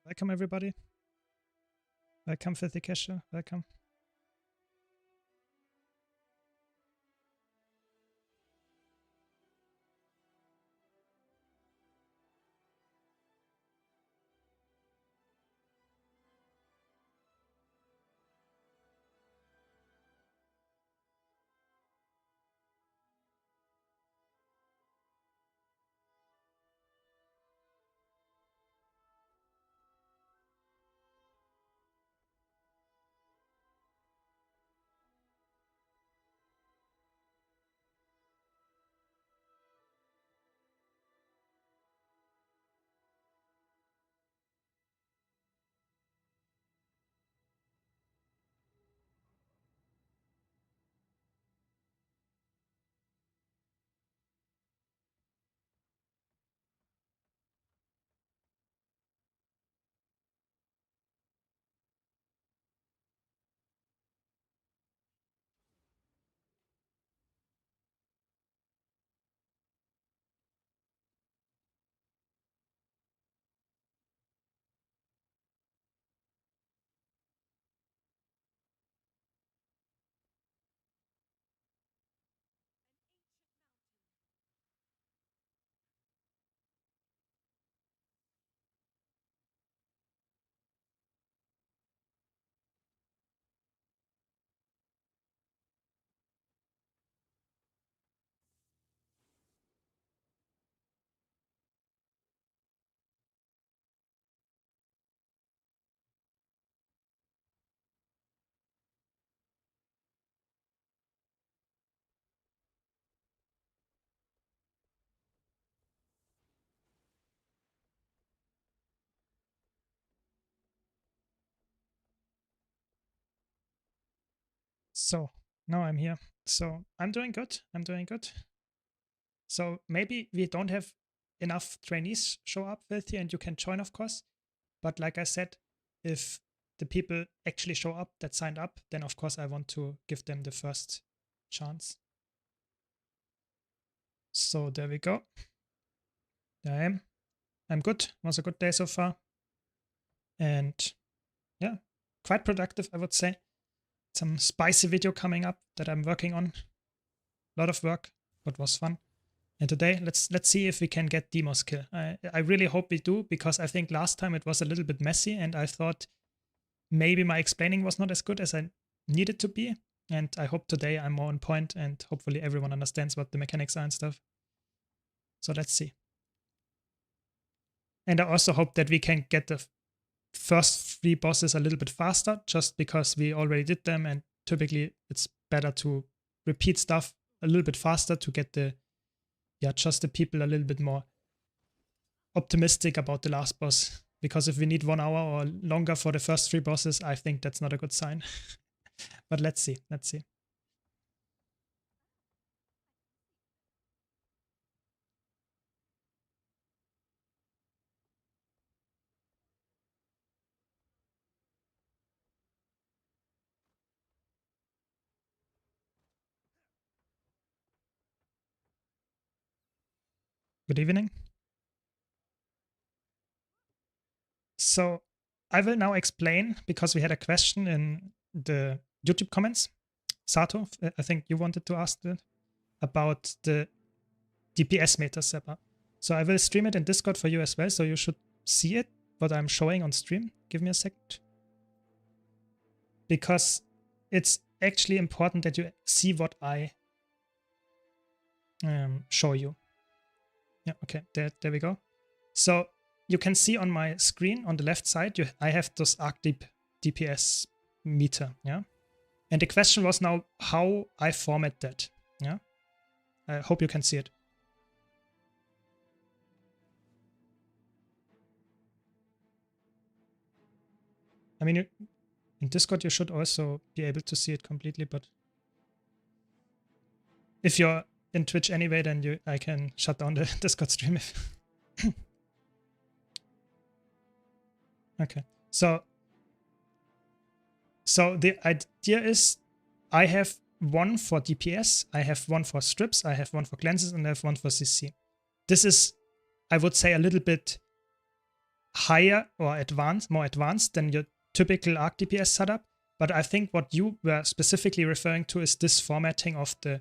Welcome everybody. Welcome Filthy Kesha. Welcome. So now I'm here. So I'm doing good. I'm doing good. So maybe we don't have enough trainees show up Filthy, and you can join, of course. But like I said, if the people actually show up that signed up, then of course I want to give them the first chance. So there we go. There I am. I'm good. It was a good day so far. And yeah, quite productive, I would say. Some spicy video coming up that I'm working on. A lot of work, but was fun. And today, let's see if we can get Demo's kill. I really hope we do, because I think last time it was a little bit messy, and I thought maybe my explaining was not as good as I needed to be. And I hope today I'm more on point, and hopefully everyone understands what the mechanics are and stuff. So let's see. And I also hope that we can get the first 3 bosses a little bit faster, just because we already did them, and typically it's better to repeat stuff a little bit faster to get the just the people a little bit more optimistic about the last boss. Because if we need 1 hour or longer for the first 3 bosses, I think that's not a good sign. But let's see. Good evening. So I will now explain, because we had a question in the YouTube comments. Sato, I think you wanted to ask that, about the DPS meter Seppa. So I will stream it in Discord for you as well, so you should see it, what I'm showing on stream. Give me a second. Because it's actually important that you see what I show you. Yeah, okay, there we go. So you can see on my screen on the left side, I have this Arcdeep DPS meter, yeah? And the question was now how I format that, yeah? I hope you can see it. I mean, in Discord you should also be able to see it completely, but if you're in Twitch anyway, then I can shut down the Discord stream if... Okay, so the idea is I have 1 for DPS, I have 1 for strips, I have 1 for cleanses, and I have 1 for CC. This is, I would say, a little bit higher or more advanced than your typical Arc DPS setup. But I think what you were specifically referring to is this formatting of the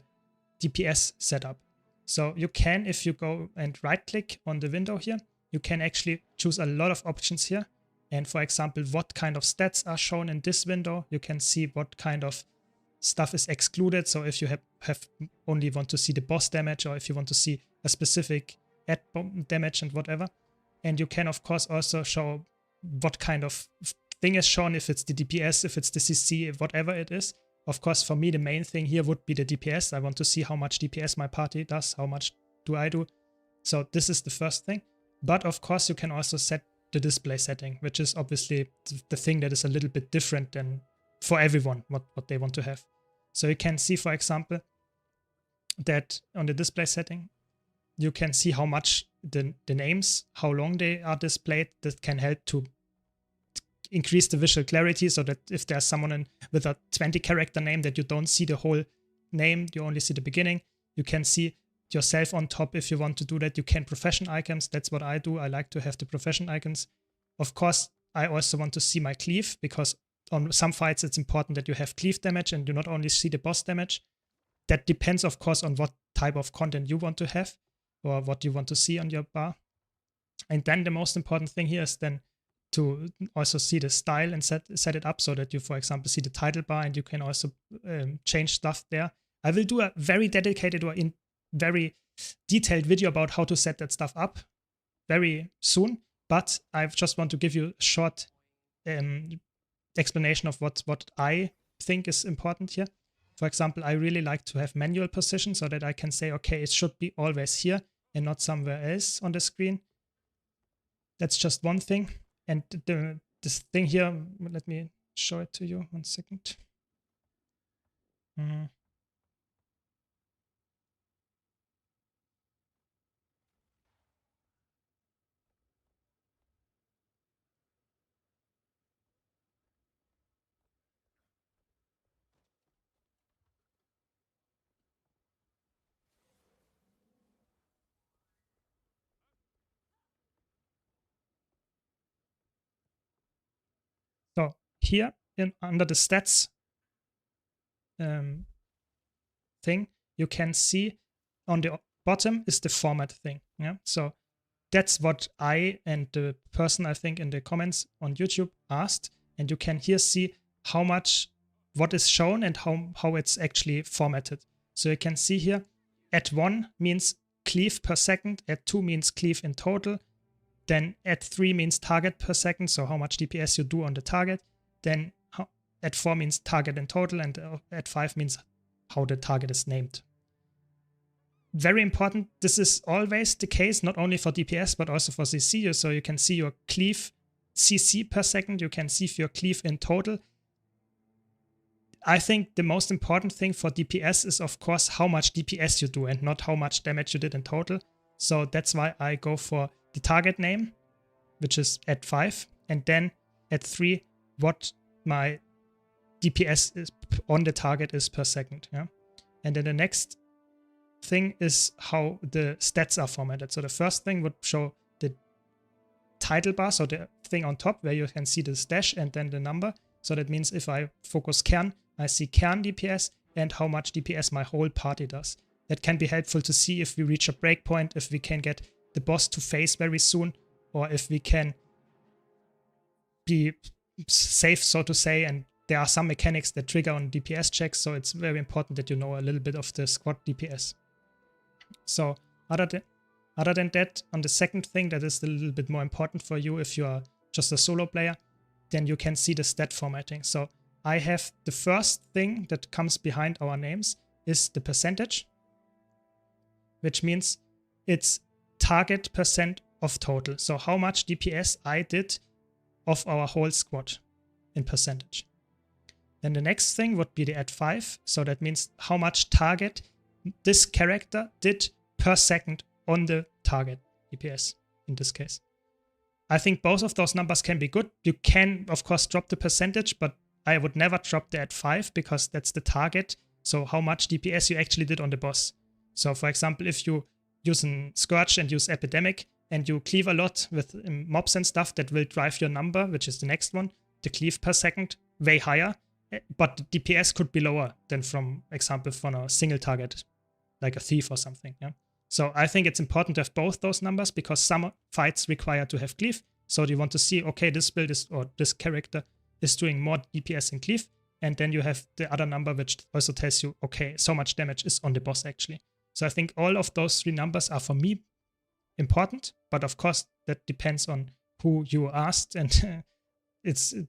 DPS setup. So you can, if you go and right click on the window here, you can actually choose a lot of options here. And for example, what kind of stats are shown in this window, you can see what kind of stuff is excluded. So if you have only want to see the boss damage, or if you want to see a specific add damage and whatever. And you can of course also show what kind of thing is shown, if it's the DPS, if it's the CC, whatever it is. Of course, for me, the main thing here would be the DPS. I want to see how much DPS my party does, how much do I do. So this is the first thing. But of course, you can also set the display setting, which is obviously the thing that is a little bit different than for everyone, what they want to have. So you can see, for example, that on the display setting, you can see how much the names, how long they are displayed. That can help to increase the visual clarity, so that if there's someone with a 20 character name that you don't see the whole name, you only see the beginning. You can see yourself on top if you want to do that. You can profession icons. That's what I do. I like to have the profession icons. Of course, I also want to see my cleave, because on some fights it's important that you have cleave damage and you not only see the boss damage. That depends, of course, on what type of content you want to have or what you want to see on your bar. And then the most important thing here is then to also see the style and set it up so that you, for example, see the title bar, and you can also change stuff there. I will do a very dedicated or very detailed video about how to set that stuff up very soon, but I just want to give you a short explanation of what I think is important here. For example, I really like to have manual position so that I can say, okay, it should be always here and not somewhere else on the screen. That's just one thing. And this thing here, let me show it to you 1 second. So here under the stats thing, you can see on the bottom is the format thing. Yeah, so that's what I and the person, I think, in the comments on YouTube asked, and you can here see how much what is shown and how it's actually formatted. So you can see here at 1 means cleave per second, at 2 means cleave in total, then at 3 means target per second, so how much DPS you do on the target, then at 4 means target in total, and at 5 means how the target is named. Very important, this is always the case, not only for DPS, but also for CC. So you can see your cleave CC per second, you can see your cleave in total. I think the most important thing for DPS is, of course, how much DPS you do and not how much damage you did in total. So that's why I go for the target name, which is at 5, and then at 3, what my DPS is on the target is per second. Yeah? And then the next thing is how the stats are formatted. So the first thing would show the title bar, so the thing on top where you can see the dash and then the number. So that means if I focus Kern, I see Kern DPS and how much DPS my whole party does. That can be helpful to see if we reach a breakpoint, if we can get the boss to face very soon, or if we can be safe, so to say. And there are some mechanics that trigger on DPS checks, so it's very important that you know a little bit of the squad DPS. So other than that, on the second thing that is a little bit more important for you if you are just a solo player, then you can see the stat formatting. So I have the first thing that comes behind our names is the percentage, which means it's target percent of total. So how much DPS I did of our whole squad in percentage. Then the next thing would be the at 5. So that means how much target this character did per second on the target DPS in this case. I think both of those numbers can be good. You can, of course, drop the percentage, but I would never drop the at 5 because that's the target. So how much DPS you actually did on the boss. So for example, if you use a Scourge and use Epidemic, and you cleave a lot with mobs and stuff, that will drive your number, which is the next one, the cleave per second, way higher. But the DPS could be lower than, from example, from a single target, like a thief or something. Yeah. So I think it's important to have both those numbers, because some fights require to have cleave. So you want to see, okay, this build is, or this character is doing more DPS in cleave. And then you have the other number, which also tells you, okay, so much damage is on the boss actually. So I think all of those three numbers are, for me, important. But of course, that depends on who you asked. And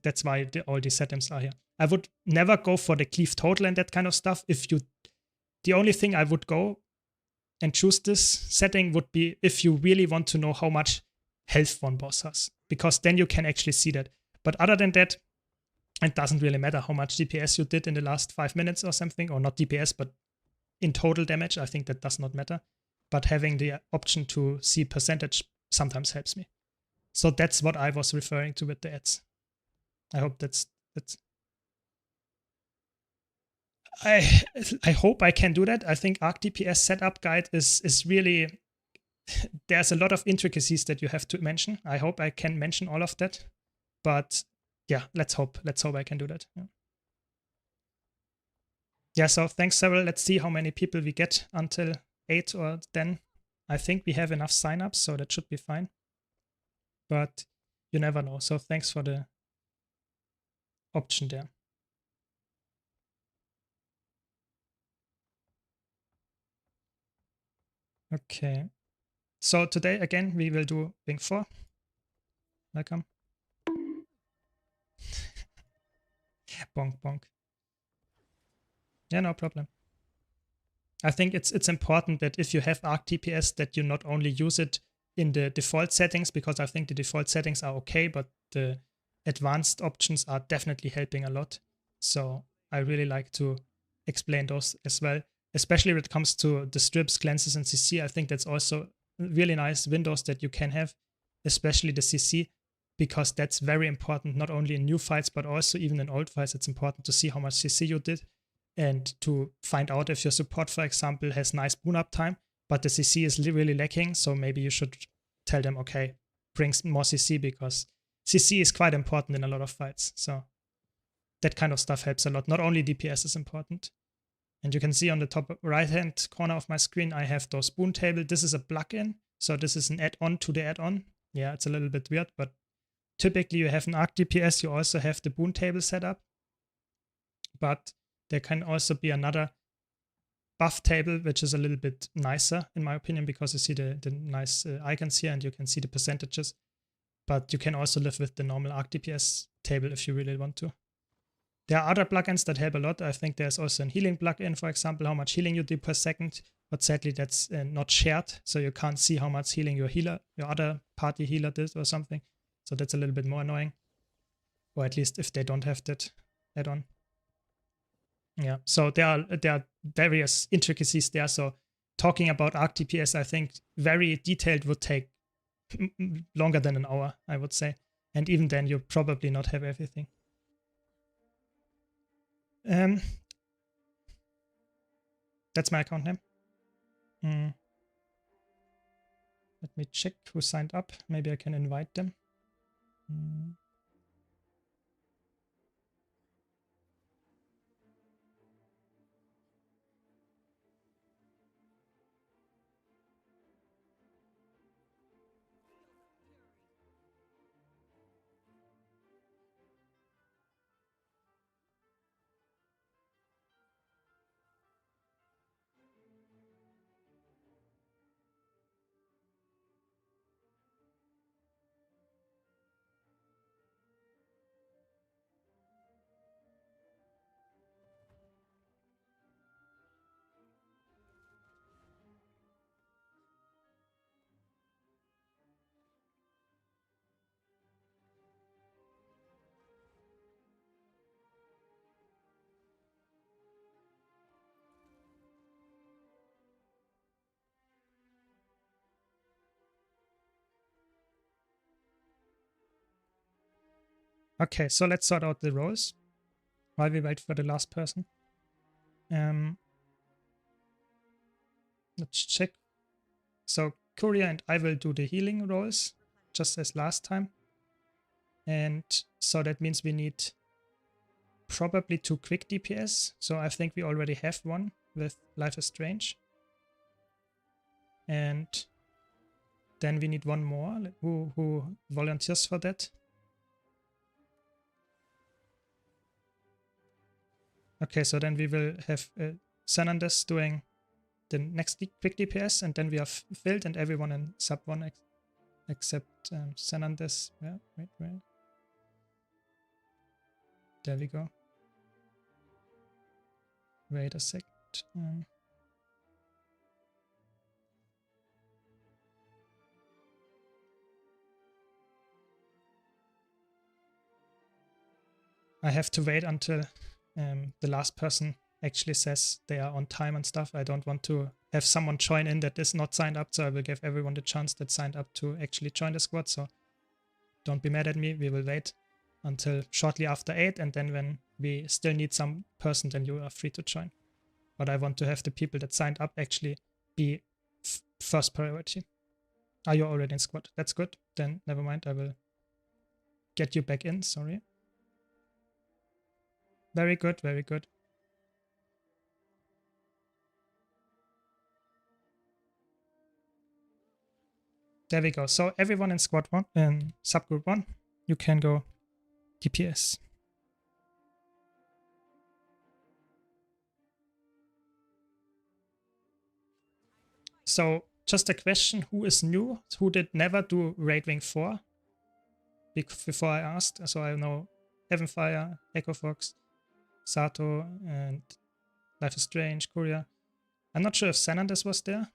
that's why all these settings are here. I would never go for the cleave total and that kind of stuff. The only thing I would go and choose this setting would be if you really want to know how much health one boss has, because then you can actually see that. But other than that, it doesn't really matter how much DPS you did in the last 5 minutes or something, or not DPS, but in total damage. I think that does not matter. But having the option to see percentage sometimes helps me. So that's what I was referring to with the ads. I hope that's I hope I can do that. I think Arc DPS setup guide is really, there's a lot of intricacies that you have to mention. I hope I can mention all of that. But yeah, let's hope I can do that. Yeah, so thanks, Cyril. Let's see how many people we get until 8 or 10. I think we have enough signups, so that should be fine. But you never know. So thanks for the option there. Okay. So today, again, we will do Wing 4. Welcome. Bonk, bonk. Yeah, no problem. I think it's important that if you have Arc DPS, that you not only use it in the default settings, because I think the default settings are okay, but the advanced options are definitely helping a lot. So I really like to explain those as well, especially when it comes to the strips, cleanses, and CC. I think that's also really nice windows that you can have, especially the CC, because that's very important, not only in new fights, but also even in old fights. It's important to see how much CC you did, and to find out if your support, for example, has nice boon up time, but the CC is really lacking. So maybe you should tell them, okay, bring more CC, because CC is quite important in a lot of fights. So that kind of stuff helps a lot. Not only DPS is important. And you can see on the top right-hand corner of my screen, I have those boon table. This is a plugin. So this is an add-on to the add-on. Yeah, it's a little bit weird, but typically you have an Arc DPS. You also have the boon table set up. But there can also be another buff table, which is a little bit nicer, in my opinion, because you see the nice icons here and you can see the percentages. But you can also live with the normal Arc DPS table if you really want to. There are other plugins that help a lot. I think there's also a healing plugin, for example, how much healing you do per second. But sadly, that's not shared, so you can't see how much healing your other party healer did or something. So that's a little bit more annoying. Or at least if they don't have that add-on. Yeah, so there are various intricacies there. So talking about Arc DPS, I think very detailed would take longer than an hour, I would say. And even then, you'll probably not have everything. That's my account name. Let me check who signed up. Maybe I can invite them. Okay, so let's sort out the roles while we wait for the last person. Let's check. So Courier and I will do the healing roles, just as last time. And so that means we need probably 2 quick DPS. So I think we already have one with Life is Strange. And then we need one more. Who volunteers for that? Okay, so then we will have Sananders doing the next quick DPS, and then we are filled and everyone in sub 1 except Sananders. Yeah, wait. There we go. Wait a sec. I have to wait until the last person actually says they are on time and stuff. I don't want to have someone join in that is not signed up, so I will give everyone the chance that signed up to actually join the squad. So don't be mad at me. We will wait until shortly after 8, and then when we still need some person, then you are free to join. But I want to have the people that signed up actually be first priority. Are you already in squad? That's good. Then never mind. I will get you back in. Sorry. Very good, very good. There we go. So everyone in squad 1, in subgroup 1, you can go DPS. So just a question, who is new? Who did never do Raid Wing 4? Before I asked, so I know Heavenfire, Echo Fox, Sato, and Life is Strange, Courier. I'm not sure if Sananders was there.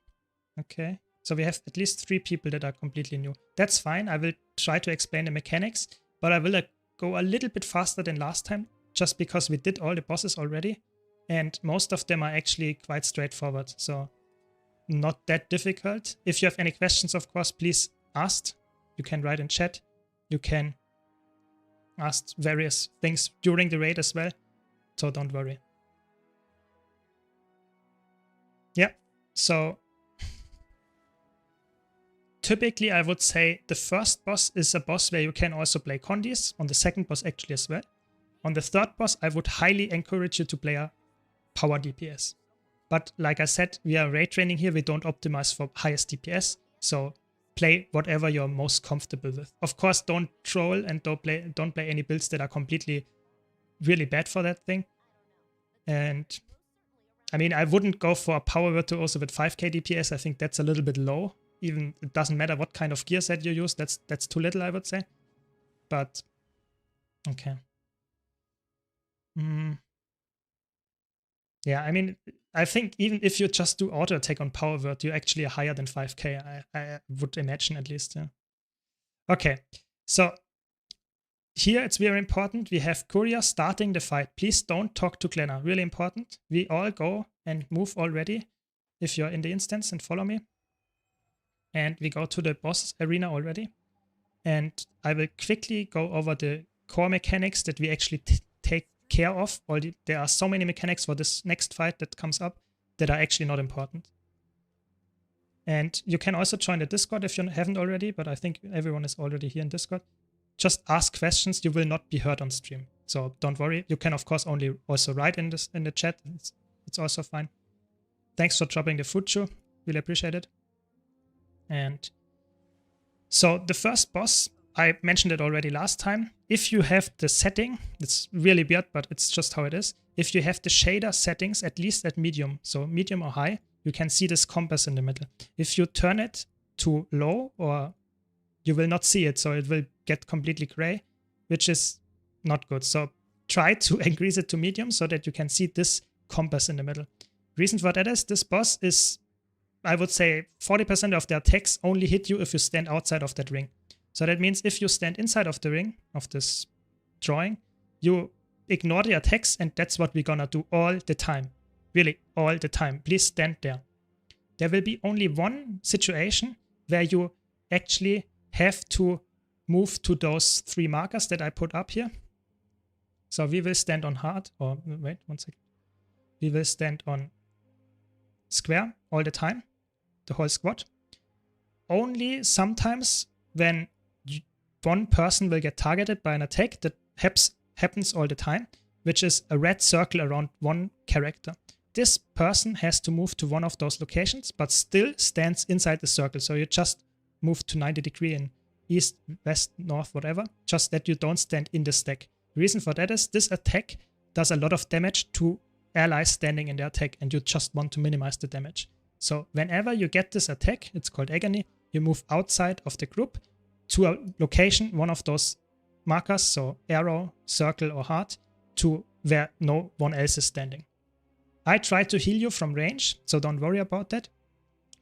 Okay. So we have at least 3 people that are completely new. That's fine. I will try to explain the mechanics, but I will go a little bit faster than last time, just because we did all the bosses already, and most of them are actually quite straightforward, so not that difficult. If you have any questions, of course, please ask. You can write in chat. You can ask various things during the raid as well, so don't worry. Yeah, so typically, I would say the first boss is a boss where you can also play Condis. On the second boss actually as well. On the third boss, I would highly encourage you to play a power DPS. But like I said, we are raid training here. We don't optimize for highest DPS. So play whatever you're most comfortable with. Of course, don't troll and don't play any builds that are completely really bad for that thing. And I mean, I wouldn't go for a power virtuoso with 5k DPS. I think that's a little bit low. Even it doesn't matter what kind of gear set you use. That's too little, I would say. But okay. Yeah, I mean, I think even if you just do auto attack on power word, you're actually higher than 5k. I would imagine at least. Yeah. Okay, so here it's very important. We have Courier starting the fight. Please don't talk to Glenna. Really important. We all go and move already. If you're in the instance and follow me. And we go to the boss arena already. And I will quickly go over the core mechanics that we actually take care of. There are so many mechanics for this next fight that comes up that are actually not important. And you can also join the Discord if you haven't already, but I think everyone is already here in Discord. Just ask questions. You will not be heard on stream. So don't worry. You can, of course, only also write in the chat. It's also fine. Thanks for dropping the food shoe. Really appreciate it. And so the first boss, I mentioned it already last time. If you have the setting, it's really weird, but it's just how it is. If you have the shader settings, at least at medium, so medium or high, you can see this compass in the middle. If you turn it to low, or you will not see it, so it will get completely gray, which is not good. So try to increase it to medium so that you can see this compass in the middle. Reason for that is this boss is, I would say 40% of the attacks only hit you if you stand outside of that ring. So that means if you stand inside of the ring, of this drawing, you ignore the attacks, and that's what we're gonna do all the time. Really, all the time. Please stand there. There will be only one situation where you actually have to move to those 3 markers that I put up here. So we will stand on hard, or wait, 1 second. We will stand on square all the time, the whole squad. only sometimes when one person will get targeted by an attack that happens all the time, which is a red circle around one character. This person has to move to one of those locations, but still stands inside the circle. So you just move to 90 degrees in east, west, north, whatever, just that you don't stand in the stack. The reason for that is this attack does a lot of damage to allies standing in the attack, and you just want to minimize the damage. So whenever you get this attack, it's called agony, you move outside of the group to a location, one of those markers, so arrow, circle, or heart, to where no one else is standing. I try to heal you from range, so don't worry about that.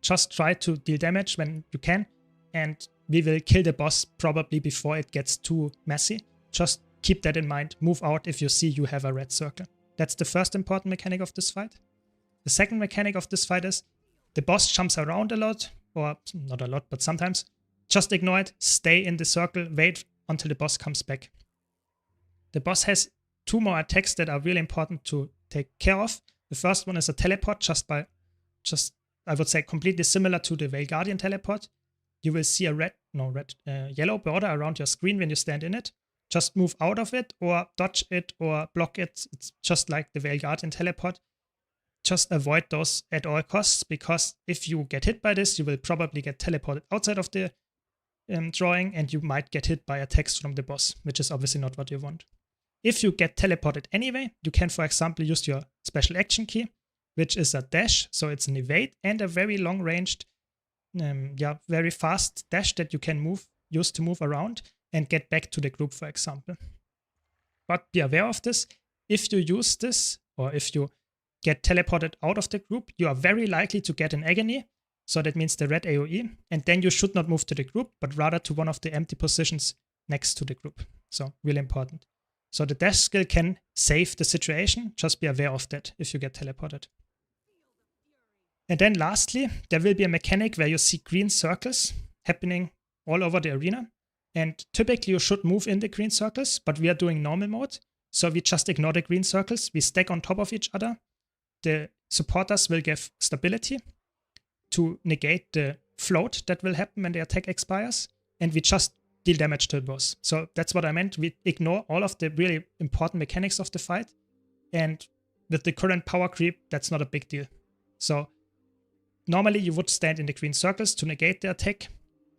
Just try to deal damage when you can, and we will kill the boss probably before it gets too messy. Just keep that in mind. Move out if you see you have a red circle. That's the first important mechanic of this fight. The second mechanic of this fight is the boss jumps around a lot, or not a lot, but sometimes. Just ignore it, stay in the circle, wait until the boss comes back. The boss has 2 more attacks that are really important to take care of. The first one is a teleport, I would say completely similar to the Veil Guardian teleport. You will see a yellow border around your screen when you stand in it. Just move out of it or dodge it or block it. It's just like the Veil Guardian teleport. Just avoid those at all costs, because if you get hit by this, you will probably get teleported outside of the drawing, and you might get hit by attacks from the boss, which is obviously not what you want. If you get teleported anyway, you can, for example, use your special action key, which is a dash, so it's an evade and a very long-ranged, very fast dash that you can use to move around and get back to the group, for example. But be aware of this. If you use this, or if you get teleported out of the group, you are very likely to get an agony. So that means the red AoE, and then you should not move to the group, but rather to one of the empty positions next to the group. So really important. So the dash skill can save the situation. Just be aware of that if you get teleported. And then lastly, there will be a mechanic where you see green circles happening all over the arena. And typically you should move in the green circles, but we are doing normal mode. So we just ignore the green circles. We stack on top of each other. The supporters will give stability to negate the float that will happen when the attack expires, and we just deal damage to the boss. So that's what I meant. We ignore all of the really important mechanics of the fight, and with the current power creep, that's not a big deal. So normally you would stand in the green circles to negate the attack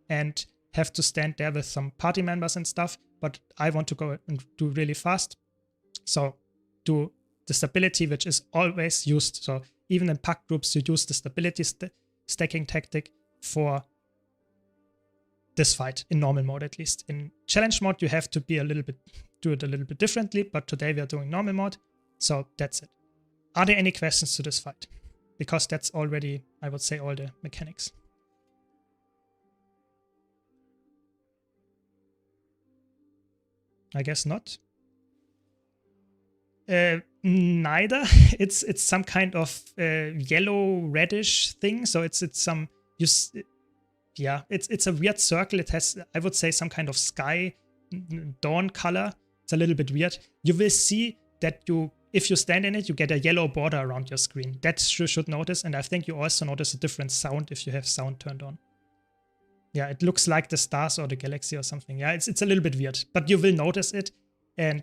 and have to stand there with some party members and stuff, but I want to go and do really fast. So do the stability, which is always used. So even in pack groups, you use the stability stacking tactic for this fight, in normal mode at least. In challenge mode, you have to do it a little bit differently, but today we are doing normal mode, so that's it. Are there any questions to this fight? Because that's already, I would say, all the mechanics. I guess not. Neither. It's some kind of yellow reddish thing. So it's some it's a weird circle. It has, I would say, some kind of sky dawn color. It's a little bit weird. You will see that if you stand in it, you get a yellow border around your screen. That you should notice, and I think you also notice a different sound if you have sound turned on. Yeah, it looks like the stars or the galaxy or something. Yeah, it's a little bit weird, but you will notice it. And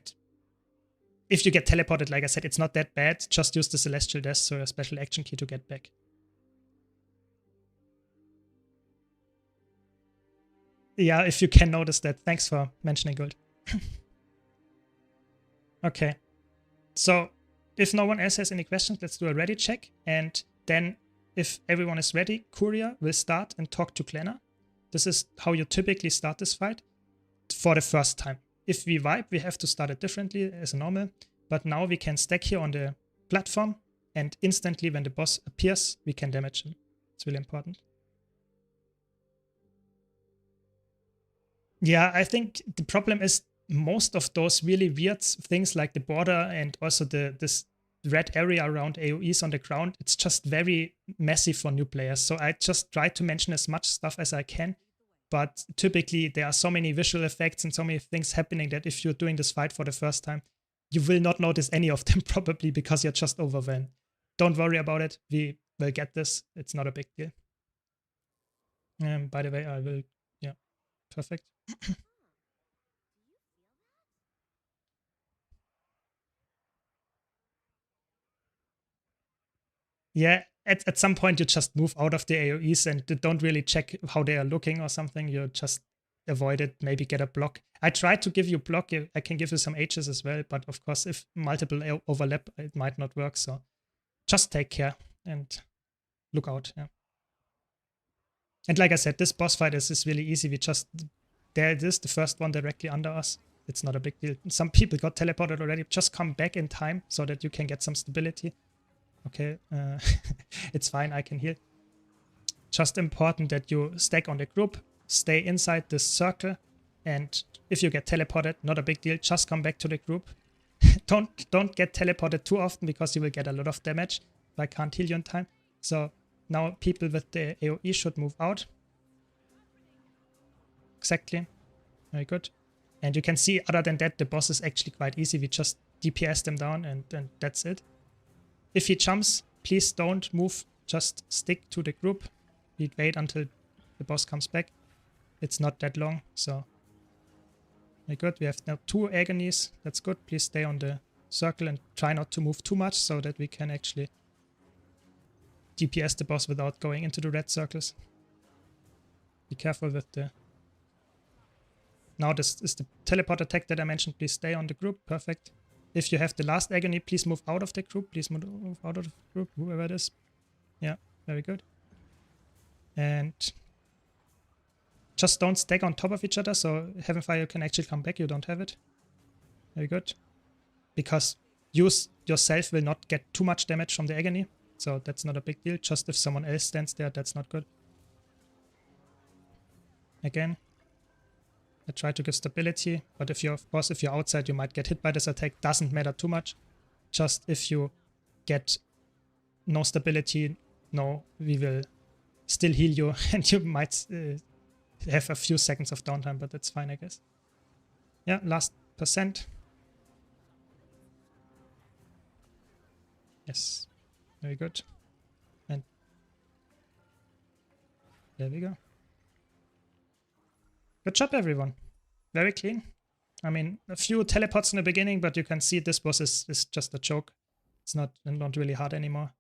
if you get teleported, like I said, it's not that bad. Just use the Celestial Death, so a special action key to get back. Yeah, if you can notice that. Thanks for mentioning, Gold. Okay. So if no one else has any questions, let's do a ready check. And then if everyone is ready, Courier will start and talk to Klenner. This is how you typically start this fight for the first time. If we wipe, we have to start it differently as normal. But now we can stack here on the platform, and instantly when the boss appears, we can damage him. It's really important. Yeah, I think the problem is most of those really weird things like the border and also this red area around AoEs on the ground, it's just very messy for new players. So I just try to mention as much stuff as I can. But typically there are so many visual effects and so many things happening that if you're doing this fight for the first time, you will not notice any of them probably because you're just overwhelmed. Don't worry about it. We will get this. It's not a big deal. By the way, I will, yeah, perfect. Yeah, at some point you just move out of the AoEs and don't really check how they are looking or something. You just avoid it, maybe get a block. I tried to give you block. I can give you some H's as well, but of course, if multiple overlap, it might not work. So just take care and look out. Yeah. And like I said, this boss fight is really easy. We just, there it is, the first one directly under us. It's not a big deal. Some people got teleported already. Just come back in time so that you can get some stability. Okay, it's fine, I can heal. Just important that you stack on the group, stay inside this circle, and if you get teleported, not a big deal, just come back to the group. Don't get teleported too often because you will get a lot of damage if I can't heal you in time. So now people with the AoE should move out. Exactly, very good. And you can see, other than that, the boss is actually quite easy. We just DPS them down and that's it. If he jumps, please don't move, just stick to the group. We'd wait until the boss comes back. It's not that long, so very good. We have now 2 agonies, that's good. Please stay on the circle and try not to move too much so that we can actually DPS the boss without going into the red circles. Be careful with the... Now this is the teleport attack that I mentioned. Please stay on the group, perfect. If you have the last agony, please move out of the group. Please move out of the group, whoever it is. Yeah, very good. And just don't stack on top of each other, so Heaven Fire can actually come back. You don't have it. Very good. Because you yourself will not get too much damage from the agony, so that's not a big deal. Just if someone else stands there, that's not good. Again, I try to give stability, but if you're, of course, if you're outside, you might get hit by this attack. Doesn't matter too much. Just if you get no stability, no, we will still heal you, and you might have a few seconds of downtime, but that's fine, I guess. Yeah, last percent. Yes, very good. And there we go. Good job, everyone. Very clean. I mean, a few teleports in the beginning, but you can see this boss is just a joke. It's not really hard anymore.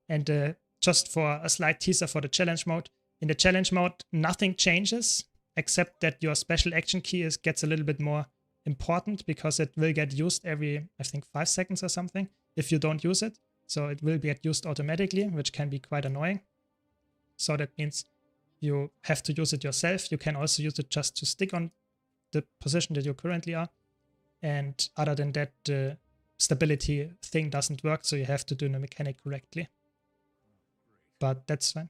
And just for a slight teaser for the challenge mode. In the challenge mode, nothing changes, except that your special action key gets a little bit more important because it will get used every, I think, 5 seconds or something if you don't use it. So it will get used automatically, which can be quite annoying. So that means you have to use it yourself. You can also use it just to stick on the position that you currently are. And other than that, the stability thing doesn't work, so you have to do the mechanic correctly. But that's fine.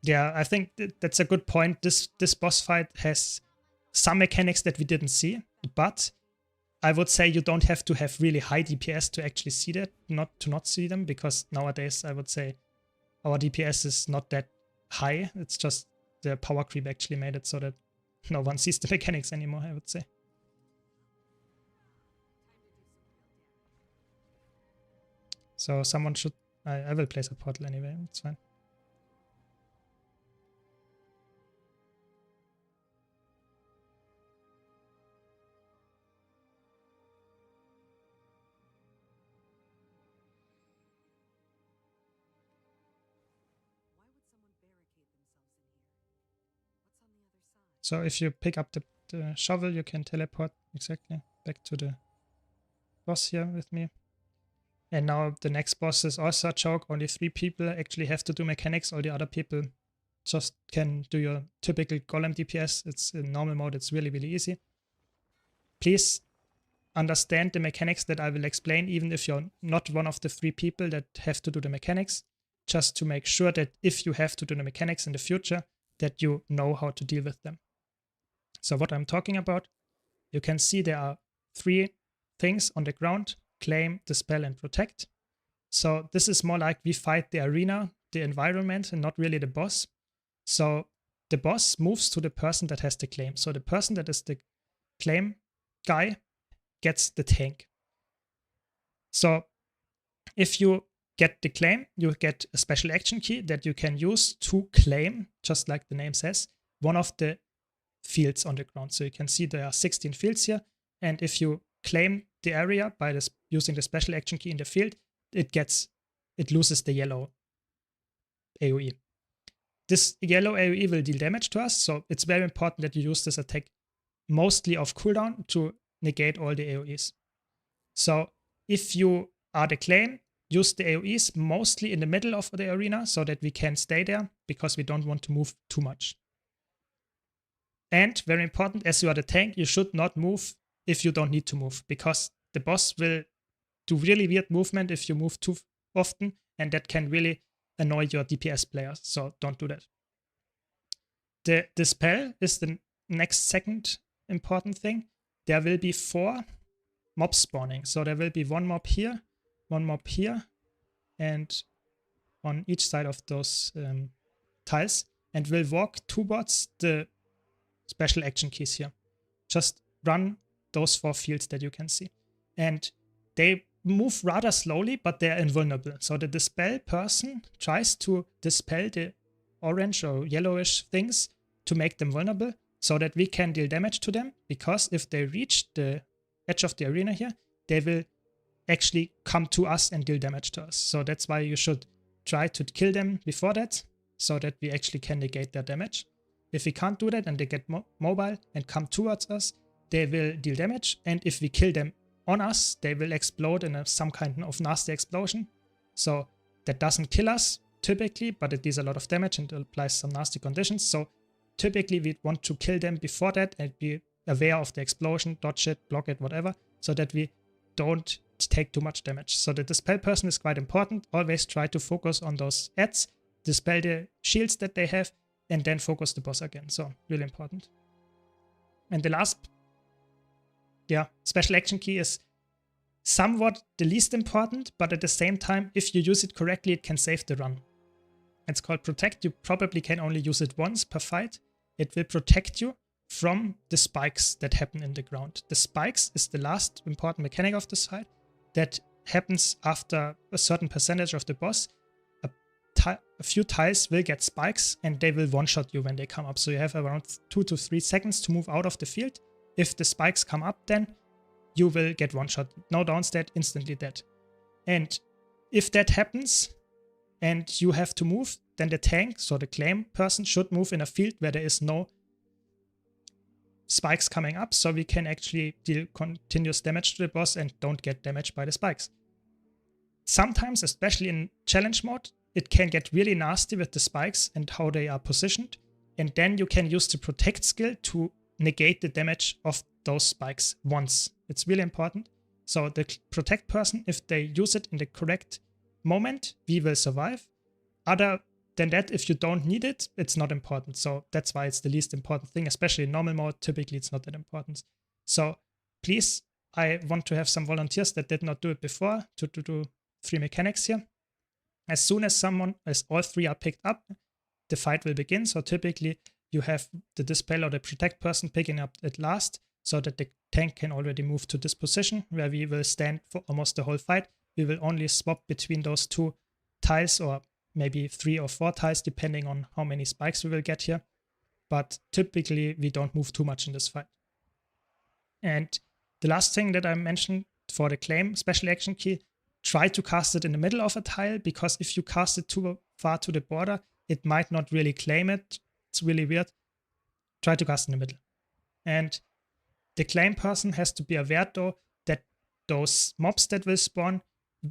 Yeah, I think that's a good point. This boss fight has some mechanics that we didn't see, but I would say you don't have to have really high DPS to actually see that, not see them, because nowadays I would say our DPS is not that high. It's just the power creep actually made it so that no one sees the mechanics anymore, I would say. So someone should... I will place a portal anyway, it's fine. So if you pick up the shovel, you can teleport exactly back to the boss here with me. And now the next boss is also a joke. Only 3 people actually have to do mechanics. All the other people just can do your typical golem DPS. It's in normal mode. It's really, really easy. Please understand the mechanics that I will explain, even if you're not one of the 3 people that have to do the mechanics, just to make sure that if you have to do the mechanics in the future, that you know how to deal with them. So what I'm talking about, you can see there are 3 things on the ground: claim, dispel, and protect. So this is more like we fight the arena, the environment, and not really the boss. So the boss moves to the person that has the claim. So the person that is the claim guy gets the tank. So if you get the claim, you get a special action key that you can use to claim, just like the name says, one of the fields on the ground. So you can see there are 16 fields here, and if you claim the area by this using the special action key in the field, it loses the yellow AoE. This yellow AoE will deal damage to us, so it's very important that you use this attack mostly off cooldown to negate all the AoEs. So if you are the claim, use the AoEs mostly in the middle of the arena so that we can stay there, because we don't want to move too much. And very important, as you are the tank, you should not move if you don't need to move, because the boss will do really weird movement if you move too often, and that can really annoy your DPS players, so don't do that. The spell is the next second important thing. There will be 4 mobs spawning, so there will be 1 mob here, 1 mob here, and on each side of those tiles, and we'll walk towards the special action keys here. Just run those 4 fields that you can see. And they move rather slowly, but they're invulnerable. So the dispel person tries to dispel the orange or yellowish things to make them vulnerable so that we can deal damage to them, because if they reach the edge of the arena here, they will actually come to us and deal damage to us. So that's why you should try to kill them before that, so that we actually can negate their damage. If we can't do that and they get mobile and come towards us, they will deal damage, and if we kill them on us, they will explode in some kind of nasty explosion. So that doesn't kill us typically, but it deals a lot of damage and applies some nasty conditions. So typically we want to kill them before that and be aware of the explosion, dodge it, block it, whatever, so that we don't take too much damage. So the dispel person is quite important. Always try to focus on those ads, dispel the shields that they have, and then focus the boss again. So really important. And the last special action key is somewhat the least important, but at the same time, if you use it correctly, it can save the run. It's called Protect. You probably can only use it once per fight. It will protect you from the spikes that happen in the ground. The spikes is the last important mechanic of this fight that happens after a certain percentage of the boss. A few tiles will get spikes and they will one-shot you when they come up. So you have around 2 to 3 seconds to move out of the field. If the spikes come up, then you will get one-shot. No downstat, instantly dead. And if that happens and you have to move, then the tank, so the claim person, should move in a field where there is no spikes coming up, so we can actually deal continuous damage to the boss and don't get damaged by the spikes. Sometimes, especially in challenge mode, it can get really nasty with the spikes and how they are positioned, and then you can use the protect skill to negate the damage of those spikes once. It's really important. So the protect person, if they use it in the correct moment, we will survive. Other than that, if you don't need it, it's not important. So that's why it's the least important thing, especially in normal mode. Typically, it's not that important. So please, I want to have some volunteers that did not do it before to do 3 mechanics here. As soon as all 3 are picked up, the fight will begin. So typically you have the dispel or the protect person picking up at last, so that the tank can already move to this position where we will stand for almost the whole fight. We will only swap between those 2 tiles, or maybe 3 or 4 tiles, depending on how many spikes we will get here. But typically we don't move too much in this fight. And the last thing that I mentioned for the claim special action key, try to cast it in the middle of a tile, because if you cast it too far to the border, it might not really claim it. It's really weird. Try to cast in the middle. And the claim person has to be aware though that those mobs that will spawn,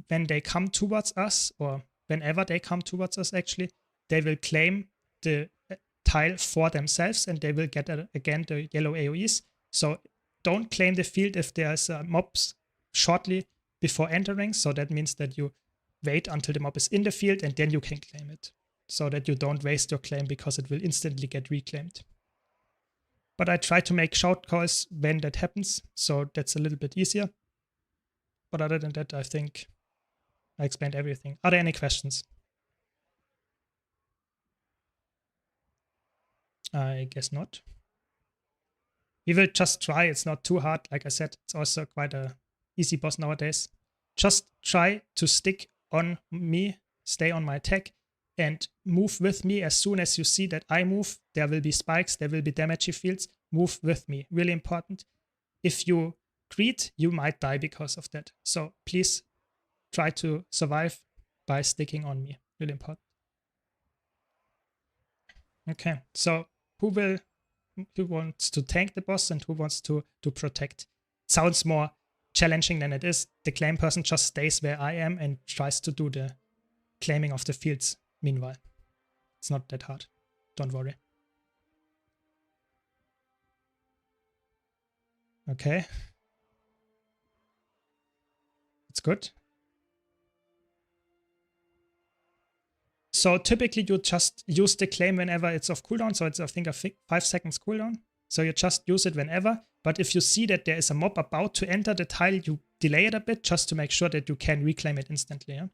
when they come towards us, or whenever they come towards us actually, they will claim the tile for themselves and they will get again the yellow AoEs. So don't claim the field if there's mobs shortly before entering. So that means that you wait until the mob is in the field and then you can claim it, so that you don't waste your claim, because it will instantly get reclaimed. But I try to make shout calls when that happens, so that's a little bit easier. But other than that, I think I explained everything. Are there any questions? I guess not. We will just try. It's not too hard. Like I said, it's also quite a easy boss nowadays. Just try to stick on me, stay on my tech, and move with me. As soon as you see that I move, there will be spikes, there will be damagey fields. Move with me. Really important. If you greet, you might die because of that. So please try to survive by sticking on me. Really important. Okay, so who wants to tank the boss and who wants to protect? It sounds more challenging than it is. The claim person just stays where I am and tries to do the claiming of the fields meanwhile. It's not that hard. Don't worry. Okay. It's good. So typically you just use the claim whenever it's off cooldown. So it's, I think, a 5 seconds cooldown. So you just use it whenever. But if you see that there is a mob about to enter the tile, you delay it a bit just to make sure that you can reclaim it instantly. Yeah?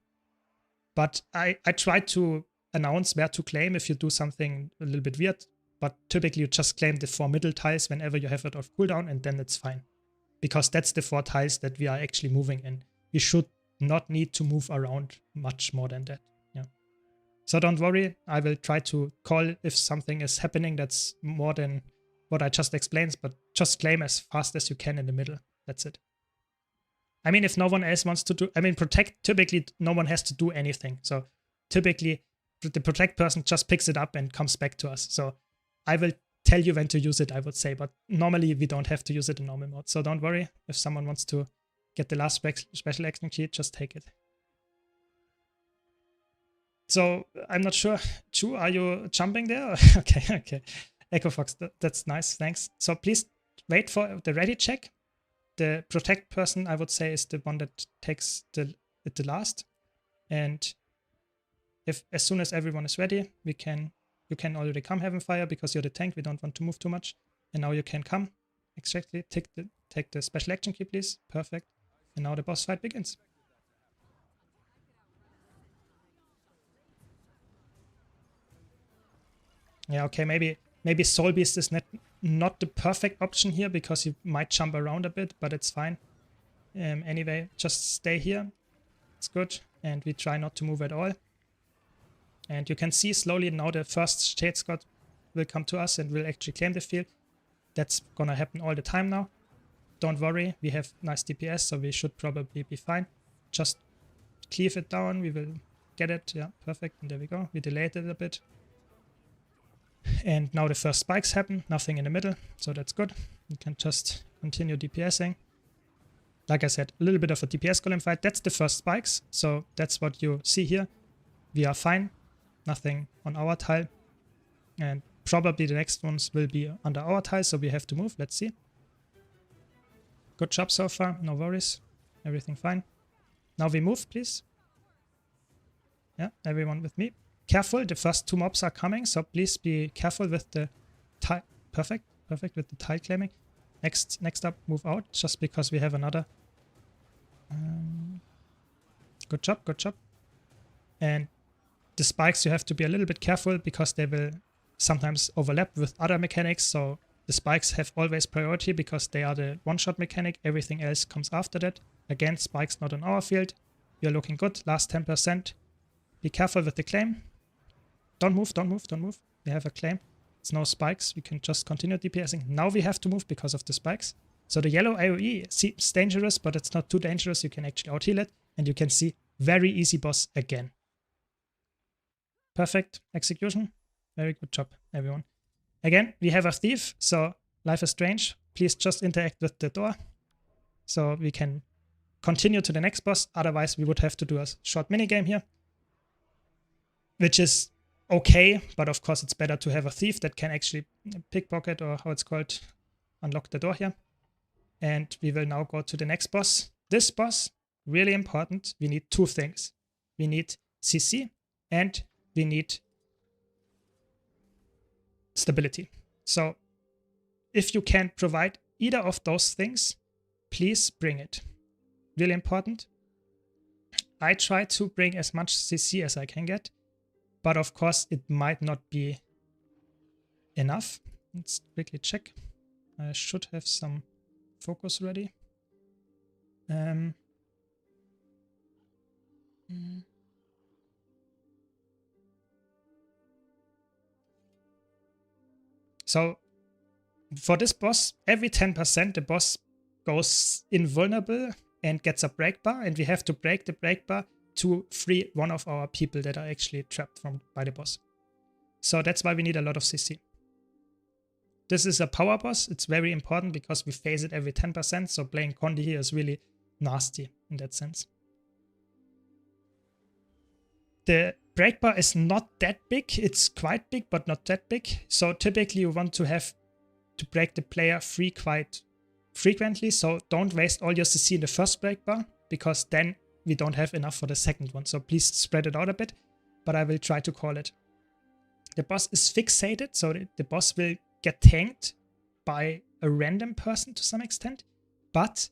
But I try to announce where to claim if you do something a little bit weird. But typically you just claim the 4 middle tiles whenever you have it off cooldown, and then it's fine. Because that's the 4 tiles that we are actually moving in. We should not need to move around much more than that. Yeah. So don't worry, I will try to call if something is happening that's more than what I just explained, but just claim as fast as you can in the middle. That's it. I mean, if no one else wants to do, I mean, protect, typically no one has to do anything. So typically the protect person just picks it up and comes back to us. So I will tell you when to use it, I would say, but normally we don't have to use it in normal mode. So don't worry, if someone wants to get the last special action key, just take it. So I'm not sure. Chu, are you jumping there? Okay. Echo Fox, that's nice, thanks. So please wait for the ready check. The protect person, I would say, is the one that takes the last. And if as soon as everyone is ready, you can already come, Heaven Fire, because you're the tank. We don't want to move too much. And now you can come. Exactly. Take the special action key, please. Perfect. And now the boss fight begins. Yeah, okay, maybe Soul Beast is not the perfect option here because you might jump around a bit, but it's fine. Anyway, just stay here. It's good. And we try not to move at all. And you can see slowly now the first Shade Scott will come to us and will actually claim the field. That's gonna happen all the time now. Don't worry, we have nice DPS, so we should probably be fine. Just cleave it down, we will get it. Yeah, perfect. And there we go. We delayed it a bit. And now the first spikes happen, nothing in the middle, so that's good. You can just continue DPSing. Like I said, a little bit of a DPS golem fight. That's the first spikes, so that's what you see here. We are fine, nothing on our tile. And probably the next ones will be under our tile, so we have to move. Let's see. Good job so far, no worries. Everything fine. Now we move, please. Yeah, everyone with me. Careful, the first 2 mobs are coming, so please be careful with the tile. Perfect with the tile claiming. Next up, move out, just because we have another. Good job. And the spikes, you have to be a little bit careful because they will sometimes overlap with other mechanics, so the spikes have always priority because they are the one-shot mechanic. Everything else comes after that. Again, spikes not on our field. We are looking good, last 10%. Be careful with the claim. Don't move. We have a claim. It's no spikes. We can just continue DPSing. Now we have to move because of the spikes. So the yellow AoE seems dangerous, but it's not too dangerous. You can actually out-heal it. And you can see very easy boss again. Perfect execution. Very good job, everyone. Again, we have a thief, so life is strange. Please just interact with the door so we can continue to the next boss. Otherwise, we would have to do a short minigame here, which is okay, but of course it's better to have a thief that can actually pickpocket, or how it's called, unlock the door here. And we will now go to the next boss. This boss, really important. We need 2 things. We need CC and we need stability. So if you can provide either of those things, please bring it. Really important. I try to bring as much CC as I can get. But of course, it might not be enough. Let's quickly check. I should have some focus ready. So for this boss, every 10% the boss goes invulnerable and gets a break bar, and we have to break the break bar to free one of our people that are actually trapped by the boss. So that's why we need a lot of CC. This is a power boss. It's very important because we phase it every 10%, so playing Condi here is really nasty in that sense. The break bar is not that big. It's quite big, but not that big. So typically you want to have to break the player free quite frequently. So don't waste all your CC in the first break bar, because then we don't have enough for the second one. So please spread it out a bit, but I will try to call it. The boss is fixated, so the boss will get tanked by a random person to some extent, but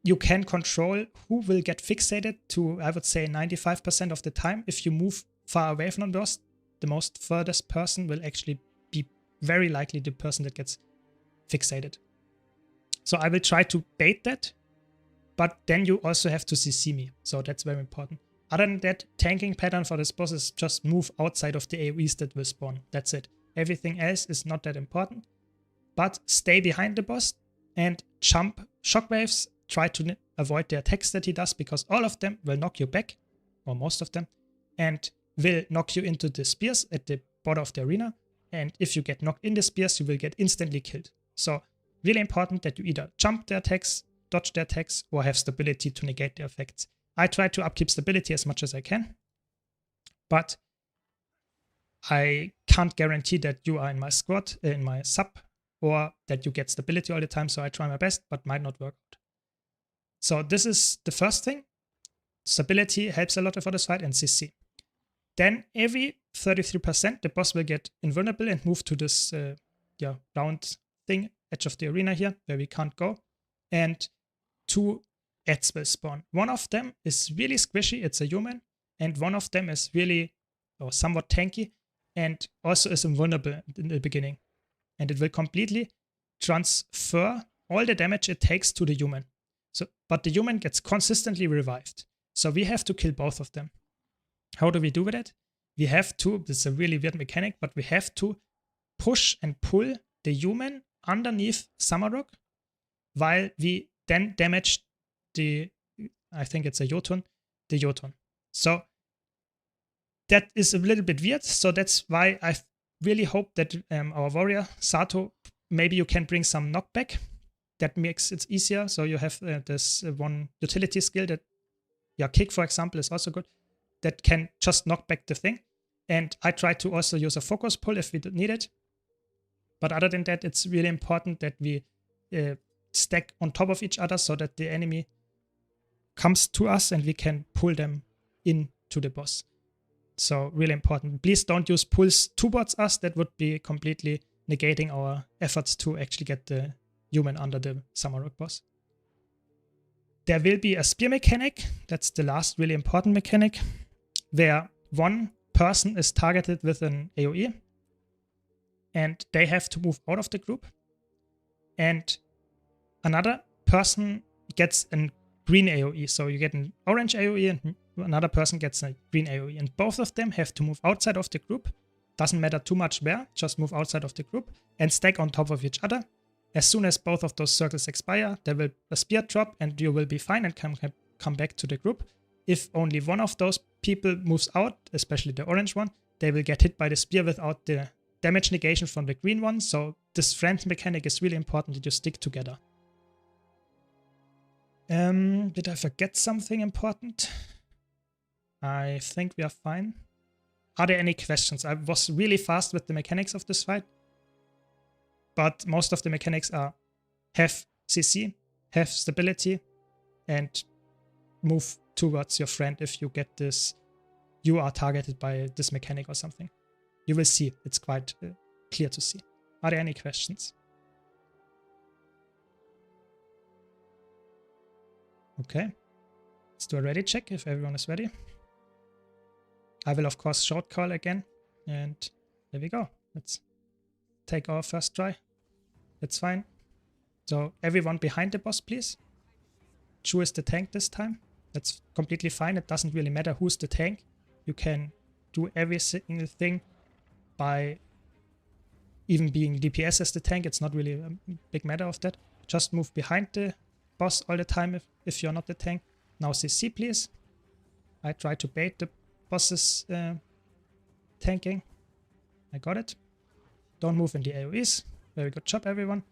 you can control who will get fixated to, I would say, 95% of the time. If you move far away from the boss, the most furthest person will actually be very likely the person that gets fixated. So I will try to bait that, but then you also have to CC me. So that's very important. Other than that, tanking pattern for this boss is just move outside of the AoEs that will spawn. That's it. Everything else is not that important. But stay behind the boss and jump shockwaves. Try to avoid the attacks that he does, because all of them will knock you back, or most of them, and will knock you into the spears at the bottom of the arena. And if you get knocked in the spears, you will get instantly killed. So really important that you either jump the attacks, dodge the attacks, or have stability to negate the effects. I try to upkeep stability as much as I can, but I can't guarantee that you are in my squad, in my sub, or that you get stability all the time. So I try my best, but might not work out. So this is the first thing. Stability helps a lot for this fight, and CC. Then every 33% the boss will get invulnerable and move to this round thing, edge of the arena here, where we can't go. And 2 ads will spawn. One of them is really squishy, it's a human, and one of them is really, or somewhat tanky, and also is invulnerable in the beginning. And it will completely transfer all the damage it takes to the human. So, but the human gets consistently revived. So we have to kill both of them. How do we do with it? We have to, this is a really weird mechanic, but we have to push and pull the human underneath Samarok, while we then damage the, I think it's a Jotun, the Jotun. So that is a little bit weird. So that's why I really hope that our warrior, Sato, maybe you can bring some knockback. That makes it easier. So you have this one utility skill that, kick, for example, is also good. That can just knock back the thing. And I try to also use a focus pull if we need it. But other than that, it's really important that we stack on top of each other so that the enemy comes to us and we can pull them into the boss. So really important. Please don't use pulls towards us. That would be completely negating our efforts to actually get the human under the Samarok boss. There will be a spear mechanic. That's the last really important mechanic, where one person is targeted with an AoE and they have to move out of the group, and another person gets a green AoE. So you get an orange AoE and another person gets a green AoE, and both of them have to move outside of the group. Doesn't matter too much where, just move outside of the group and stack on top of each other. As soon as both of those circles expire, there will a spear drop and you will be fine and come back to the group. If only one of those people moves out, especially the orange one, they will get hit by the spear without the damage negation from the green one. So this friend mechanic is really important that you stick together. Did I forget something important? I think we are fine. Are there any questions? I was really fast with the mechanics of this fight, but most of the mechanics are have CC, have stability, and move towards your friend if you get this, you are targeted by this mechanic or something. You will see, it's quite clear to see. Are there any questions? Okay, let's do a ready check if everyone is ready. I will of course short call again, and there we go. Let's take our first try. That's fine. So everyone behind the boss, please. Chu is the tank this time. That's completely fine. It doesn't really matter who's the tank. You can do every single thing by even being DPS as the tank. It's not really a big matter of that. Just move behind the boss all the time if you're not the tank. Now CC, please. I try to bait the boss's tanking. I got it. Don't move in the AoEs. Very good job, everyone.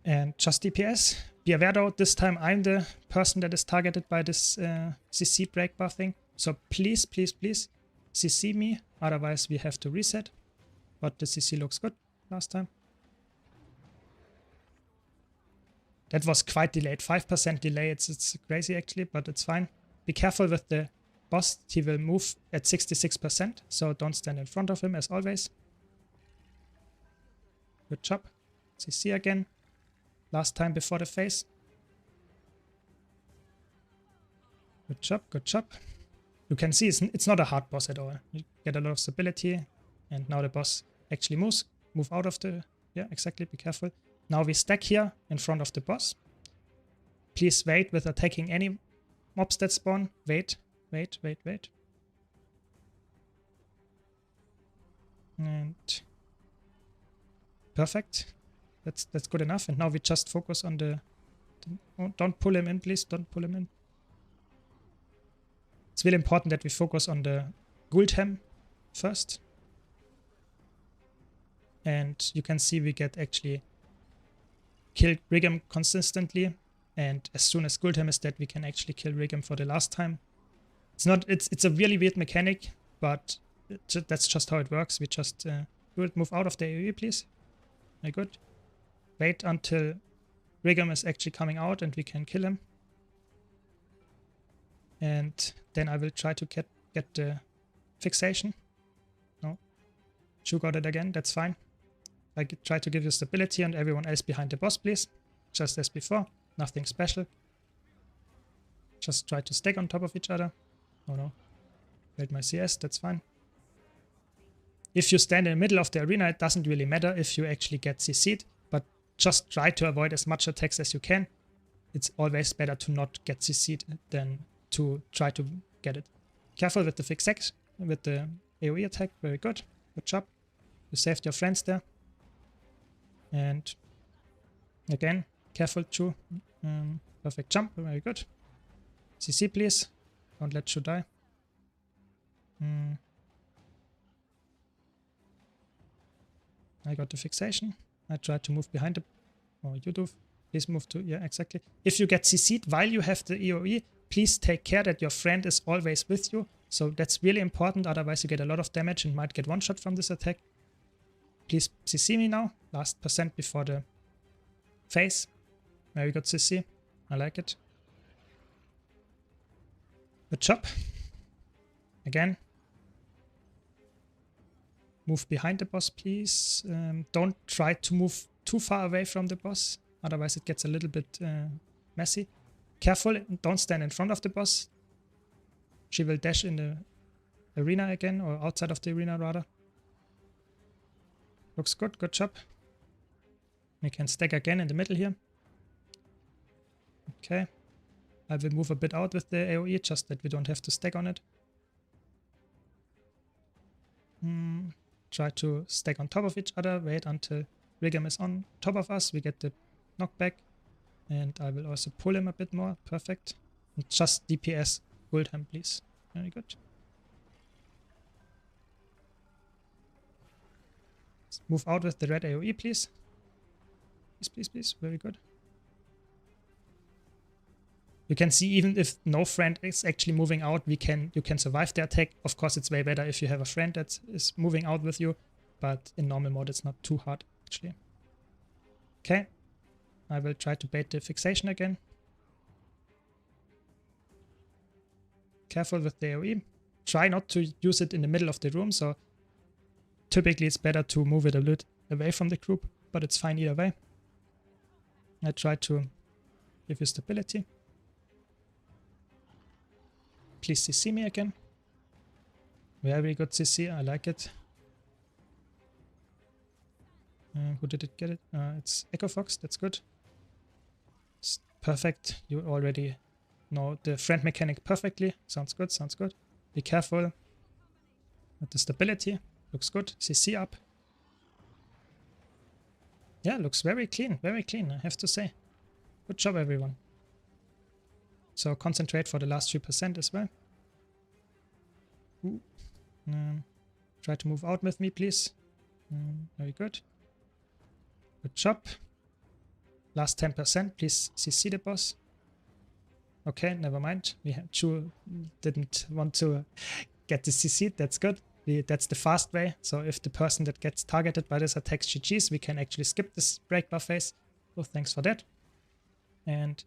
And just DPS. Be aware though, this time I'm the person that is targeted by this CC break bar thing. So please, please, please CC me. Otherwise we have to reset. But the CC looks good last time. That was quite delayed. 5% delay. It's crazy actually, but it's fine. Be careful with the boss. He will move at 66%. So don't stand in front of him as always. Good job. CC again. Last time before the phase. Good job, good job. You can see it's not a hard boss at all. You get a lot of stability. And now the boss actually moves. Move out of the... Yeah, exactly, be careful. Now we stack here in front of the boss. Please wait with attacking any mobs that spawn. Wait, wait, wait, wait. And... Perfect. That's good enough. And now we just focus on the oh, don't pull him in, please. Don't pull him in. It's really important that we focus on the Guldhem first. And you can see we get actually kill Rigam consistently. And as soon as Guldhem is dead, we can actually kill Rigam for the last time. It's a really weird mechanic, but that's just how it works. We just do it. Move out of the AoE, please. Very good. Wait until Rigam is actually coming out and we can kill him. And then I will try to get the fixation. No. Chu got it again, that's fine. I try to give you stability and everyone else behind the boss, please. Just as before, nothing special. Just try to stack on top of each other. Oh no. Wait my CS, that's fine. If you stand in the middle of the arena, it doesn't really matter if you actually get CC'd. Just try to avoid as much attacks as you can. It's always better to not get CC'd than to try to get it. Careful with the fixex, with the AoE attack. Very good. Good job. You saved your friends there. And again, careful, Chu. Perfect jump. Very good. CC, please. Don't let Chu die. I got the fixation. I try to move behind the... Oh, you do. Please move to... Yeah, exactly. If you get CC'd while you have the AoE, please take care that your friend is always with you. So that's really important. Otherwise you get a lot of damage and might get one shot from this attack. Please CC me now. Last percent before the phase. Very good CC. I like it. Good job. Again. Move behind the boss, please. Don't try to move too far away from the boss. Otherwise it gets a little bit messy. Careful, don't stand in front of the boss. She will dash in the arena again, or outside of the arena rather. Looks good, good job. We can stack again in the middle here. Okay. I will move a bit out with the AoE, just that we don't have to stack on it. Try to stack on top of each other. Wait until Rigam is on top of us. We get the knockback. And I will also pull him a bit more. Perfect. And just DPS Guldhem, please. Very good. Let's move out with the red AoE, please. Please, please, please. Very good. You can see even if no friend is actually moving out, you can survive the attack. Of course, it's way better if you have a friend that is moving out with you, but in normal mode, it's not too hard, actually. Okay. I will try to bait the fixation again. Careful with the AoE. Try not to use it in the middle of the room, so typically it's better to move it a little away from the group, but it's fine either way. I try to give you stability. Please CC me again. Very good CC, I like it. Who did it get it? It's Echo Fox, that's good. Perfect. You already know the friend mechanic perfectly. Sounds good, sounds good. Be careful with the stability. Looks good. CC up. Yeah, looks very clean, I have to say. Good job, everyone. So concentrate for the last 3% as well. Ooh. Try to move out with me, please. Very good. Good job. Last 10%, please CC the boss. Okay, never mind. Chu didn't want to get the CC. That's good. That's the fast way. So if the person that gets targeted by this attacks GG's, we can actually skip this break bar phase. So thanks for that. And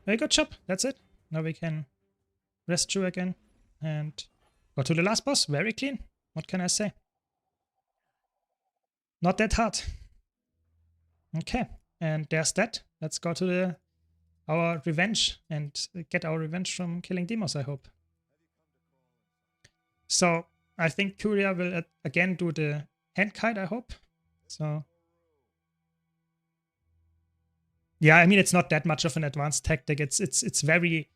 very good job. That's it. Now we can rest Chu again and go to the last boss. Very clean. What can I say? Not that hard. Okay, and there's that. Let's go to our revenge and get our revenge from killing demos, I hope. So I think Curia will again do the hand kite, I hope. So yeah, I mean, it's not that much of an advanced tactic. It's very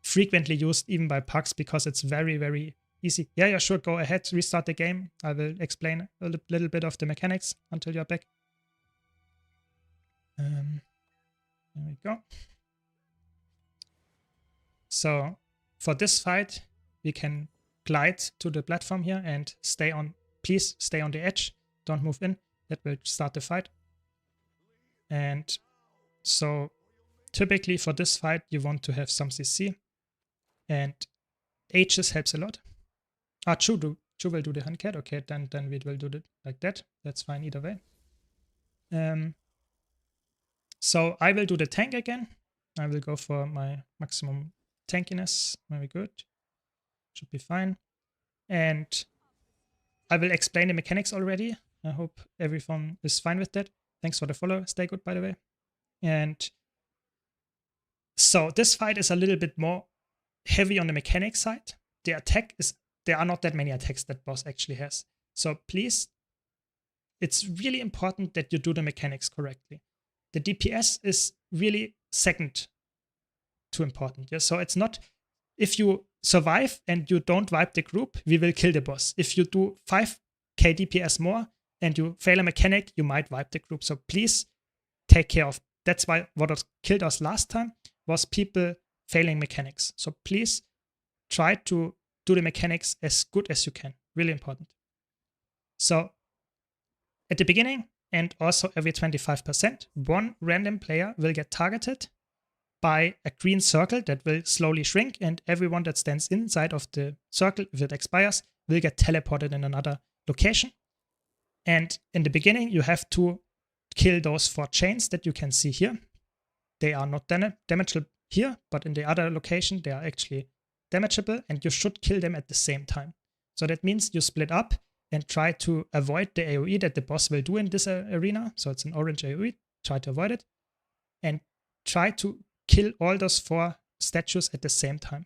frequently used even by pucks because it's very, very easy. Yeah, sure, go ahead, restart the game. I will explain a little bit of the mechanics until you're back. There we go. So for this fight, we can glide to the platform here and stay on, please stay on the edge. Don't move in. That will start the fight. And so typically for this fight, you want to have some CC. And H's helps a lot. Chu will do the hand cat. Okay, then we will do it like that. That's fine either way. So I will do the tank again. I will go for my maximum tankiness. Very good. Should be fine. And I will explain the mechanics already. I hope everyone is fine with that. Thanks for the follow. Stay good, by the way. And so this fight is a little bit more heavy on the mechanic side. The attack is, there are not that many attacks that boss actually has. So please, it's really important that you do the mechanics correctly. The DPS is really second to important. Yeah? So it's not, if you survive and you don't wipe the group, we will kill the boss. If you do 5k DPS more and you fail a mechanic, you might wipe the group. So please take care of. That's why what killed us last time was people failing mechanics. So please try to do the mechanics as good as you can. Really important. So at the beginning and also every 25%, one random player will get targeted by a green circle that will slowly shrink, and everyone that stands inside of the circle, if it expires, will get teleported in another location. And in the beginning, you have to kill those 4 chains that you can see here. They are not damageable here, but in the other location, they are actually damageable, and you should kill them at the same time. So that means you split up and try to avoid the AoE that the boss will do in this arena. So it's an orange AoE. Try to avoid it. And try to kill all those 4 statues at the same time.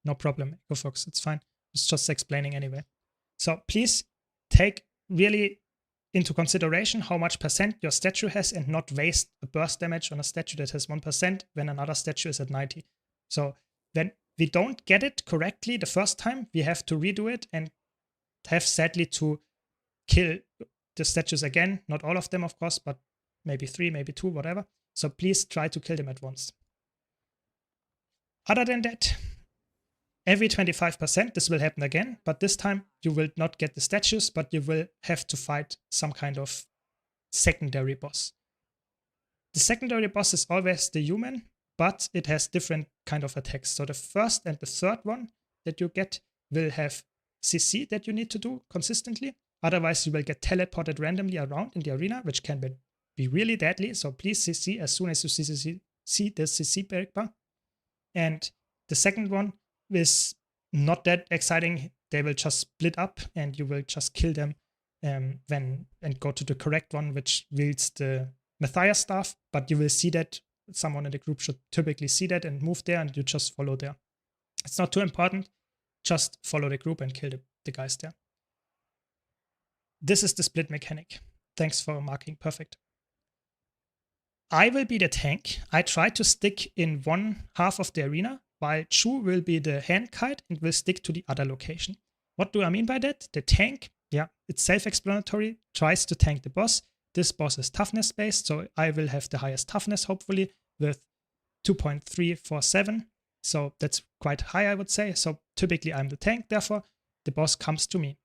No problem, EcoFox, it's fine. It's just explaining anyway. So please take really into consideration how much percent your statue has and not waste a burst damage on a statue that has 1% when another statue is at 90. So when we don't get it correctly the first time, we have to redo it and have sadly to kill the statues again. Not all of them, of course, but maybe 3, maybe 2, whatever. So please try to kill them at once. Other than that, every 25%, this will happen again, but this time you will not get the statues, but you will have to fight some kind of secondary boss. The secondary boss is always the human, but it has different kind of attacks. So the first and the third one that you get will have CC that you need to do consistently. Otherwise, you will get teleported randomly around in the arena, which can be really deadly. So please CC as soon as you see the CC break bar. And the second one is not that exciting. They will just split up and you will just kill them and go to the correct one, which wields the Matthias staff. But you will see that someone in the group should typically see that and move there, and you just follow there. It's not too important. Just follow the group and kill the guys there. This is the split mechanic. Thanks for marking. Perfect. I will be the tank. I try to stick in one half of the arena, while Chu will be the hand kite and will stick to the other location. What do I mean by that? The tank, yeah, it's self-explanatory, tries to tank the boss. This boss is toughness based, so I will have the highest toughness, hopefully, with 2.347. So that's quite high, I would say. So typically I'm the tank, therefore the boss comes to me.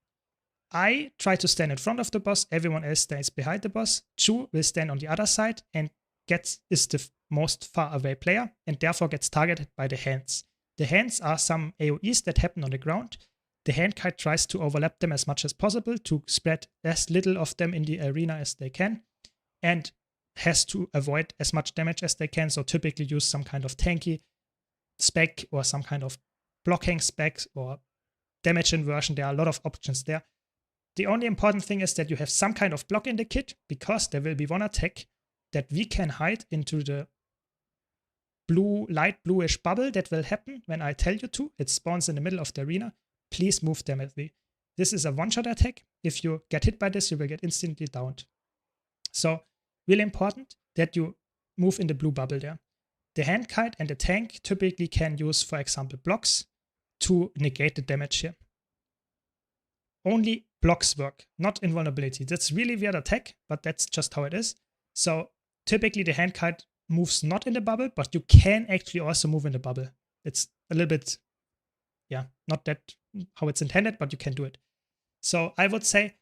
I try to stand in front of the boss, everyone else stays behind the boss. Chu will stand on the other side and is the most far away player and therefore gets targeted by the hands. The hands are some AoEs that happen on the ground. The hand kite tries to overlap them as much as possible to spread as little of them in the arena as they can and has to avoid as much damage as they can. So typically use some kind of tanky spec or some kind of blocking spec or damage inversion. There are a lot of options there. The only important thing is that you have some kind of block in the kit, because there will be one attack that we can hide into the blue, light bluish bubble that will happen when I tell you to. It spawns in the middle of the arena. Please move them at me. This is a one-shot attack. If you get hit by this, you will get instantly downed. So really important that you move in the blue bubble there. The hand kite and the tank typically can use, for example, blocks to negate the damage here. Only blocks work, not invulnerability. That's really weird attack, but that's just how it is. So typically the hand kite moves not in the bubble, but you can actually also move in the bubble. It's a little bit, yeah, not that how it's intended, but you can do it. So I would say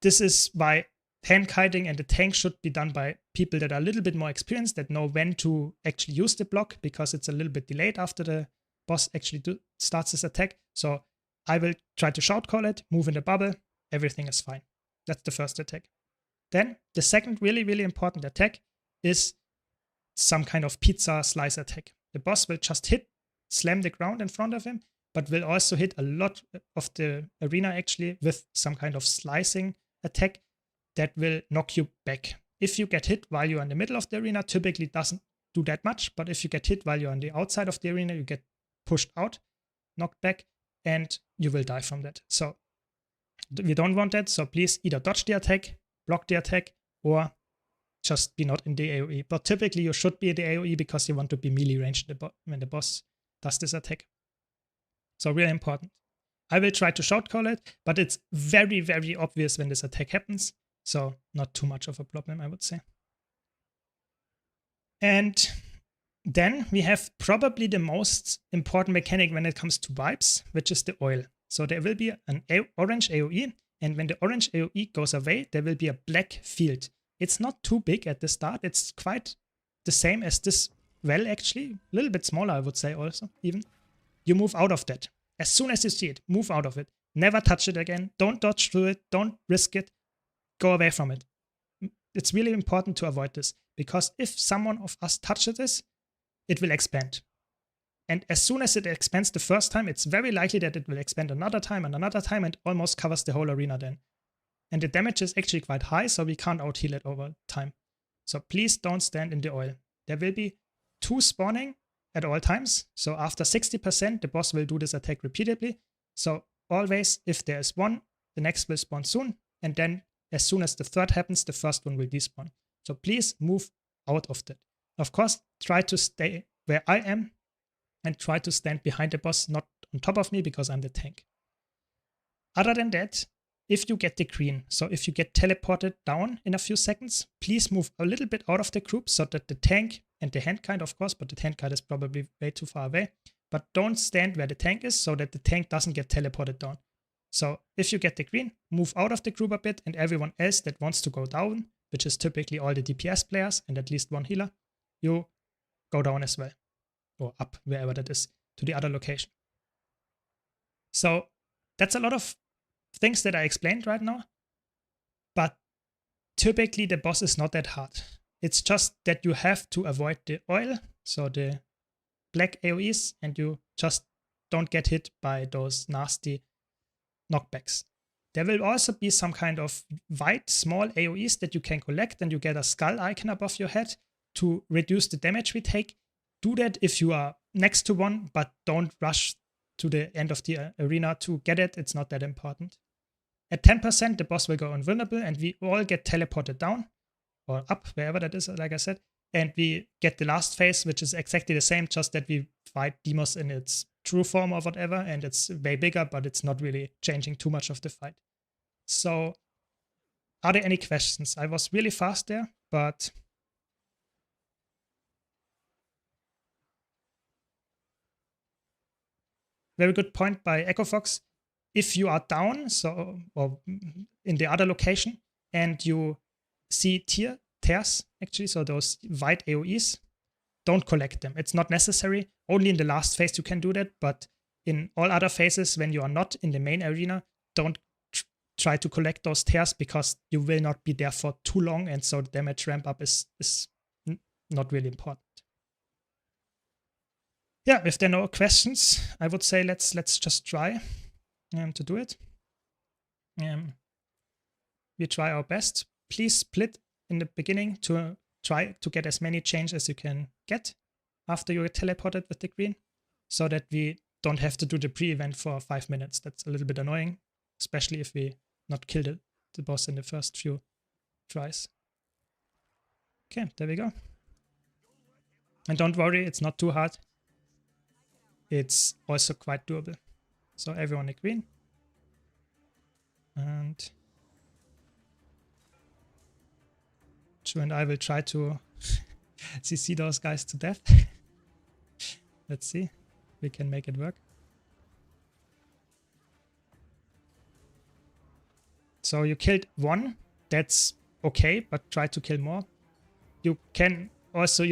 this is why hand kiting and the tank should be done by people that are a little bit more experienced, that know when to actually use the block, because it's a little bit delayed after the boss actually starts his attack. So I will try to shout call it, move in the bubble, everything is fine. That's the first attack. Then the second really, really important attack is some kind of pizza slice attack. The boss will just slam the ground in front of him, but will also hit a lot of the arena actually with some kind of slicing attack that will knock you back. If you get hit while you're in the middle of the arena, typically doesn't do that much, but if you get hit while you're on the outside of the arena, you get pushed out, knocked back, and you will die from that. So we don't want that, so please either dodge the attack, block the attack, or just be not in the AoE. But typically you should be in the AoE because you want to be melee range when the boss does this attack. So really important. I will try to shout call it, but it's very, very obvious when this attack happens. So not too much of a problem, I would say. And then we have probably the most important mechanic when it comes to vibes, which is the oil. So there will be an orange AoE, and when the orange AoE goes away, there will be a black field. It's not too big at the start. It's quite the same as this well, actually. A little bit smaller, I would say also, even. You move out of that. As soon as you see it, move out of it. Never touch it again. Don't dodge through it. Don't risk it. Go away from it. It's really important to avoid this, because if someone of us touches this, it will expand. And as soon as it expands the first time, it's very likely that it will expand another time and almost covers the whole arena then. And the damage is actually quite high, so we can't out-heal it over time. So please don't stand in the oil. There will be 2 spawning at all times. So after 60%, the boss will do this attack repeatedly. So always, if there is 1, the next will spawn soon. And then as soon as the third happens, the first one will despawn. So please move out of that. Of course, try to stay where I am and try to stand behind the boss, not on top of me, because I'm the tank. Other than that, if you get the green, so if you get teleported down in a few seconds, please move a little bit out of the group so that the tank and the hand kite, of course, but the hand kite is probably way too far away, but don't stand where the tank is so that the tank doesn't get teleported down. So if you get the green, move out of the group a bit, and everyone else that wants to go down, which is typically all the DPS players and at least one healer, you go down as well, or up, wherever that is, to the other location. So that's a lot of things that I explained right now, but typically the boss is not that hard. It's just that you have to avoid the oil, so the black AoEs, and you just don't get hit by those nasty knockbacks. There will also be some kind of white small AoEs that you can collect, and you get a skull icon above your head to reduce the damage we take. Do that if you are next to one, but don't rush to the end of the arena to get it. It's not that important. At 10%, the boss will go invulnerable and we all get teleported down. or up, wherever that is, like I said. And we get the last phase, which is exactly the same, just that we fight Demos in its true form or whatever, and it's way bigger, but it's not really changing too much of the fight. So, are there any questions? I was really fast there, but... Very good point by EchoFox. If you are down, so or in the other location, and you see tears, actually, so those white AoEs, don't collect them. It's not necessary. Only in the last phase you can do that, but in all other phases, when you are not in the main arena, don't try to collect those tears because you will not be there for too long, and so the damage ramp up is not really important. Yeah, if there are no questions, I would say let's just try to do it. We try our best. Please split in the beginning to try to get as many chains as you can get after you're teleported with the green, so that we don't have to do the pre-event for 5 minutes. That's a little bit annoying, especially if we not kill the boss in the first few tries. Okay, there we go. And don't worry, it's not too hard. It's also quite doable. So everyone a green. And Chu and I will try to CC those guys to death. Let's see. We can make it work. So you killed one. That's okay, but try to kill more. You can also,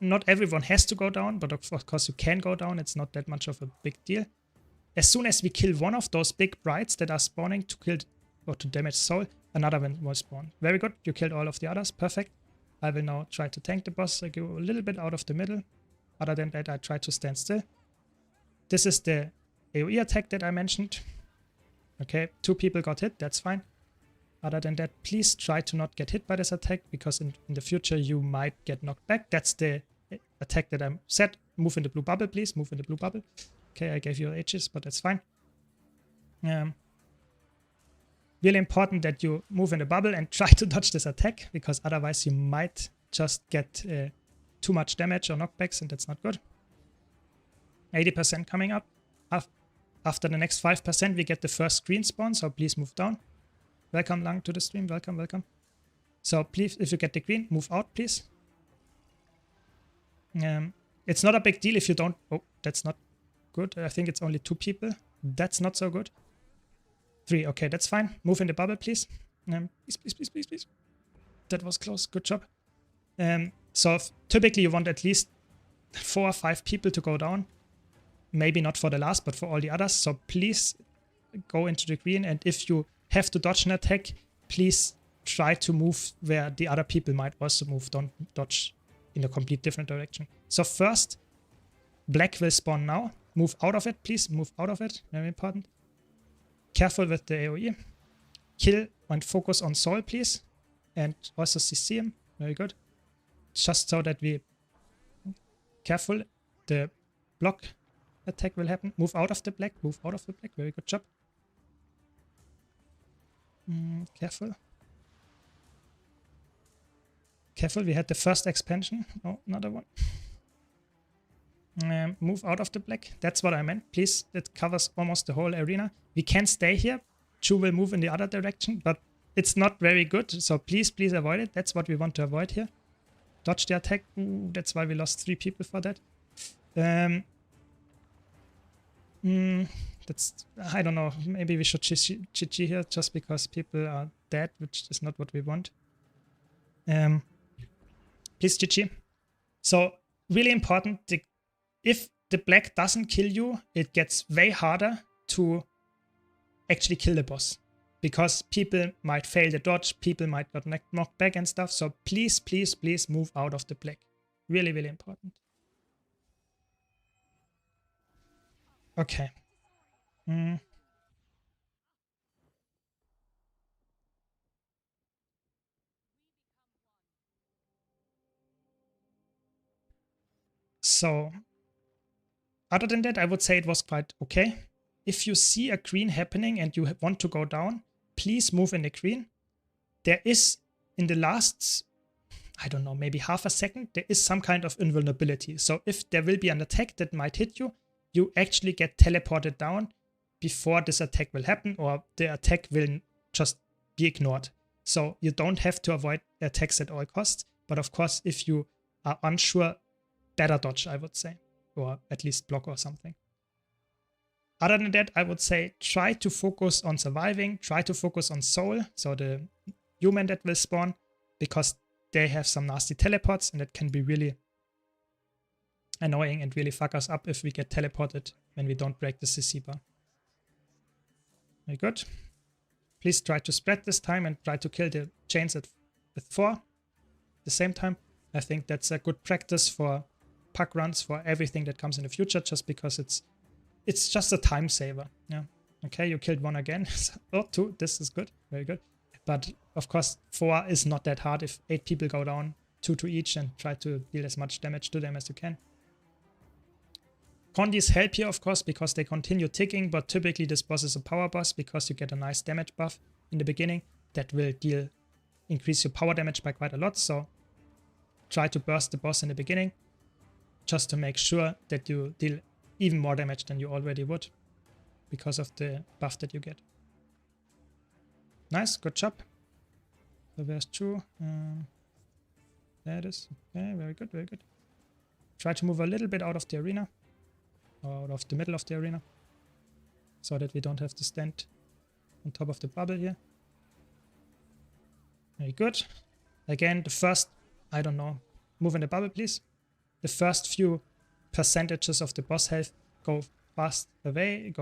not everyone has to go down, but of course you can go down. It's not that much of a big deal. As soon as we kill one of those big brights that are spawning to kill or to damage soul, another one will spawn. Very good. You killed all of the others. Perfect. I will now try to tank the boss. I go a little bit out of the middle. Other than that, I try to stand still. This is the AoE attack that I mentioned. Okay, 2 people got hit. That's fine. Other than that, please try to not get hit by this attack, because in the future you might get knocked back. That's the attack that I said. Move in the blue bubble, please. Move in the blue bubble. Okay, I gave you H's, but that's fine. Really important that you move in the bubble and try to dodge this attack, because otherwise you might just get too much damage or knockbacks, and that's not good. 80% coming up. After the next 5%, we get the first screen spawn, so please move down. Welcome, Lang, to the stream. Welcome, welcome. So please, if you get the green, move out, please. It's not a big deal if you don't... Oh, that's not good. I think it's only 2 people. That's not so good. 3. Okay, that's fine. Move in the bubble, please. Please, please, please, please, please. That was close. Good job. So typically you want at least 4 or 5 people to go down. Maybe not for the last, but for all the others. So please go into the green. And if you have to dodge an attack, please try to move where the other people might also move. Don't dodge in a complete different direction. So first, black will spawn now. Move out of it, please. Move out of it. Very important. Careful with the AoE. Kill and focus on Soul, please. And also CC him. Very good. Just so that we... Careful. The block attack will happen. Move out of the black. Move out of the black. Very good job. Careful. Careful, we had the first expansion. Oh, another one. Move out of the black. That's what I meant. Please, it covers almost the whole arena. We can stay here. Chu will move in the other direction, but it's not very good. So please, please avoid it. That's what we want to avoid here. Dodge the attack. Ooh, that's why we lost 3 people for that. That's, I don't know, maybe we should GG here just because people are dead, which is not what we want. Please GG. So really important, if the black doesn't kill you, it gets way harder to actually kill the boss. Because people might fail the dodge, people might get knocked back and stuff. So please, please, please move out of the black. Really, really important. Okay. So, other than that, I would say it was quite okay. If you see a green happening and you want to go down, please move in the green. There is, in the last I don't know, maybe half a second, there is some kind of invulnerability. So if there will be an attack that might hit you, you actually get teleported down before this attack will happen, or the attack will just be ignored. So you don't have to avoid attacks at all costs. But of course, if you are unsure, better dodge, I would say, or at least block or something. Other than that, I would say try to focus on surviving, try to focus on soul, so the human that will spawn, because they have some nasty teleports and it can be really annoying and really fuck us up if we get teleported when we don't break the CC bar. Very good. Please try to spread this time and try to kill the chains with 4 at the same time. I think that's a good practice for puck runs, for everything that comes in the future, just because it's just a time saver. Yeah. Okay, you killed 1 again. Oh, 2. This is good. Very good. But of course, 4 is not that hard if 8 people go down, 2 to each, and try to deal as much damage to them as you can. Condis help here, of course, because they continue ticking, but typically this boss is a power boss because you get a nice damage buff in the beginning that will increase your power damage by quite a lot. So try to burst the boss in the beginning just to make sure that you deal even more damage than you already would because of the buff that you get. Nice, good job. So there's 2. There it is. Okay, very good, very good. Try to move a little bit out of the arena, or out of the middle of the arena, so that we don't have to stand on top of the bubble here. Very good. Again, the first, I don't know, move in the bubble, please. The first few percentages of the boss health go away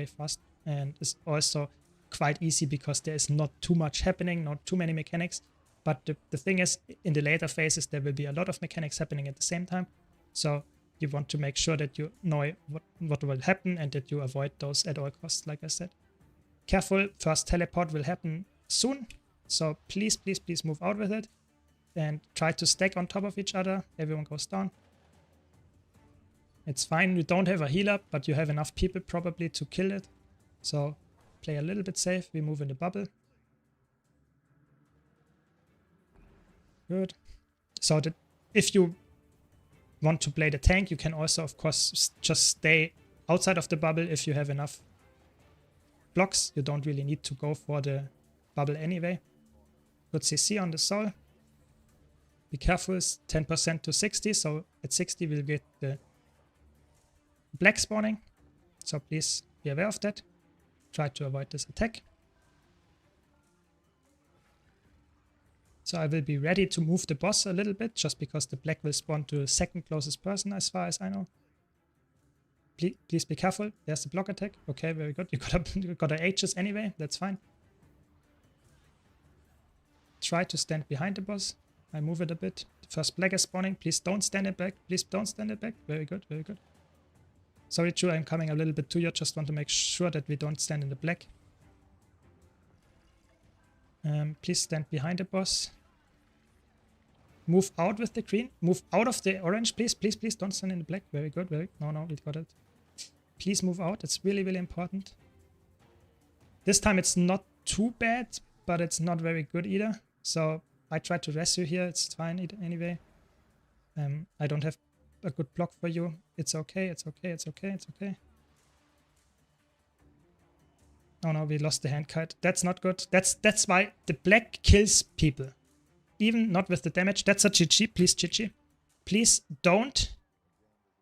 fast, and it's also quite easy because there is not too much happening, not too many mechanics. But the thing is, in the later phases, there will be a lot of mechanics happening at the same time. So you want to make sure that you know what will happen and that you avoid those at all costs, like I said. Careful, first teleport will happen soon. So please, please, please move out with it. And try to stack on top of each other. Everyone goes down. It's fine, you don't have a healer, but you have enough people probably to kill it. So play a little bit safe. We move in the bubble. Good. So that if you want to play the tank, you can also, of course, just stay outside of the bubble if you have enough blocks. You don't really need to go for the bubble anyway. Good CC on the soul. Be careful, it's 10% to 60, so at 60 we'll get the black spawning. So please be aware of that. Try to avoid this attack. So I will be ready to move the boss a little bit, just because the black will spawn to the second closest person as far as I know. Please be careful. There's the block attack. Okay, very good. You got a H's anyway. That's fine. Try to stand behind the boss. I move it a bit. The first black is spawning. Please don't stand it back. Please don't stand it back. Very good, very good. Sorry, Chu, I'm coming a little bit to you. Just want to make sure that we don't stand in the black. Please stand behind the boss. Move out with the green. Move out of the orange, please. Please, please don't stand in the black. Very good, very good. No, we got it. Please move out. It's really, really important. This time it's not too bad, but it's not very good either. So I tried to rescue here. It's fine anyway. I don't have a good block for you. It's okay, it's okay, it's okay, it's okay. Oh no, we lost the hand kite. That's not good. That's why the black kills people. Even not with the damage. That's a GG. Please, GG. Please don't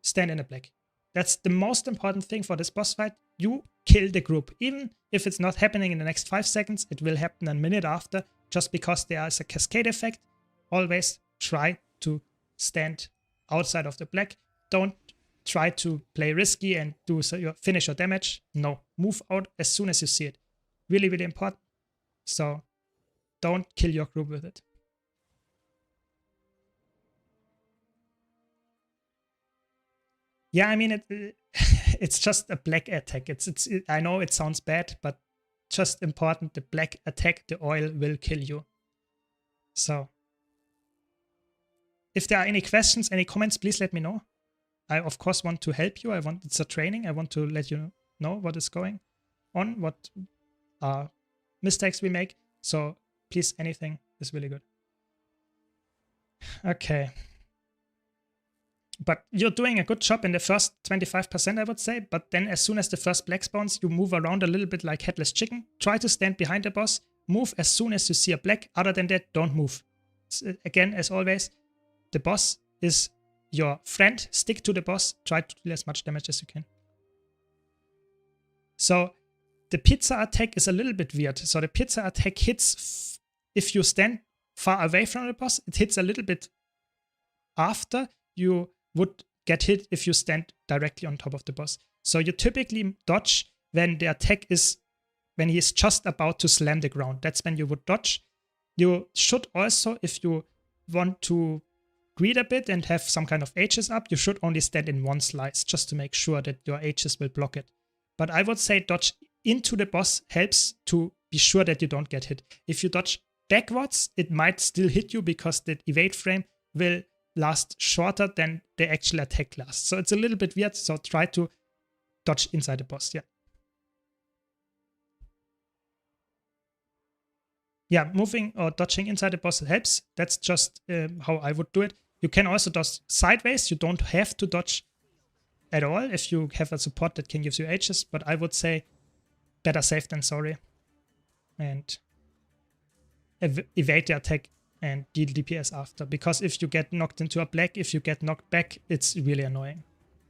stand in the black. That's the most important thing for this boss fight. You kill the group. Even if it's not happening in the next 5 seconds, it will happen a minute after, just because there is a cascade effect. Always try to stand outside of the black. Don't try to play risky and finish your damage. No, move out as soon as you see it. Really, really important. So don't kill your group with it. Yeah, I mean, it's just a black attack. I know it sounds bad, but just important. The black attack, the oil will kill you. So if there are any questions, any comments, please let me know. I, of course, want to help you. It's a training. I want to let you know what is going on, what mistakes we make. So please, anything is really good. Okay. But you're doing a good job in the first 25%, I would say. But then as soon as the first black spawns, you move around a little bit like headless chicken. Try to stand behind the boss. Move as soon as you see a black. Other than that, don't move. Again, as always, the boss is your friend. Stick to the boss. Try to deal as much damage as you can. So the pizza attack is a little bit weird. So the pizza attack hits if you stand far away from the boss. It hits a little bit after you would get hit if you stand directly on top of the boss. So you typically dodge when the attack is, when he is just about to slam the ground. That's when you would dodge. You should also, if you want to greed a bit and have some kind of H's up, you should only stand in one slice just to make sure that your H's will block it. But I would say dodge into the boss helps to be sure that you don't get hit. If you dodge backwards, it might still hit you because the evade frame will last shorter than the actual attack lasts. So it's a little bit weird, so try to dodge inside the boss, yeah. Yeah, moving or dodging inside the boss helps. That's just how I would do it. You can also dodge sideways. You don't have to dodge at all if you have a support that can give you H's, but I would say better safe than sorry. And evade the attack and deal DPS after. Because if you get knocked into a black, if you get knocked back, it's really annoying.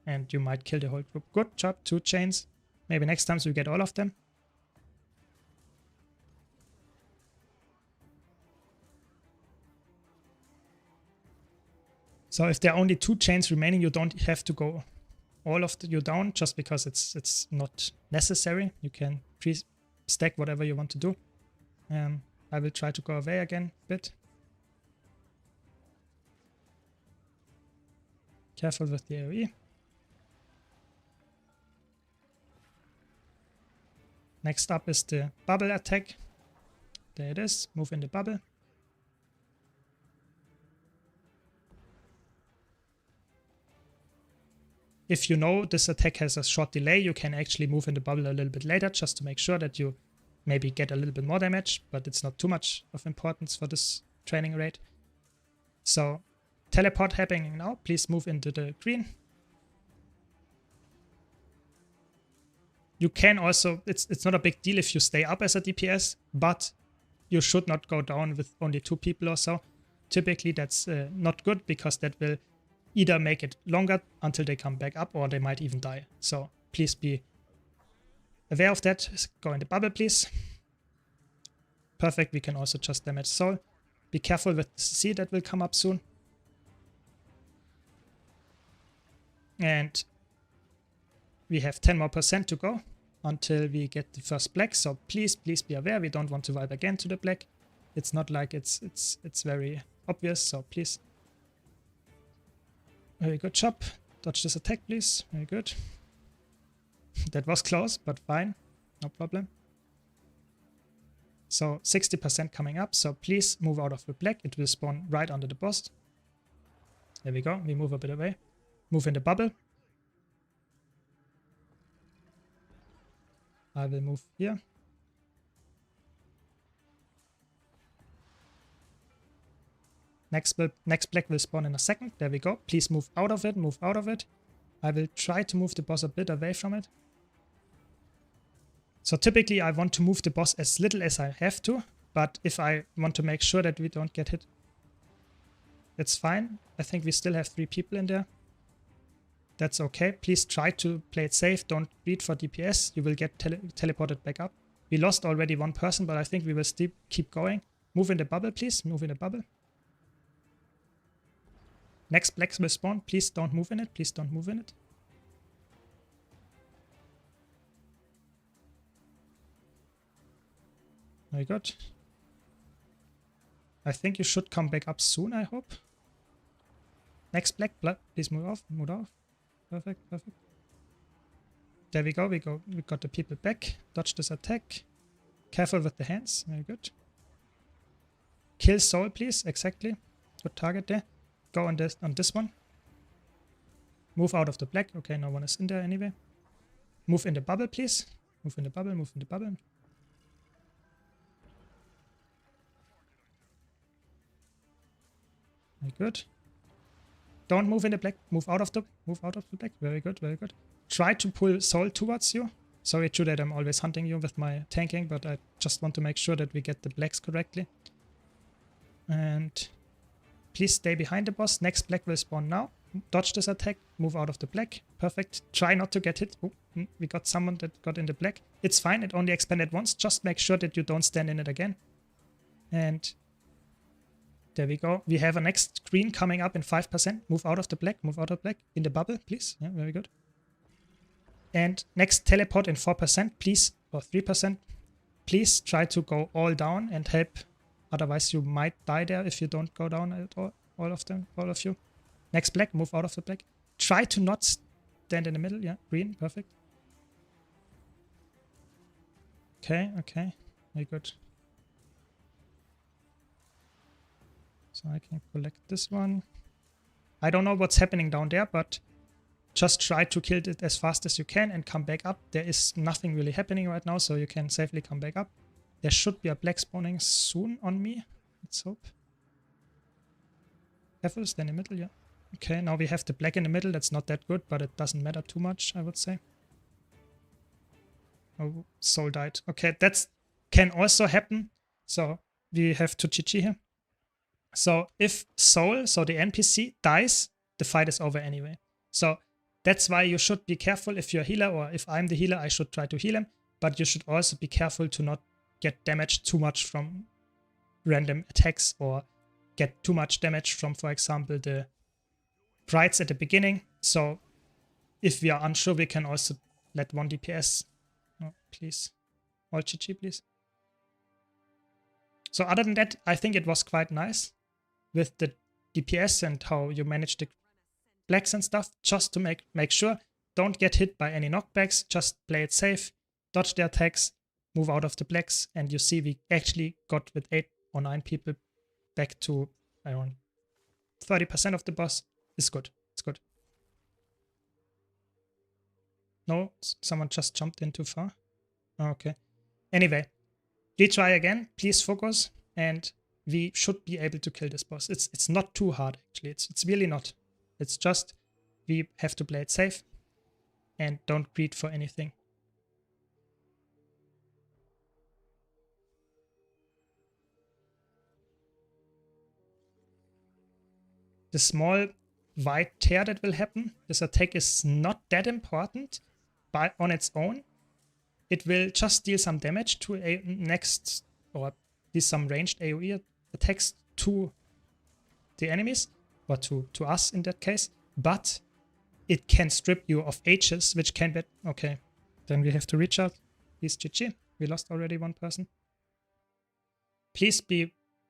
And you might kill the whole group. Good job, 2 chains. Maybe next time so you get all of them. So if there are only 2 chains remaining, you don't have to go all of you down just because it's not necessary. You can pre-stack whatever you want to do. I will try to go away again a bit. Careful with the AoE. Next up is the bubble attack. There it is. Move in the bubble. If you know this attack has a short delay, you can actually move in the bubble a little bit later just to make sure that you maybe get a little bit more damage, but it's not too much of importance for this training rate. So teleport happening now. Please move into the green. You can also, it's not a big deal if you stay up as a DPS, but you should not go down with only 2 people or so. Typically that's not good because that will either make it longer until they come back up or they might even die. So please be aware of that. Go in the bubble, please. Perfect, we can also just damage soul. Be careful with the CC that will come up soon. And we have 10 more % to go until we get the first black. So please be aware. We don't want to vibe again to the black. It's not like it's very obvious. So please. Very good job. Dodge this attack, please. Very good. That was close, but fine. No problem. So 60% coming up. So please move out of the black. It will spawn right under the boss. There we go. We move a bit away. Move in the bubble. I will move here. Next black will spawn in a second. There we go. Please move out of it. Move out of it. I will try to move the boss a bit away from it. So typically I want to move the boss as little as I have to. But if I want to make sure that we don't get hit, it's fine. I think we still have 3 people in there. That's okay. Please try to play it safe. Don't greed for DPS. You will get teleported back up. We lost already 1 person, but I think we will still keep going. Move in the bubble, please. Move in the bubble. Next black will spawn. Please don't move in it. Please don't move in it. Very good. I think you should come back up soon, I hope. Next black, please move off. Move off. Perfect, perfect. There we go. We got the people back. Dodge this attack. Careful with the hands. Very good. Kill soul, please. Exactly. Good target there. Go on this one. Move out of the black. Okay, no one is in there anyway. Move in the bubble, please. Move in the bubble. Move in the bubble. Very Very good. Don't move in the black. Move out of the black. Very good, very good. Try to pull soul towards you. Sorry, true that I'm always hunting you with my tanking, but I just want to make sure that we get the blacks correctly. And please stay behind the boss. Next black will spawn now. Dodge this attack. Move out of the black. Perfect. Try not to get hit. Oh, we got someone that got in the black. It's fine. It only expanded once. Just make sure that you don't stand in it again. And there we go. We have a next green coming up in 5%. Move out of the black. Move out of the black. In the bubble, please. Yeah, very good. And next teleport in 4%, please. Or 3%. Please try to go all down and help. Otherwise, you might die there if you don't go down at all. All of you. Next black, move out of the black. Try to not stand in the middle. Yeah, green, perfect. Okay, okay. Very good. So I can collect this one. I don't know what's happening down there, but just try to kill it as fast as you can and come back up. There is nothing really happening right now, so you can safely come back up. There should be a black spawning soon on me. Let's hope. Careful, stay in the middle, yeah. Okay, now we have the black in the middle. That's not that good, but it doesn't matter too much, I would say. Oh, soul died. Okay, that can also happen. So we have to GG here. So if soul, so the NPC, dies, the fight is over anyway. So that's why you should be careful if you're a healer, or if I'm the healer, I should try to heal him. But you should also be careful to not get damaged too much from random attacks, or get too much damage from, for example, the Brights at the beginning. So if we are unsure, we can also let 1 DPS. No, please. All GG, please. So other than that, I think it was quite nice with the DPS and how you manage the blacks and stuff. Just to make sure, don't get hit by any knockbacks. Just play it safe, dodge the attacks, move out of the blacks, and you see we actually got with 8 or 9 people back to around 30% of the boss. It's good. It's good. No, someone just jumped in too far. Okay. Anyway, retry again. Please focus, and we should be able to kill this boss. It's not too hard actually. It's really not. It's just we have to play it safe and don't greed for anything. The small white tear that will happen, this attack is not that important on its own. It will just deal some damage to a next, or do some ranged AoE attacks to the enemies, or to us in that case, but it can strip you of H's, which can be... Okay, then we have to reach out. Please GG. We lost already 1 person. Please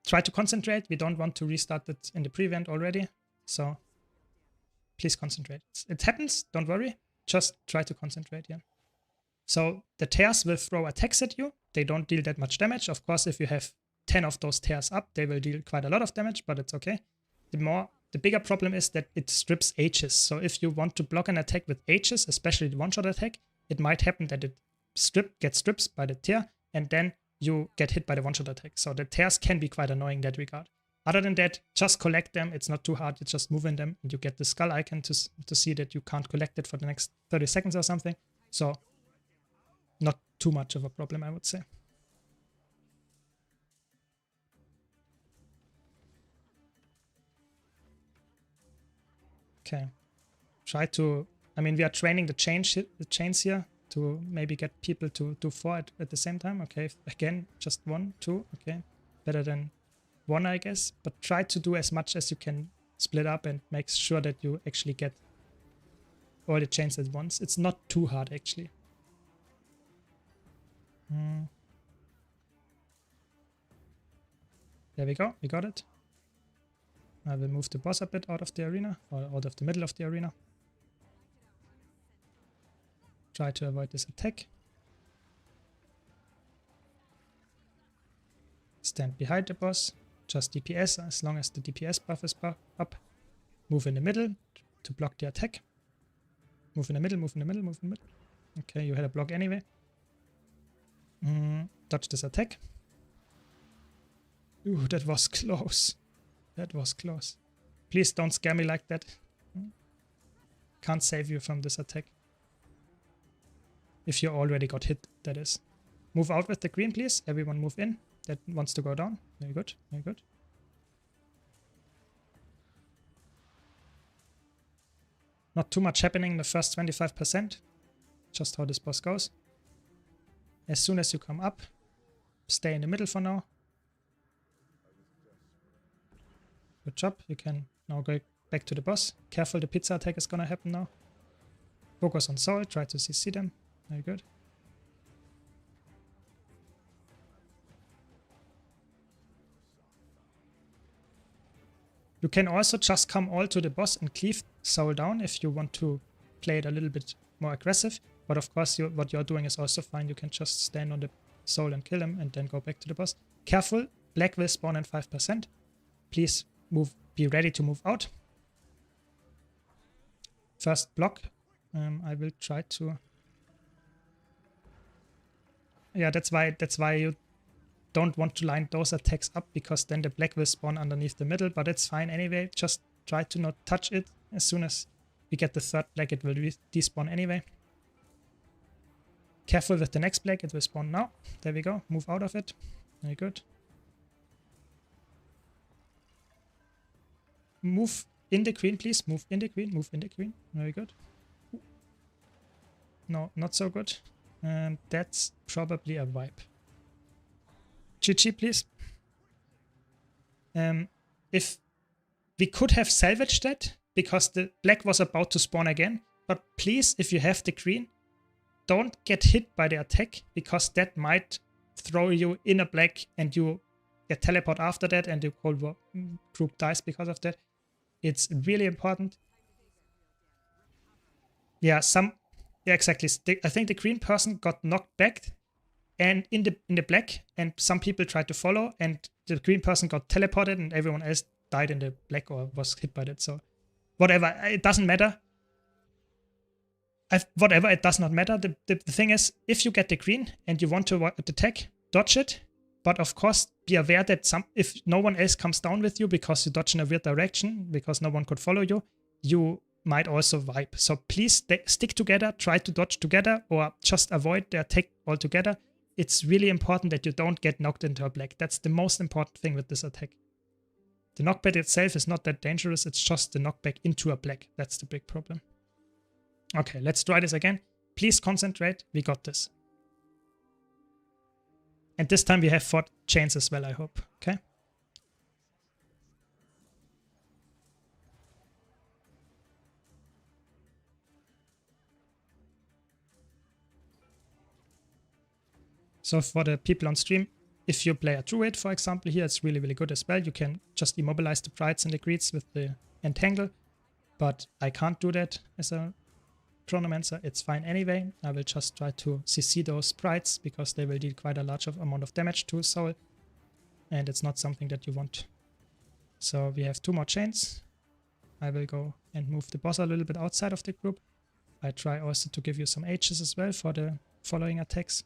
try to concentrate. We don't want to restart it in the prevent already, so please concentrate. It happens, don't worry. Just try to concentrate, yeah. So the tears will throw attacks at you. They don't deal that much damage. Of course, if you have 10 of those tears up, they will deal quite a lot of damage, but it's okay. The bigger problem is that it strips H's. So if you want to block an attack with H's, especially the one-shot attack, it might happen that it gets stripped by the tear, and then you get hit by the one-shot attack. So the tears can be quite annoying in that regard. Other than that, just collect them. It's not too hard. You just move in them, and you get the skull icon to see that you can't collect it for the next 30 seconds or something. So not too much of a problem, I would say. Okay. Try to... I mean, we are training the chains here to maybe get people to do 4 at the same time. Okay, again, just 1, 2. Okay, better than 1, I guess. But try to do as much as you can split up and make sure that you actually get all the chains at once. It's not too hard, actually. There we go. We got it. I will move the boss a bit out of the arena, or out of the middle of the arena. Try to avoid this attack. Stand behind the boss. Just DPS as long as the DPS buff is up. Move in the middle to block the attack. Move in the middle, move in the middle, move in the middle. Okay, you had a block anyway. Dodge this attack. Ooh, that was close. That was close. Please don't scare me like that. Can't save you from this attack. If you already got hit, that is. Move out with the green, please. Everyone move in. That wants to go down. Very good. Very good. Not too much happening in the first 25%. Just how this boss goes. As soon as you come up, stay in the middle for now. Good job. You can now go back to the boss. Careful, the pizza attack is gonna happen now. Focus on soul. Try to CC them. Very good. You can also just come all to the boss and cleave soul down if you want to play it a little bit more aggressive. But of course, what you're doing is also fine. You can just stand on the soul and kill him and then go back to the boss. Careful, black will spawn in 5%. Please move. Be ready to move out. First block. I will try to... Yeah, that's why you don't want to line those attacks up, because then the black will spawn underneath the middle, but it's fine anyway. Just try to not touch it. As soon as we get the third black, it will despawn anyway. Careful with the next black, it will spawn now. There we go, move out of it. Very good. Move in the green, please. Move in the green, move in the green. Very good. No, not so good. That's probably a wipe. GG, please. If we could have salvaged that, because the black was about to spawn again, but please, if you have the green, don't get hit by the attack, because that might throw you in a black and you get teleport after that and the whole group dies because of that. It's really important. Yeah, exactly. I think the green person got knocked back and in the black, and some people tried to follow, and the green person got teleported and everyone else died in the black or was hit by that. So whatever, it doesn't matter. Whatever, it does not matter. The thing is, if you get the green and you want to attack, dodge it. But of course, be aware that if no one else comes down with you because you dodge in a weird direction, because no one could follow you, you might also wipe. So please stick together, try to dodge together, or just avoid the attack altogether. It's really important that you don't get knocked into a black. That's the most important thing with this attack. The knockback itself is not that dangerous, it's just the knockback into a black. That's the big problem. Okay, let's try this again. Please concentrate, we got this. And this time we have 4 chains as well, I hope. Okay. So for the people on stream, if you play a druid, for example, here it's really, really good as well. You can just immobilize the brides and the greeds with the entangle. But I can't do that as a chronomancer. It's fine anyway. I will just try to CC those sprites because they will deal quite a large amount of damage to soul, and it's not something that you want. So we have 2 more chains. I will go and move the boss a little bit outside of the group. I try also to give you some H's as well for the following attacks.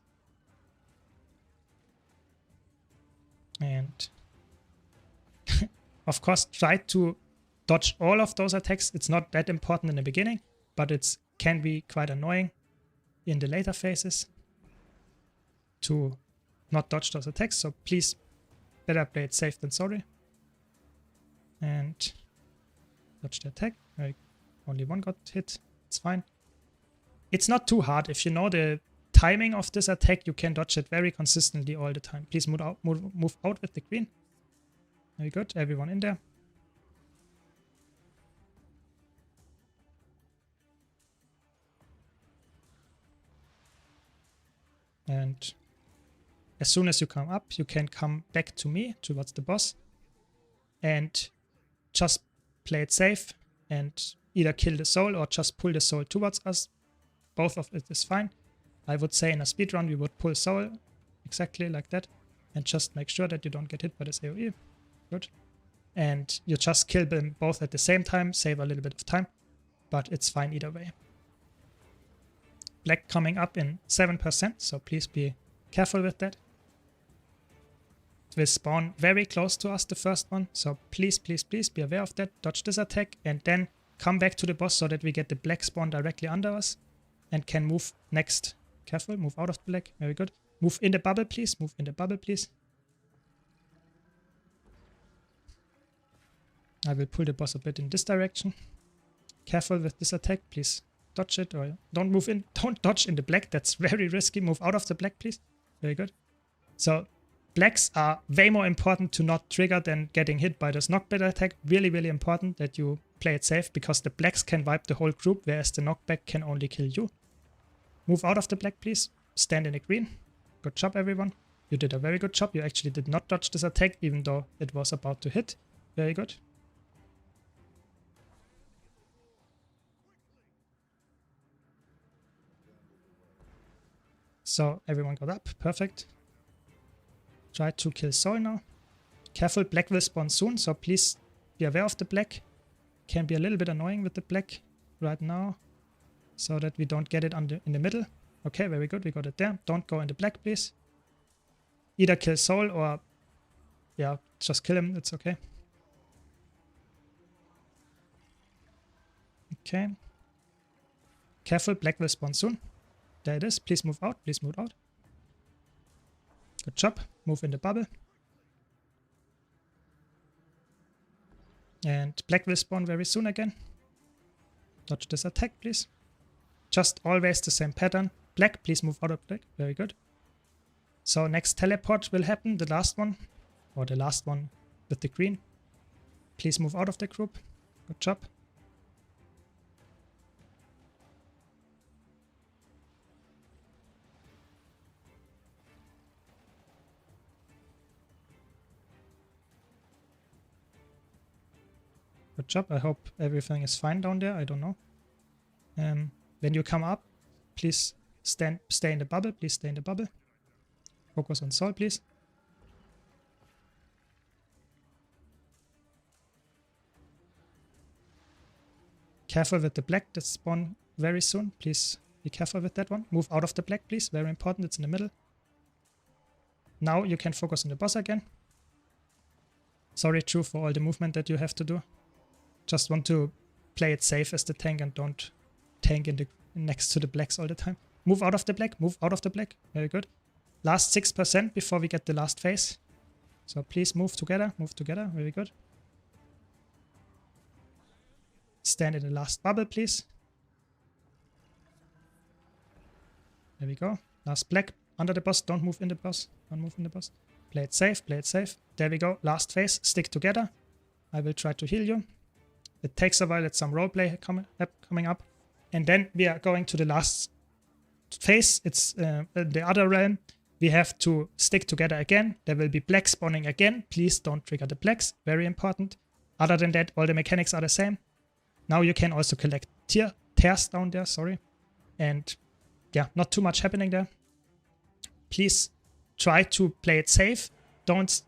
And of course, try to dodge all of those attacks. It's not that important in the beginning, but it's can be quite annoying in the later phases to not dodge those attacks. So please, better play it safe than sorry. And dodge the attack. Only one got hit. It's fine. It's not too hard. If you know the timing of this attack, you can dodge it very consistently all the time. Please move out with the green. Very good. Everyone in there. And as soon as you come up, you can come back to me, towards the boss, and just play it safe and either kill the soul or just pull the soul towards us. Both of it is fine. I would say in a speedrun we would pull soul exactly like that and just make sure that you don't get hit by this AoE. Good. And you just kill them both at the same time, save a little bit of time, but it's fine either way. Black coming up in 7%, so please be careful with that. will spawn very close to us, the first one. So please, please, please be aware of that. Dodge this attack and then come back to the boss so that we get the black spawn directly under us and can move next. Careful, move out of the black. Very good. Move in the bubble, please. Move in the bubble, please. I will pull the boss a bit in this direction. Careful with this attack, please. Dodge it or don't move in. Don't dodge in the black. That's very risky. Move out of the black, please. Very good. So blacks are way more important to not trigger than getting hit by this knockback attack. Really, really important that you play it safe because the blacks can wipe the whole group, whereas the knockback can only kill you. Move out of the black, please. Stand in the green. Good job, everyone. You did a very good job. You actually did not dodge this attack, even though it was about to hit. Very good. So everyone got up. Perfect. Try to kill Soul now. Careful, black will spawn soon, so please be aware of the black. Can be a little bit annoying with the black right now, so that we don't get it in the middle. Okay, very good, we got it there. Don't go in the black, please. Either kill Soul or, yeah, just kill him, it's okay. Okay. Careful, black will spawn soon. There it is, please move out, please move out. Good job, move in the bubble. And black will spawn very soon again. Dodge this attack, please. Just always the same pattern. Black, please move out of black. Very good. So next teleport will happen, the last one. Or the last one with the green. Please move out of the group. Good job. Good job. I hope everything is fine down there. I don't know. When you come up, please stay in the bubble. Please stay in the bubble. Focus on Soul, please. Careful with the black that spawn very soon. Please be careful with that one. Move out of the black, please. Very important. It's in the middle. Now you can focus on the boss again. Sorry, True, for all the movement that you have to do. Just want to play it safe as the tank and don't tank next to the blacks all the time. Move out of the black. Move out of the black. Very good. Last 6% before we get the last phase. So please move together. Move together. Very good. Stand in the last bubble, please. There we go. Last black under the boss. Don't move in the boss. Don't move in the boss. Play it safe. Play it safe. There we go. Last phase. Stick together. I will try to heal you. It takes a while. It's some roleplay coming up. And then we are going to the last phase. It's the other realm. We have to stick together again. There will be black spawning again. Please don't trigger the blacks. Very important. Other than that, all the mechanics are the same. Now you can also collect tears down there. Sorry. And yeah, not too much happening there. Please try to play it safe. Don't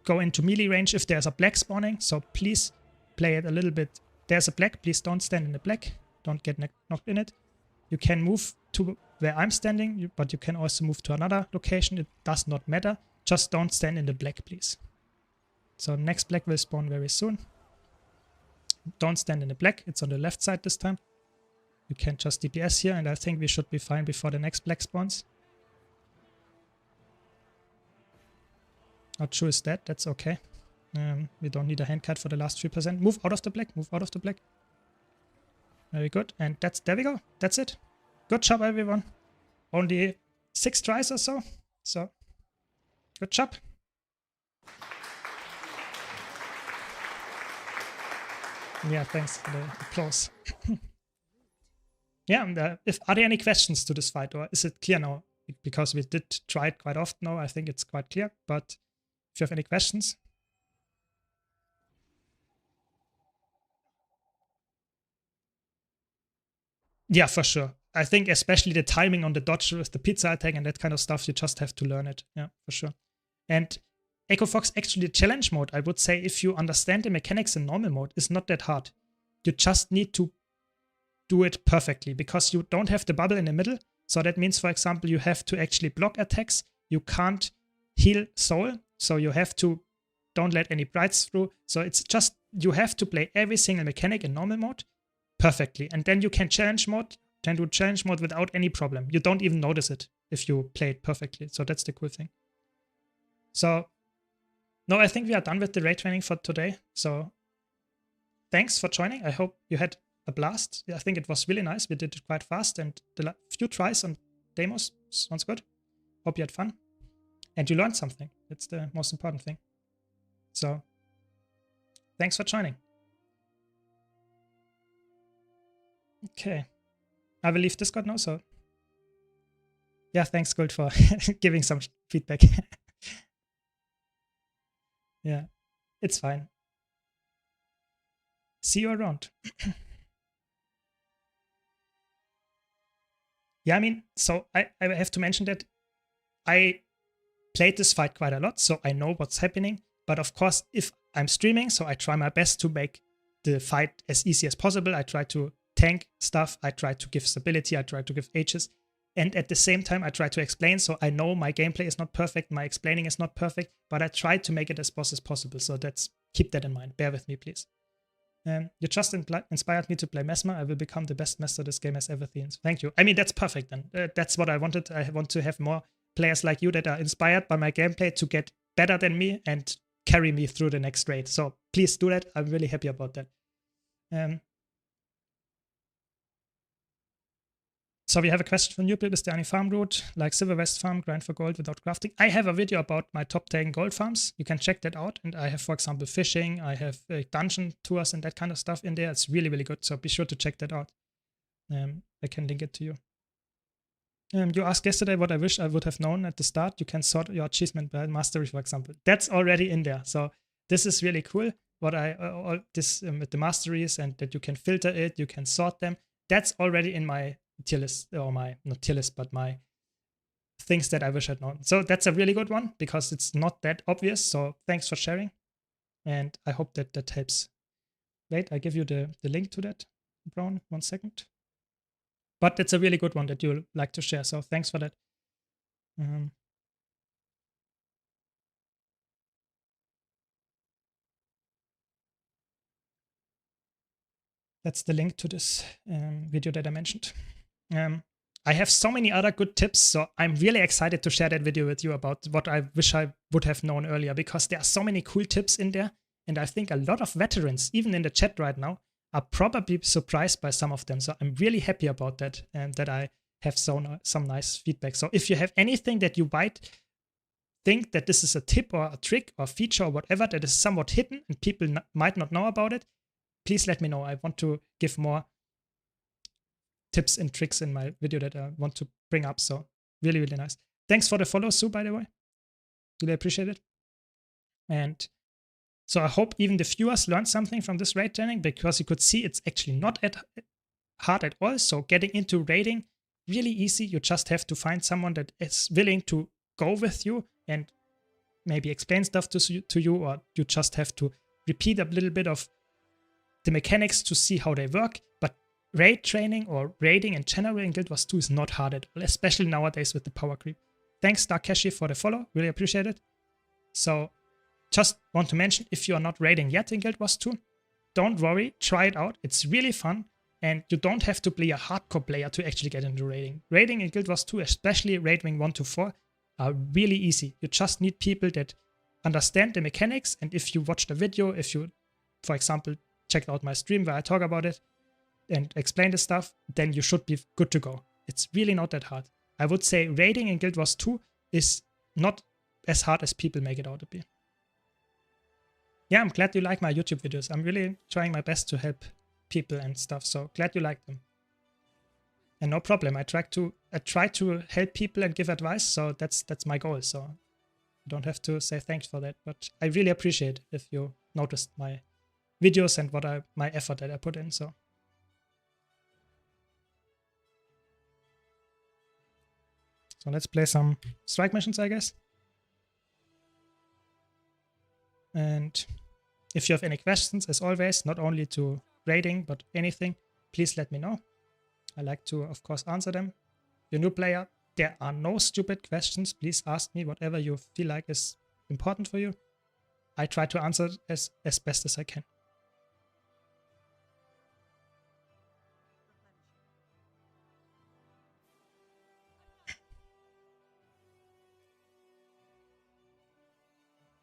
go into melee range if there's a black spawning. So please play it a little bit. There's a black. Please don't stand in the black. Don't get knocked in it. You can move to where I'm standing, but you can also move to another location. It does not matter. Just don't stand in the black, please. So next black will spawn very soon. Don't stand in the black. It's on the left side this time. You can just DPS here, and I think we should be fine before the next black spawns. Not sure is that. That's okay. We don't need a hand cut for the last 3%. Move out of the black. Move out of the black. Very good. And there we go. That's it. Good job, everyone. Only 6 tries or so. So, good job. Yeah, thanks for the applause. Yeah, and, are there any questions to this fight, or is it clear now? Because we did try it quite often now, I think it's quite clear. But if you have any questions. Yeah, for sure. I think especially the timing on the dodge with the pizza attack and that kind of stuff, you just have to learn it. Yeah, for sure. And Echo Fox, actually the challenge mode, I would say if you understand the mechanics in normal mode, is not that hard. You just need to do it perfectly because you don't have the bubble in the middle. So that means, for example, you have to actually block attacks. You can't heal Soul. so you have to don't let any brights through. So it's just you have to play every single mechanic in normal mode perfectly, and then you can do challenge mode without any problem. You don't even notice it if you play it perfectly. So that's the cool thing. So no, I think we are done with the raid training for today. So thanks for joining. I hope you had a blast. I think it was really nice. We did it quite fast, and the few tries on demos sounds good. Hope you had fun and you learned something. That's the most important thing. So thanks for joining. Okay, I will leave Discord now. So yeah, thanks Gold for giving some feedback. Yeah, it's fine. See you around. Yeah, I mean, so I have to mention that I played this fight quite a lot, so I know what's happening. But of course, if I'm streaming, so I try my best to make the fight as easy as possible. I try to tank stuff. I try to give stability. I try to give H's. And at the same time, I try to explain. So I know my gameplay is not perfect. My explaining is not perfect, but I try to make it as boss as possible. So keep that in mind. Bear with me, please. You just inspired me to play Mesmer. I will become the best master this game has ever seen. Thank you. I mean, that's perfect then. That's what I wanted. I want to have more players like you that are inspired by my gameplay to get better than me and carry me through the next raid. So please do that. I'm really happy about that. So we have a question from YouTube. Is there any farm route like Silver West Farm, grind for gold without crafting? I have a video about my top 10 gold farms. You can check that out. And I have, for example, fishing. I have dungeon tours and that kind of stuff in there. It's really, really good. So be sure to check that out. I can link it to you. You asked yesterday what I wish I would have known at the start. You can sort your achievement by mastery, for example. That's already in there. So this is really cool. What with the masteries and that you can filter it, you can sort them. That's already in my tier list, or not tier list, but my things that I wish I'd known. So that's a really good one because it's not that obvious. So thanks for sharing. And I hope that helps. Wait, I give you the link to that, Brown. 1 second. But it's a really good one that you'll like to share. So thanks for that. That's the link to this video that I mentioned. I have so many other good tips, so I'm really excited to share that video with you about what I wish I would have known earlier, because there are so many cool tips in there, and I think a lot of veterans, even in the chat right now, are probably surprised by some of them. So I'm really happy about that, and that I have some nice feedback. So if you have anything that you might think that this is a tip or a trick or feature or whatever that is somewhat hidden and people might not know about it, please let me know. I want to give more tips and tricks in my video that I want to bring up. So really, really nice. Thanks for the follow, Sue, by the way. Really appreciate it. And so I hope even the viewers learned something from this raid training, because you could see it's actually not hard at all. So getting into raiding, really easy. You just have to find someone that is willing to go with you and maybe explain stuff to you, or you just have to repeat a little bit of the mechanics to see how they work. But raid training or raiding in general in Guild Wars 2 is not hard at all, especially nowadays with the power creep. Thanks, Darkeshi, for the follow. Really appreciate it. So just want to mention, if you are not raiding yet in Guild Wars 2, don't worry, try it out. It's really fun, and you don't have to be a hardcore player to actually get into raiding. Raiding in Guild Wars 2, especially raid wing 1 to 4, are really easy. You just need people that understand the mechanics, and if you watch the video, if you, for example, checked out my stream where I talk about it and explain the stuff, then you should be good to go. It's really not that hard. I would say raiding in Guild Wars 2 is not as hard as people make it out to be. Yeah, I'm glad you like my YouTube videos. I'm really trying my best to help people and stuff, so glad you like them. And no problem, I try to help people and give advice, so that's my goal. So you don't have to say thanks for that, but I really appreciate if you noticed my videos and my effort that I put in. So let's play some strike missions, I guess. And if you have any questions, as always, not only to raiding, but anything, please let me know. I like to, of course, answer them. If you're a new player, there are no stupid questions. Please ask me whatever you feel like is important for you, I try to answer as best as I can.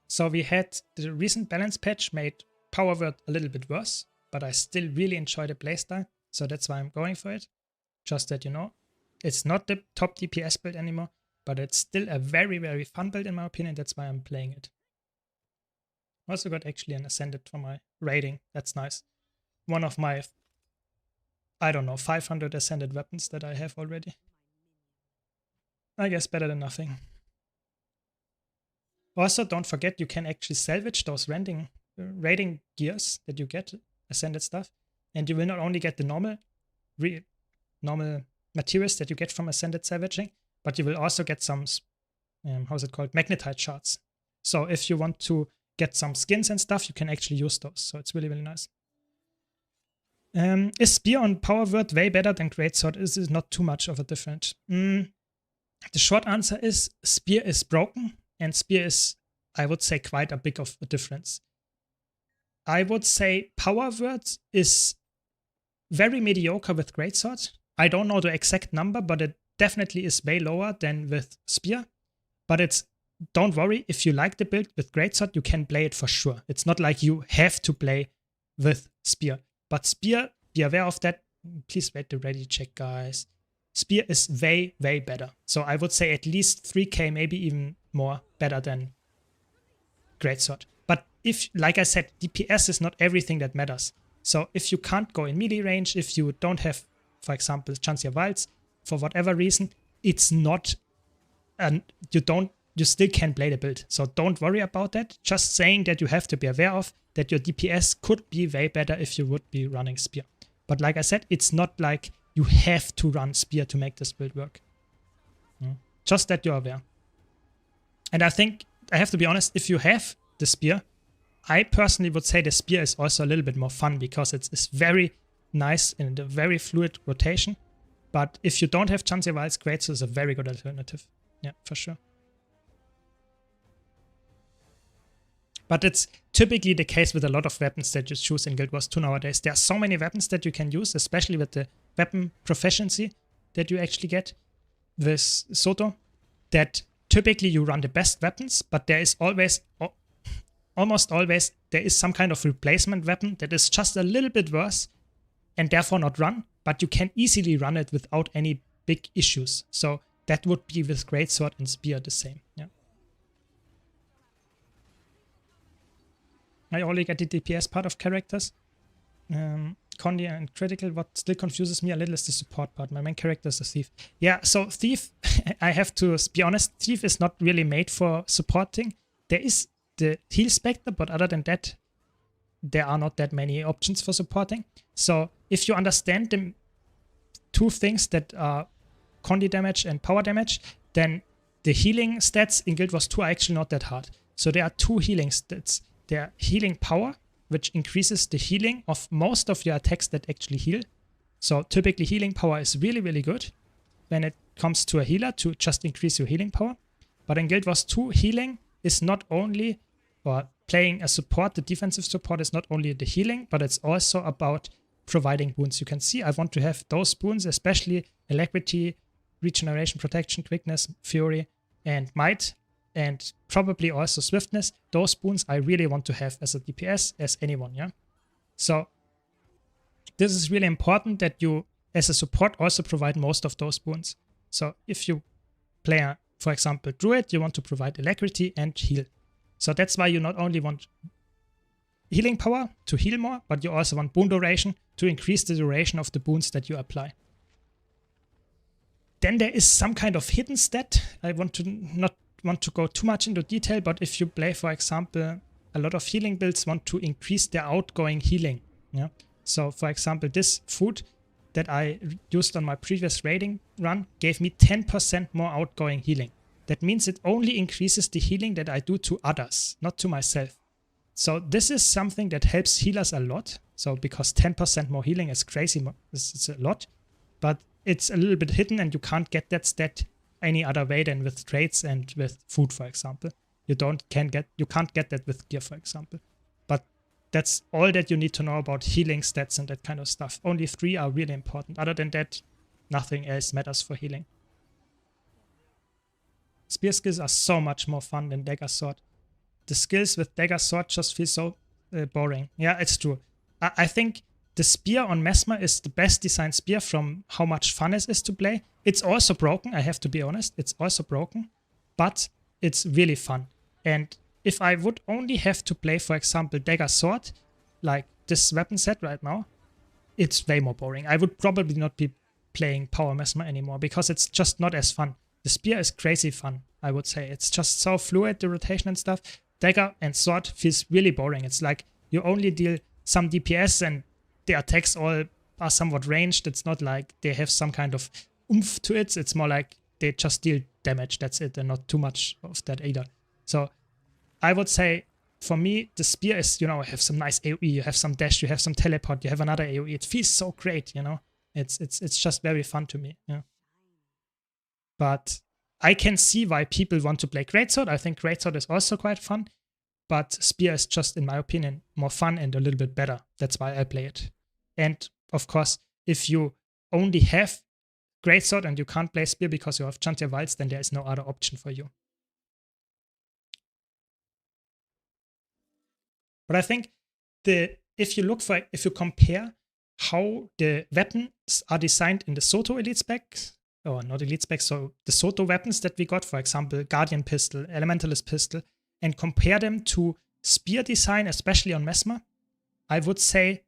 So we had the recent balance patch made Power Word a little bit worse, but I still really enjoy the playstyle, so that's why I'm going for it. Just that you know, it's not the top DPS build anymore, but it's still a very, very fun build in my opinion. That's why I'm playing it. Also got actually an Ascended for my rating. That's nice. One of my, I don't know, 500 Ascended weapons that I have already. I guess better than nothing. Also, don't forget you can actually salvage those rating gears that you get, Ascended stuff, and you will not only get the normal materials that you get from Ascended salvaging, but you will also get some, how's it called, magnetite shards. So if you want to get some skins and stuff, you can actually use those. So it's really, really nice. Is Spear on Power Word way better than Greatsword? Is it not too much of a difference? The short answer is Spear is broken, and Spear is, I would say, quite a big of a difference. I would say Power Word is very mediocre with Greatsword. I don't know the exact number, but it definitely is way lower than with Spear. But it's, don't worry, if you like the build with Greatsword, you can play it for sure. It's not like you have to play with Spear. But Spear, be aware of that. Please wait the ready check, guys. Spear is way, way better. So I would say at least 3k, maybe even more better than Greatsword. But if, like I said, DPS is not everything that matters. So if you can't go in melee range, if you don't have, for example, Chancia Wilds, for whatever reason, it's not, and you still can play the build. So don't worry about that. Just saying that you have to be aware of that your DPS could be way better if you would be running Spear. But like I said, it's not like you have to run Spear to make this build work. Just that you're aware. And I think, I have to be honest, if you have the Spear, I personally would say the Spear is also a little bit more fun because it's very nice and a very fluid rotation. But if you don't have Chancia Wilds, Greatsword is a very good alternative. Yeah, for sure. But it's typically the case with a lot of weapons that you choose in Guild Wars 2 nowadays. There are so many weapons that you can use, especially with the weapon proficiency that you actually get with Soto, that typically you run the best weapons, but there is always, almost always, there is some kind of replacement weapon that is just a little bit worse and therefore not run, but you can easily run it without any big issues. So that would be with Greatsword and Spear the same. Yeah. I only get the DPS part of characters. Condi and Critical. What still confuses me a little is the support part. My main character is a Thief. Yeah, so Thief, I have to be honest, Thief is not really made for supporting. There is the heal spectre, but other than that, there are not that many options for supporting. So if you understand the two things that are Condi damage and power damage, then the healing stats in Guild Wars 2 are actually not that hard. So there are two healing stats. There are healing power, which increases the healing of most of your attacks that actually heal. So typically healing power is really, really good when it comes to a healer to just increase your healing power. But in Guild Wars 2, healing is not only, or playing a support, the defensive support is not only the healing, but it's also about providing boons. You can see I want to have those boons, especially Alacrity, Regeneration, Protection, Quickness, Fury, and Might, and probably also Swiftness. Those boons I really want to have as a DPS, as anyone, yeah? So this is really important that you, as a support, also provide most of those boons. So if you play, for example, Druid, you want to provide Alacrity and heal. So that's why you not only want healing power to heal more, but you also want boon duration to increase the duration of the boons that you apply. Then there is some kind of hidden stat. I want to not want to go too much into detail, but if you play, for example, a lot of healing builds want to increase their outgoing healing. Yeah. So for example, this food that I used on my previous raiding run gave me 10% more outgoing healing. That means it only increases the healing that I do to others, not to myself. So this is something that helps healers a lot. So because 10% more healing is crazy, it's a lot, but it's a little bit hidden and you can't get that stat any other way than with trades and with food, for example. You can't get that with gear, for example. But that's all that you need to know about healing stats and that kind of stuff. Only 3 are really important. Other than that, nothing else matters for healing. Spear skills are so much more fun than dagger sword. The skills with dagger sword just feel so boring. Yeah, it's true. I think the spear on Mesmer is the best designed spear from how much fun it is to play. It's also broken, I have to be honest. It's also broken, but it's really fun. And if I would only have to play, for example, dagger sword, like this weapon set right now, it's way more boring. I would probably not be playing power Mesmer anymore because it's just not as fun. The spear is crazy fun, I would say. It's just so fluid, the rotation and stuff. Dagger and sword feels really boring. It's like you only deal some DPS and the attacks all are somewhat ranged. It's not like they have some kind of oomph to it. It's more like they just deal damage. That's it, and not too much of that either. So I would say for me, the spear is, you know, have some nice AoE, you have some dash, you have some teleport, you have another AoE. It feels so great, you know. It's just very fun to me. Yeah. But I can see why people want to play Greatsword. I think Greatsword is also quite fun. But Spear is just, in my opinion, more fun and a little bit better. That's why I play it. And of course, if you only have Greatsword and you can't play Spear because you have Chantia Wilds, then there is no other option for you. But I think if you compare how the weapons are designed in the Soto Elite specs, or not Elite specs, so the Soto weapons that we got, for example, Guardian Pistol, Elementalist Pistol, and compare them to Spear design, especially on Mesmer, I would say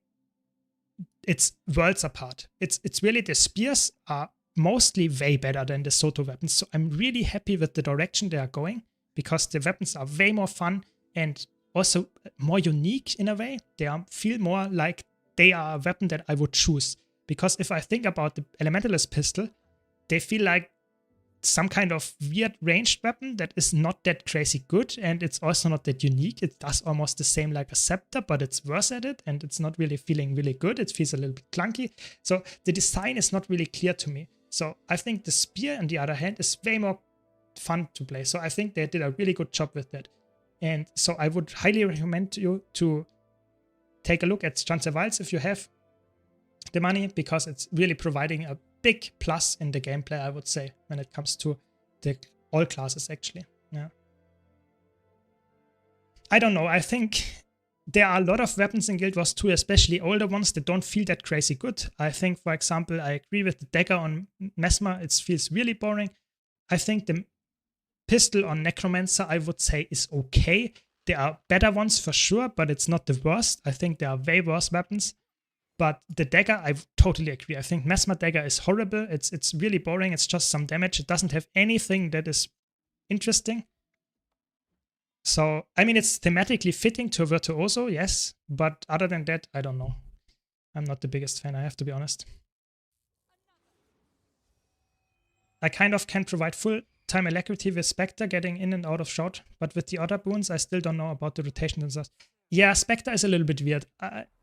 it's worlds apart. It's really, the Spears are mostly way better than the Soto weapons, so I'm really happy with the direction they are going, because the weapons are way more fun and also more unique in a way. They feel more like they are a weapon that I would choose. Because if I think about the Elementalist Pistol, they feel like some kind of weird ranged weapon that is not that crazy good, and it's also not that unique. It does almost the same like a scepter, but it's worse at it, and it's not really feeling really good. It feels a little bit clunky. So the design is not really clear to me. So I think the Spear, on the other hand, is way more fun to play. So I think they did a really good job with that. And so I would highly recommend you to take a look at Chantia Wilds if you have the money, because it's really providing a big plus in the gameplay, I would say, when it comes to all classes, actually. Yeah. I don't know. I think there are a lot of weapons in Guild Wars 2, especially older ones, that don't feel that crazy good. I think, for example, I agree with the dagger on Mesmer. It feels really boring. I think the pistol on Necromancer, I would say, is okay. There are better ones for sure, but it's not the worst. I think there are way worse weapons. But the dagger, I totally agree. I think Mesmer dagger is horrible. It's really boring. It's just some damage. It doesn't have anything that is interesting. So, I mean, it's thematically fitting to a Virtuoso, yes. But other than that, I don't know. I'm not the biggest fan, I have to be honest. I kind of can provide full-time alacrity with Spectre, getting in and out of shot. But with the other boons, I still don't know about the rotation and stuff. Yeah, Spectre is a little bit weird.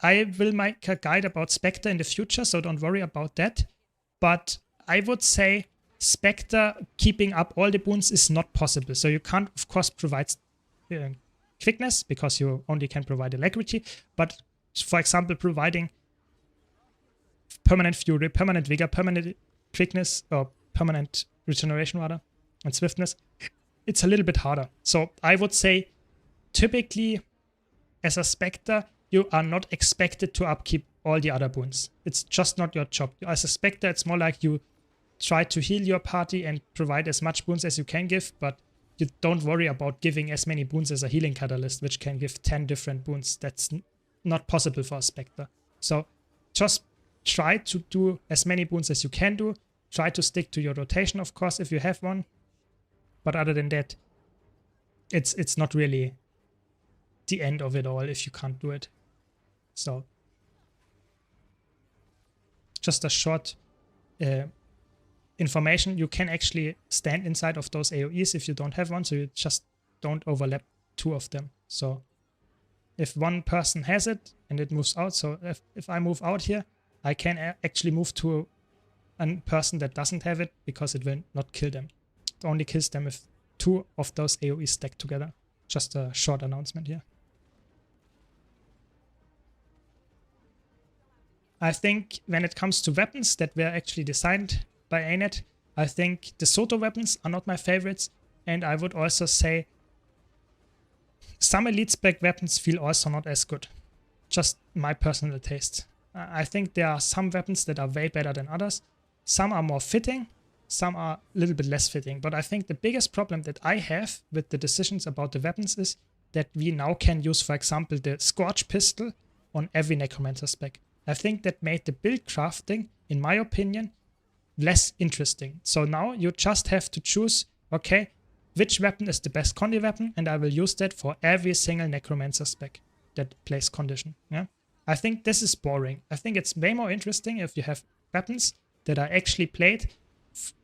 I will make a guide about Spectre in the future, so don't worry about that. But I would say Spectre keeping up all the boons is not possible. So you can't, of course, provide quickness, because you only can provide alacrity. But, for example, providing permanent fury, permanent vigor, permanent quickness, or permanent regeneration rather, and swiftness, it's a little bit harder. So I would say typically, as a Spectre, you are not expected to upkeep all the other boons. It's just not your job. As a Spectre, it's more like you try to heal your party and provide as much boons as you can give, but you don't worry about giving as many boons as a healing catalyst, which can give 10 different boons. That's not possible for a Spectre. So just try to do as many boons as you can do. Try to stick to your rotation, of course, if you have one. But other than that, it's not really the end of it all if you can't do it. So just a short information, you can actually stand inside of those AoEs if you don't have one, so you just don't overlap two of them. So if one person has it and it moves out, so if I move out here, I can actually move to a person that doesn't have it, because it will not kill them. It only kills them if two of those AoEs stack together. Just a short announcement here. I think when it comes to weapons that were actually designed by ANET, I think the Soto weapons are not my favorites, and I would also say some elite spec weapons feel also not as good. Just my personal taste. I think there are some weapons that are way better than others. Some are more fitting, some are a little bit less fitting. But I think the biggest problem that I have with the decisions about the weapons is that we now can use, for example, the Scorch pistol on every Necromancer spec. I think that made the build crafting, in my opinion, less interesting. So now you just have to choose, okay, which weapon is the best Condi weapon, and I will use that for every single Necromancer spec that plays condition. Yeah, I think this is boring. I think it's way more interesting if you have weapons that are actually played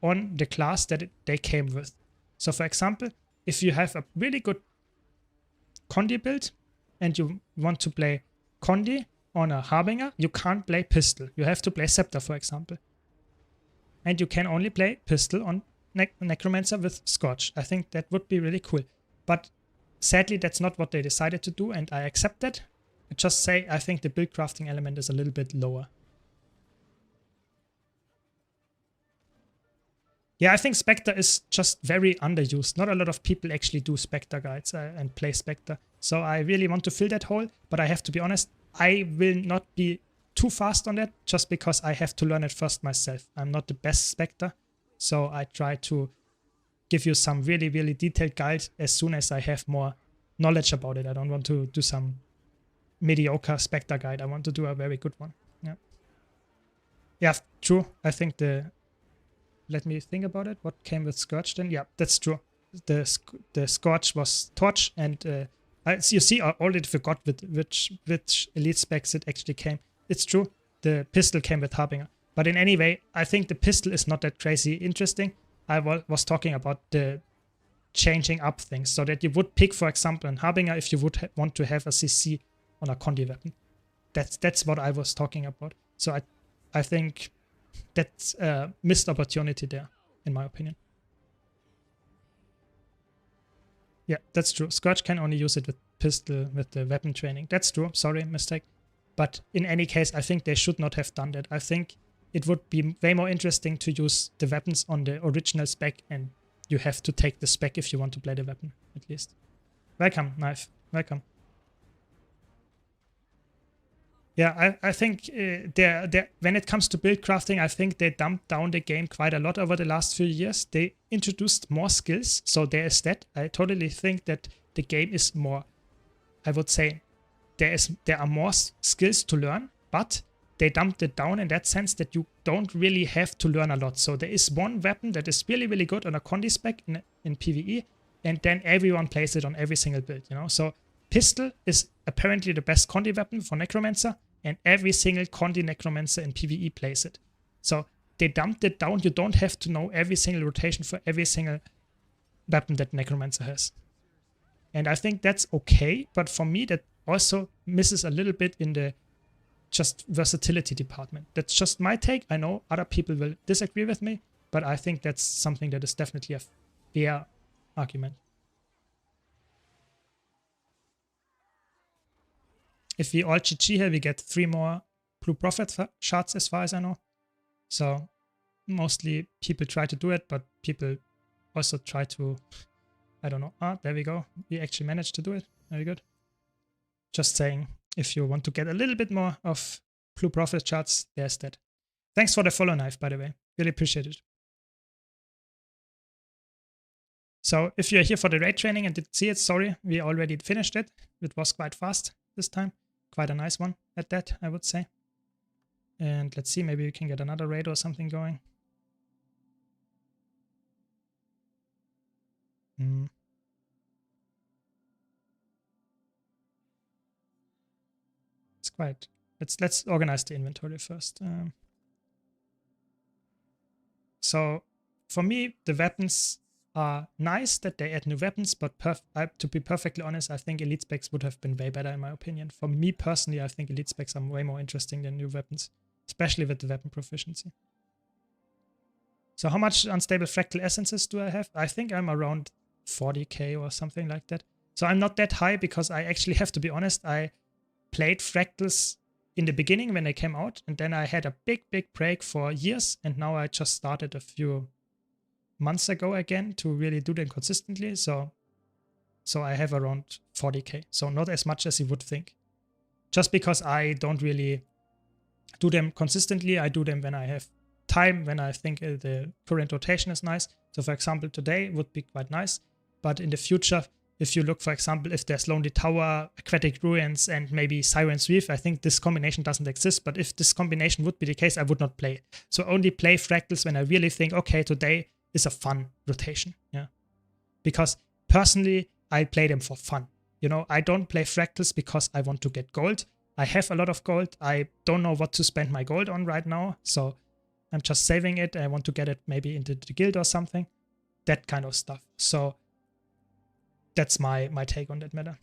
on the class that they came with. So for example, if you have a really good Condi build and you want to play Condi on a Harbinger, you can't play pistol. You have to play Scepter, for example. And you can only play pistol on Necromancer with Scorch. I think that would be really cool. But sadly, that's not what they decided to do, and I accept that. I just say I think the build crafting element is a little bit lower. Yeah, I think Spectre is just very underused. Not a lot of people actually do Spectre guides and play Spectre. So I really want to fill that hole, but I have to be honest, I will not be too fast on that just because I have to learn it first myself. I'm not the best Spectre, so I try to give you some really, really detailed guide as soon as I have more knowledge about it. I don't want to do some mediocre Spectre guide. I want to do a very good one. Yeah, yeah, true. I think let me think about it. What came with Scourge then? Yeah, that's true. The Scourge was Torch, and you see, I already forgot with which elite specs it actually came. It's true, the pistol came with Harbinger. But in any way, I think the pistol is not that crazy interesting. I was talking about the changing up things, so that you would pick, for example, an Harbinger if you would want to have a CC on a Condi weapon. That's what I was talking about. So I think that's a missed opportunity there, in my opinion. Yeah, that's true. Scourge can only use it with pistol, with the weapon training. That's true. Sorry, mistake. But in any case, I think they should not have done that. I think it would be way more interesting to use the weapons on the original spec, and you have to take the spec if you want to play the weapon, at least. Welcome, Knife. Welcome. Yeah, I think when it comes to build crafting, I think they dumped down the game quite a lot over the last few years. They introduced more skills, so there is that. I totally think that the game is more, I would say, there are more skills to learn, but they dumped it down in that sense that you don't really have to learn a lot. So there is one weapon that is really, really good on a Condi spec in PvE, and then everyone plays it on every single build, you know? So pistol is apparently the best Condi weapon for Necromancer, and every single Condi Necromancer in PvE plays it. So they dumped it down. You don't have to know every single rotation for every single weapon that Necromancer has. And I think that's okay, but for me that also misses a little bit in the just versatility department. That's just my take. I know other people will disagree with me, but I think that's something that is definitely a fair argument. If we all GG here, we get 3 more Blue Prophet shards as far as I know. So mostly people try to do it, but people also try to, I don't know. Ah, there we go. We actually managed to do it. Very good. Just saying, if you want to get a little bit more of Blue Prophet shards, there's that. Thanks for the follow, Knife, by the way. Really appreciate it. So if you're here for the raid training and didn't see it, sorry, we already finished it. It was quite fast this time. Quite a nice one at that, I would say. And let's see, maybe we can get another raid or something going. It's quite. Let's organize the inventory first. So for me, the weapons are nice that they add new weapons, but to be perfectly honest, I think elite specs would have been way better in my opinion. For me personally, I think elite specs are way more interesting than new weapons, especially with the weapon proficiency. So how much unstable fractal essences do I have? I think I'm around 40k or something like that. So I'm not that high because I actually have to be honest, I played Fractals in the beginning when they came out, and then I had a big break for years, and now I just started a few months ago again to really do them consistently. So I have around 40k, so not as much as you would think. Just because I don't really do them consistently, I do them when I have time, when I think the current rotation is nice. So for example, today would be quite nice, but in the future, if you look, for example, if there's Lonely Tower, Aquatic Ruins, and maybe Siren's Reef, I think this combination doesn't exist, but if this combination would be the case, I would not play it. So only play Fractals when I really think, okay, today is a fun rotation, yeah. Because personally, I play them for fun. You know, I don't play Fractals because I want to get gold. I have a lot of gold. I don't know what to spend my gold on right now, so I'm just saving it. I want to get it maybe into the guild or something. That kind of stuff. So that's my take on that matter.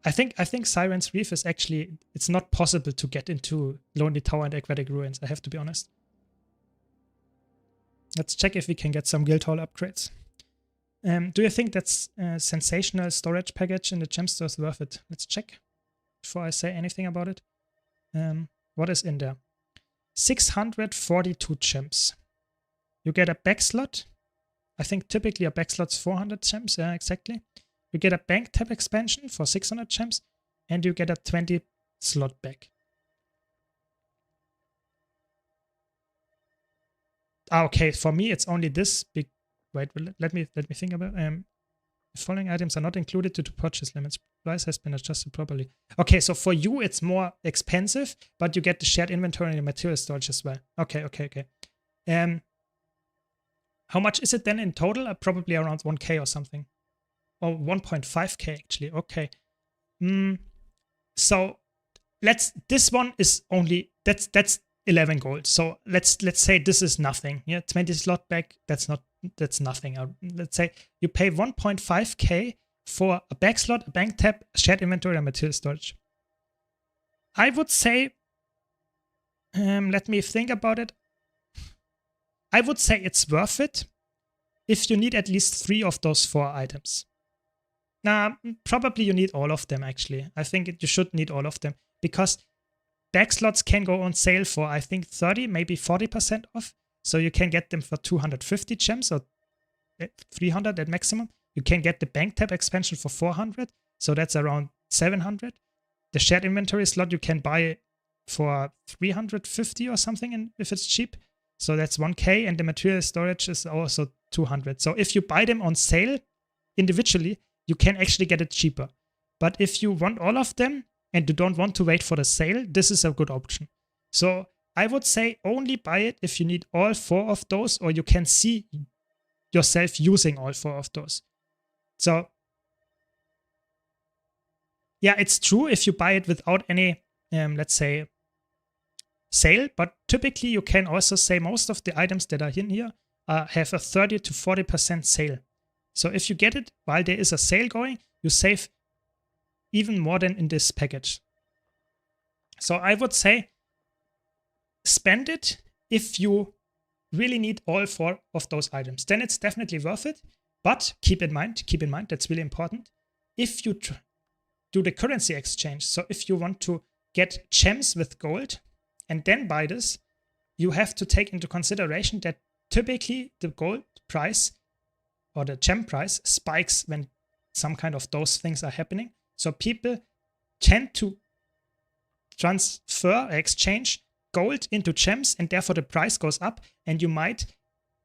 I think Siren's Reef is actually, it's not possible to get into Lonely Tower and Aquatic Ruins, I have to be honest. Let's check if we can get some guild hall upgrades. Do you think that's a sensational storage package in the gem store is worth it? Let's check before I say anything about it. What is in there? 642 gems. You get a back slot. I think typically a back slot's 400 gems. Yeah, exactly. You get a bank tab expansion for 600 gems, and you get a 20 slot back. Okay, for me it's only this big. Wait, let me think about it. The following items are not included due to purchase limits. Price has been adjusted properly. Okay, so for you it's more expensive, but you get the shared inventory and the material storage as well. Okay. How much is it then in total? Probably around 1k or something. Or 1.5k actually. Okay. So this one is only, that's 11 gold. So let's say this is nothing. Yeah, 20 slot back, that's nothing. Let's say you pay 1.5k for a back slot, a bank tab, shared inventory, and material storage. I would say, let me think about it. I would say it's worth it if you need at least 3 of those 4 items. Nah, probably you need all of them actually. I think you should need all of them because back slots can go on sale for, I think, 30, maybe 40% off. So you can get them for 250 gems or 300 at maximum. You can get the bank tab expansion for 400. So that's around 700. The shared inventory slot you can buy for 350 or something if it's cheap. So that's 1k, and the material storage is also 200. So if you buy them on sale individually, you can actually get it cheaper. But if you want all of them and you don't want to wait for the sale, this is a good option. So I would say only buy it if you need all 4 of those, or you can see yourself using all 4 of those. So yeah, it's true if you buy it without any, let's say, sale, but typically you can also say most of the items that are in here have a 30 to 40% sale. So if you get it while there is a sale going, you save even more than in this package. So I would say spend it if you really need all 4 of those items. Then it's definitely worth it. But keep in mind, that's really important. If you do the currency exchange, so if you want to get gems with gold and then buy this, you have to take into consideration that typically the gold price or the gem price spikes when some kind of those things are happening. So people tend to transfer, exchange gold into gems, and therefore the price goes up, and you might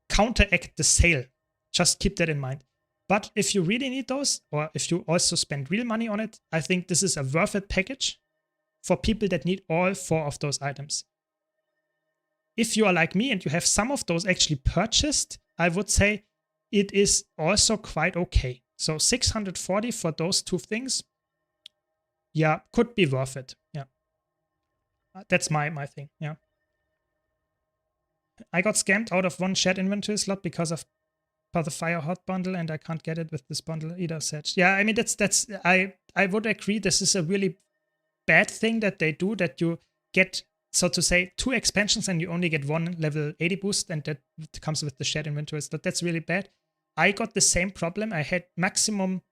counteract the sale. Just keep that in mind. But if you really need those, or if you also spend real money on it, I think this is a worth it package for people that need all 4 of those items. If you are like me and you have some of those actually purchased, I would say it is also quite okay. So 640 for those 2 things, yeah, could be worth it. Yeah, that's my thing. Yeah, I got scammed out of 1 shared inventory slot because of the Fire Hot bundle, and I can't get it with this bundle either. Said, yeah, I mean I would agree. This is a really bad thing that they do, that you get, so to say, 2 expansions and you only get 1 level 80 boost, and that comes with the shared inventory slot. That's really bad. I got the same problem. I had maximum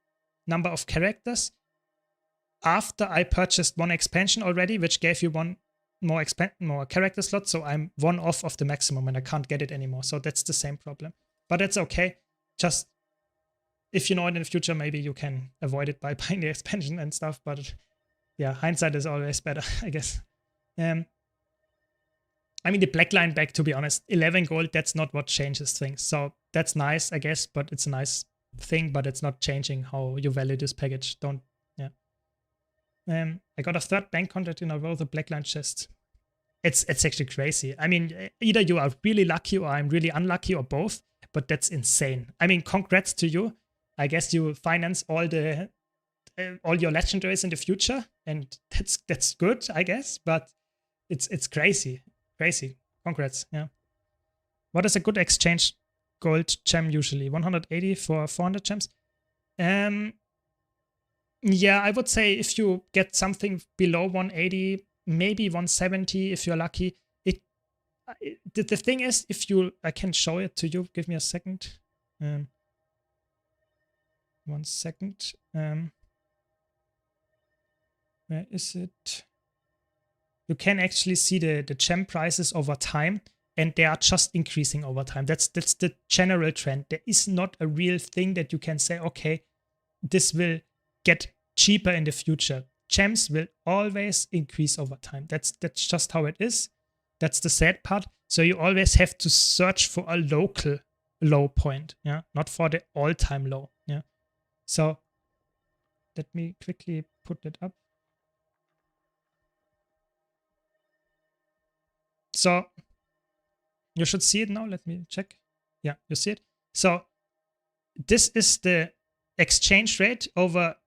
number of characters after I purchased one expansion already, which gave you one more character slot. So I'm one off of the maximum and I can't get it anymore. So that's the same problem. But it's okay. Just if you know it in the future, maybe you can avoid it by buying the expansion and stuff. But yeah, hindsight is always better, I guess. I mean, the black line back, to be honest, 11 gold, that's not what changes things. So that's nice, I guess, but it's a nice thing, but it's not changing how you value this package. I got a third bank contract in a row, the black line chest. It's actually crazy. I mean, either you are really lucky or I'm really unlucky or both, but that's insane. I mean, congrats to you. I guess you finance all your legendaries in the future, and that's good, I guess, but it's crazy. Crazy. Congrats. Yeah. What is a good exchange gold gem usually? 180 for 400 gems? Yeah, I would say if you get something below 180, maybe 170 if you're lucky. The thing is, I can show it to you. Give me a second. 1 second. Where is it? You can actually see the gem prices over time, and they are just increasing over time. That's the general trend. There is not a real thing that you can say, okay, this will get cheaper in the future. Gems will always increase over time. That's just how it is. That's the sad part. So you always have to search for a local low point, yeah, not for the all-time low, yeah. So let me quickly put it up. So you should see it now. Let me check. Yeah, you see it. So this is the exchange rate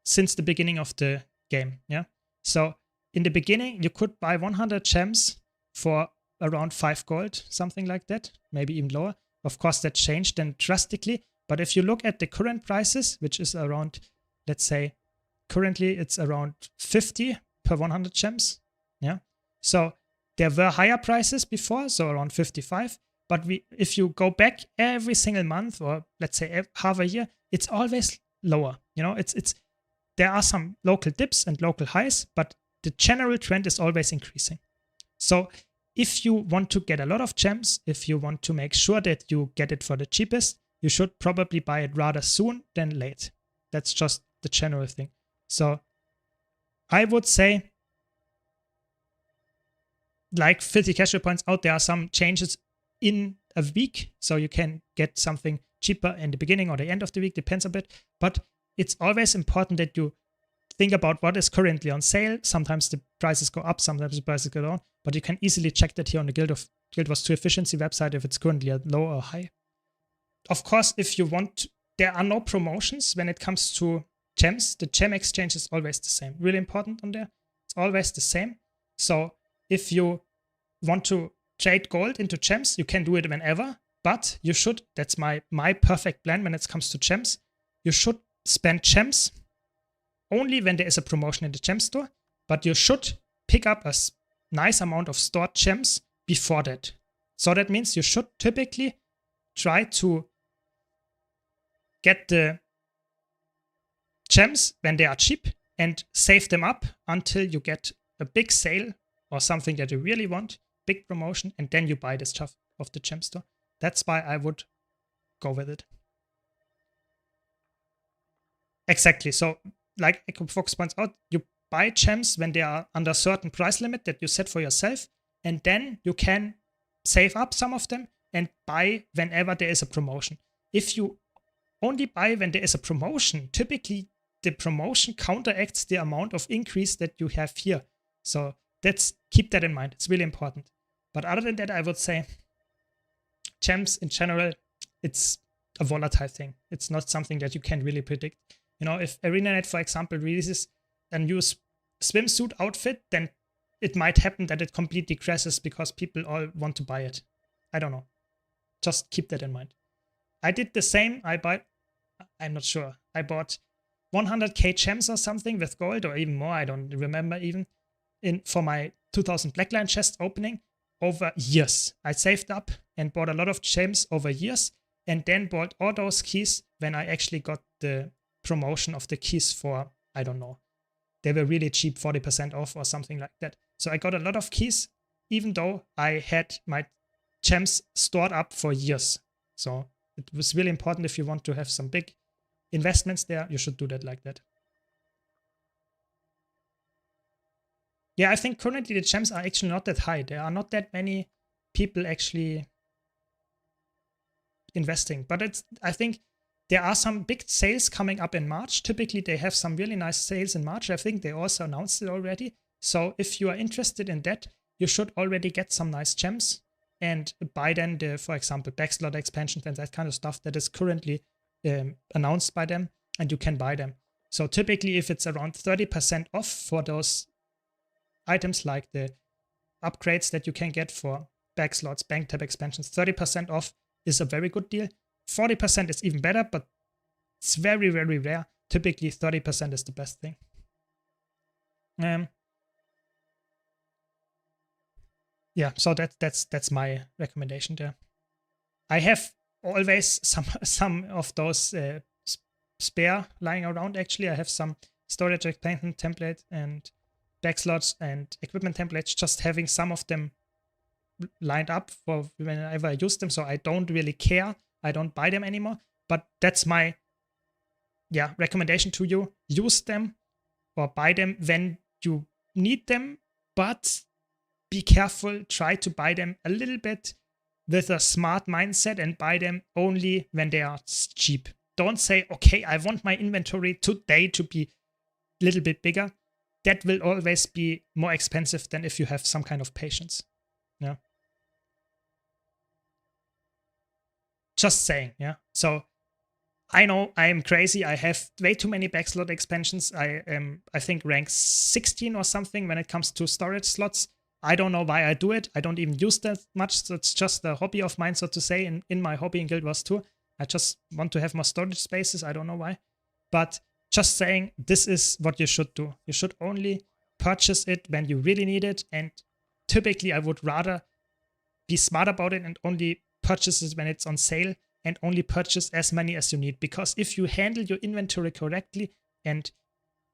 since the beginning of the game, yeah. So in the beginning, you could buy 100 gems for around 5 gold, something like that, maybe even lower. Of course, that changed then drastically. But if you look at the current prices, which is around, let's say, currently it's around 50 per 100 gems, yeah. So there were higher prices before, so around 55. But if you go back every single month, or let's say half a year, it's always lower. You know, there are some local dips and local highs, but the general trend is always increasing. So if you want to get a lot of gems, if you want to make sure that you get it for the cheapest, you should probably buy it rather soon than late. That's just the general thing. So I would say, like Filthy Casual points out, there are some changes in a week, so you can get something cheaper in the beginning or the end of the week, depends a bit. But it's always important that you think about what is currently on sale. Sometimes the prices go up, sometimes the prices go down, but you can easily check that here on the Guild Wars 2 Efficiency website if it's currently at low or high. Of course, if you want, there are no promotions when it comes to gems. The gem exchange is always the same. Really important on there. It's always the same. So if you want to trade gold into gems, you can do it whenever, but you should, that's my perfect plan when it comes to gems, you should spend gems only when there is a promotion in the gem store, but you should pick up a nice amount of stored gems before that. So that means you should typically try to get the gems when they are cheap and save them up until you get a big sale or something that you really want, big promotion, and then you buy the stuff of the gem store. That's why I would go with it. Exactly. So like Fox points out, you buy gems when they are under a certain price limit that you set for yourself, and then you can save up some of them and buy whenever there is a promotion. If you only buy when there is a promotion, typically the promotion counteracts the amount of increase that you have here. So keep that in mind. It's really important. But other than that, I would say gems in general, it's a volatile thing. It's not something that you can really predict. You know, if ArenaNet, for example, releases a new swimsuit outfit, then it might happen that it completely crashes because people all want to buy it. I don't know. Just keep that in mind. I did the same. I'm not sure. I bought 100k gems or something with gold, or even more. I don't remember even, for my 2000 Blackline chest opening over years. I saved up and bought a lot of gems over years. and then bought all those keys when I actually got the promotion of the keys for, I don't know, they were really cheap, 40% off or something like that. So I got a lot of keys, even though I had my gems stored up for years. So it was really important. If you want to have some big investments there, you should do that like that. Yeah, I think currently the gems are actually not that high. There are not that many people actually investing, but I think there are some big sales coming up in March. Typically they have some really nice sales in March. I think they also announced it already. So if you are interested in that, you should already get some nice gems and buy then the, for example, backslot expansions and that kind of stuff that is currently announced by them, and you can buy them. So typically if it's around 30% off for those items like the upgrades that you can get for backslots, bank tab expansions, 30% off is a very good deal. 40% is even better, but it's very, very rare. Typically 30% is the best thing. Yeah, so that's my recommendation there. I have always some of those spare lying around. Actually, I have some storage expansion template and backslots and equipment templates, just having some of them lined up for whenever I use them. So I don't really care. I don't buy them anymore. But that's my recommendation to you. Use them or buy them when you need them, but be careful. Try to buy them a little bit with a smart mindset and buy them only when they are cheap. Don't say, okay, I want my inventory today to be a little bit bigger. That will always be more expensive than if you have some kind of patience. Yeah. Just saying, yeah. So I know I am crazy. I have way too many backslot expansions. I am, I think, rank 16 or something when it comes to storage slots. I don't know why I do it. I don't even use that much. So it's just a hobby of mine, so to say, in my hobby in Guild Wars 2. I just want to have more storage spaces. I don't know why. But just saying, this is what you should do. You should only purchase it when you really need it. And typically, I would rather be smart about it and only purchase it when it's on sale, and only purchase as many as you need. Because if you handle your inventory correctly and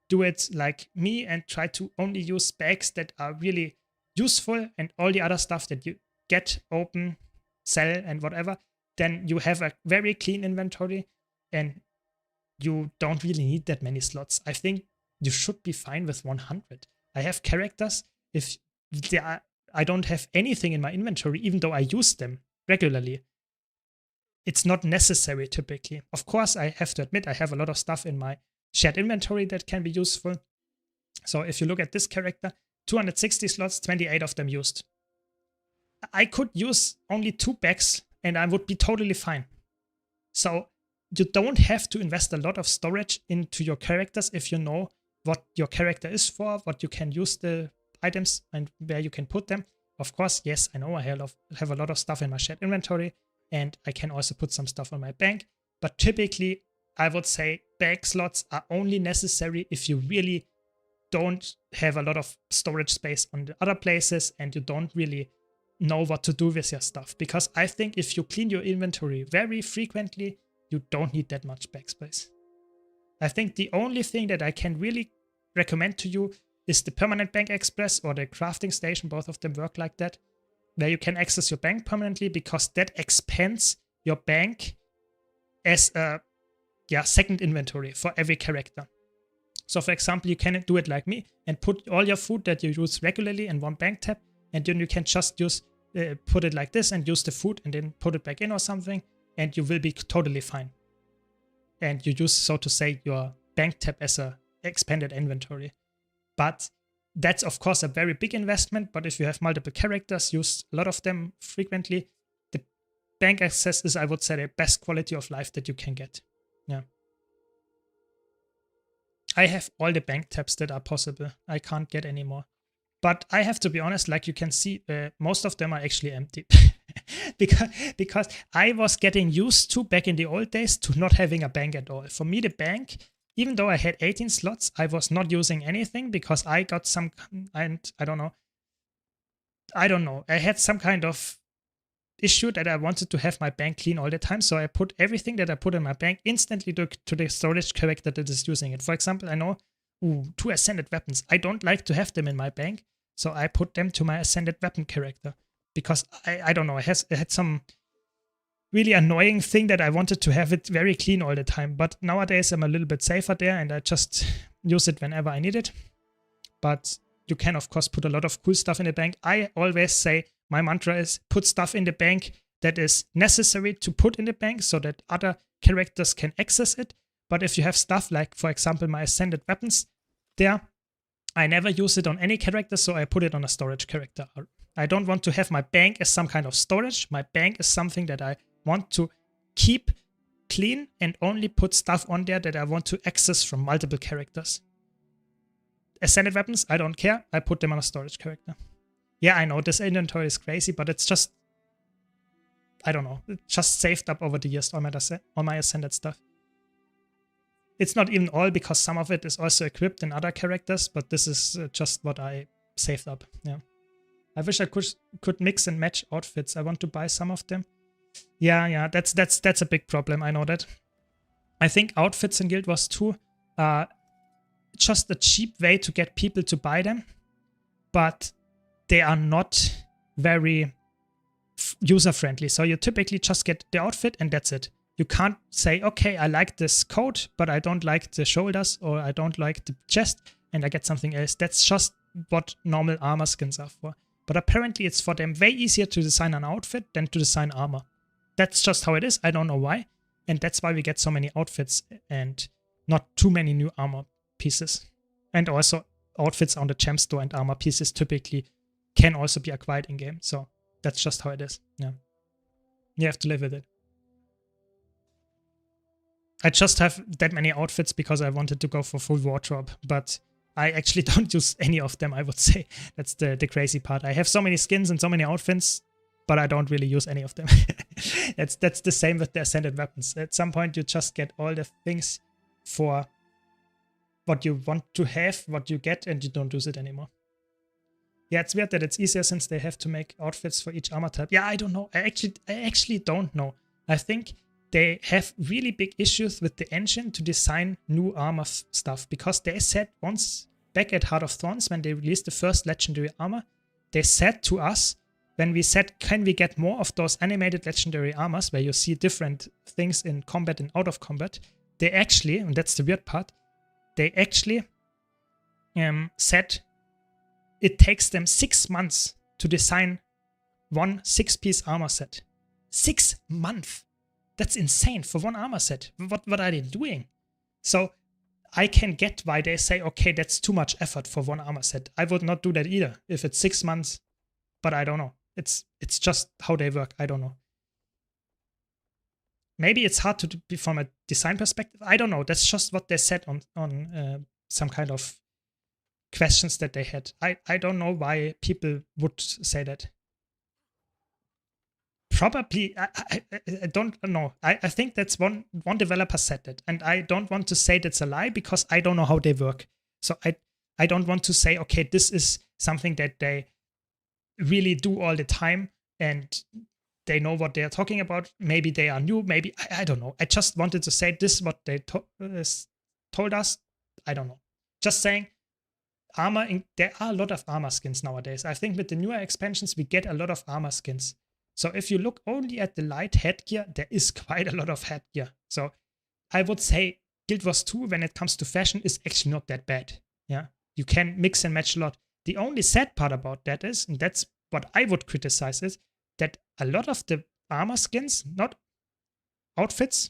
do it like me and try to only use bags that are really useful and all the other stuff that you get, open, sell, and whatever, then you have a very clean inventory and you don't really need that many slots. I think you should be fine with 100. I have characters, if I don't have anything in my inventory, even though I use them regularly, it's not necessary typically. Of course, I have to admit I have a lot of stuff in my shared inventory that can be useful. So if you look at this character, 260 slots, 28 of them used. I could use only 2 bags and I would be totally fine. So you don't have to invest a lot of storage into your characters if you know what your character is for, what you can use the items and where you can put them. Of course, yes, I know I have a lot of stuff in my shared inventory, and I can also put some stuff on my bank. But typically, I would say bag slots are only necessary if you really don't have a lot of storage space on the other places and you don't really know what to do with your stuff. Because I think if you clean your inventory very frequently, you don't need that much bag space. I think the only thing that I can really recommend to you is the Permanent Bank Express or the Crafting Station. Both of them work like that, where you can access your bank permanently, because that expands your bank as a second inventory for every character. So for example, you can do it like me and put all your food that you use regularly in one bank tab, and then you can just use put it like this and use the food and then put it back in or something, and you will be totally fine. And you use, so to say, your bank tab as a expanded inventory. But that's of course a very big investment, but if you have multiple characters, use a lot of them frequently, the bank access is, I would say, the best quality of life that you can get. Yeah. I have all the bank tabs that are possible. I can't get any more. But I have to be honest, like you can see, most of them are actually empty. because I was getting used to, back in the old days, to not having a bank at all. For me, the bank, even though I had 18 slots, I was not using anything because I got some, and I don't know. I had some kind of issue that I wanted to have my bank clean all the time. So I put everything that I put in my bank instantly to the storage character that is using it. For example, I know 2 ascended weapons. I don't like to have them in my bank, so I put them to my ascended weapon character because I don't know, it had some really annoying thing that I wanted to have it very clean all the time. But nowadays I'm a little bit safer there and I just use it whenever I need it. But you can, of course, put a lot of cool stuff in the bank. I always say my mantra is put stuff in the bank that is necessary to put in the bank so that other characters can access it. But if you have stuff like, for example, my ascended weapons there, I never use it on any character, so I put it on a storage character. I don't want to have my bank as some kind of storage. My bank is something that I want to keep clean and only put stuff on there that I want to access from multiple characters. Ascended weapons, I don't care. I put them on a storage character. Yeah, I know this inventory is crazy, but it's just, I don't know, it just saved up over the years, all my ascended stuff. It's not even all, because some of it is also equipped in other characters, but this is just what I saved up. Yeah, I wish I could mix and match outfits. I want to buy some of them. Yeah, that's a big problem. I know that. I think outfits in Guild Wars 2 are just a cheap way to get people to buy them, but they are not very user-friendly. So you typically just get the outfit and that's it. You can't say, okay, I like this coat, but I don't like the shoulders, or I don't like the chest, and I get something else. That's just what normal armor skins are for. But apparently it's for them way easier to design an outfit than to design armor. That's just how it is. I don't know why. And that's why we get so many outfits and not too many new armor pieces. And also outfits on the gem store and armor pieces typically can also be acquired in-game. So that's just how it is. Yeah, you have to live with it. I just have that many outfits because I wanted to go for full wardrobe, but I actually don't use any of them, I would say. That's the crazy part. I have so many skins and so many outfits, but I don't really use any of them. That's the same with the ascended weapons. At some point you just get all the things for what you want to have, what you get, and you don't use it anymore. Yeah, it's weird that it's easier since they have to make outfits for each armor type. Yeah, I don't know. I actually don't know. I think they have really big issues with the engine to design new armor stuff, because they said once back at Heart of Thorns, when they released the first legendary armor, they said to us, when we said, can we get more of those animated legendary armors where you see different things in combat and out of combat, they actually, and that's the weird part, they actually said it takes them 6 months to design one 6-piece armor set. 6 months! That's insane for one armor set. What are they doing? So I can get why they say, okay, that's too much effort for one armor set. I would not do that either if it's 6 months, but I don't know. It's just how they work. I don't know. Maybe it's hard to be from a design perspective. I don't know. That's just what they said on some kind of questions that they had. I don't know why people would say that. Probably, I don't know. I think that's one developer said that, and I don't want to say that's a lie because I don't know how they work. So I don't want to say, okay, this is something that they really do all the time and they know what they are talking about. Maybe they are new. Maybe I don't know. I just wanted to say this is what they told us. I don't know. Just saying. Armor. There are a lot of armor skins nowadays. I think with the newer expansions we get a lot of armor skins. So if you look only at the light headgear, there is quite a lot of headgear. So I would say Guild Wars 2, when it comes to fashion, is actually not that bad. Yeah, you can mix and match a lot. The only sad part about that is, and that's what I would criticize, is that a lot of the armor skins, not outfits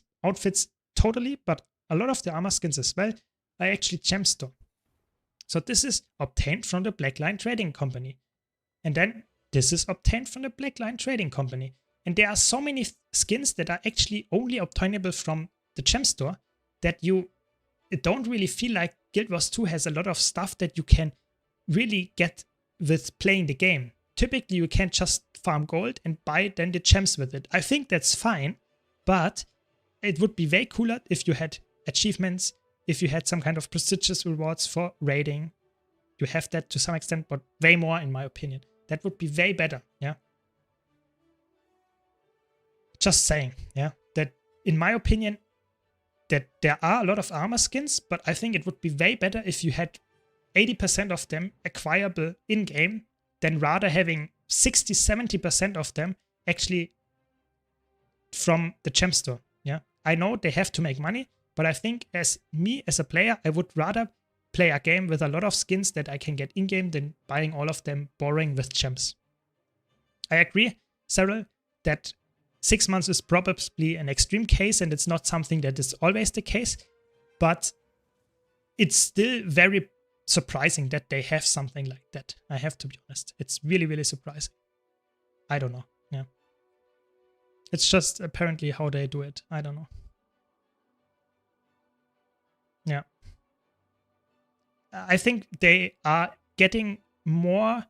totally, but a lot of the armor skins as well, are actually gemstone. So this is obtained from the Blackline Trading Company. And then this is obtained from the Blackline Trading Company. And there are so many skins that are actually only obtainable from the gem store that you don't really feel like Guild Wars 2 has a lot of stuff that you can really get with playing the game. Typically, you can just farm gold and buy then the gems with it. I think that's fine, but it would be way cooler if you had achievements, if you had some kind of prestigious rewards for raiding. You have that to some extent, but way more in my opinion. That would be way better, yeah? just saying, yeah, that in my opinion, that there are a lot of armor skins, but I think it would be way better if you had 80% of them acquirable in-game than rather having 60-70% of them actually from the gem store. Yeah, I know they have to make money, but I think as a player, I would rather play a game with a lot of skins that I can get in-game than buying all of them boring with gems. I agree, Cyril, that 6 months is probably an extreme case and it's not something that is always the case, but it's still very surprising that they have something like that. I have to be honest. It's really, really surprising. I don't know. Yeah. It's just apparently how they do it. I don't know. Yeah. I think they are getting more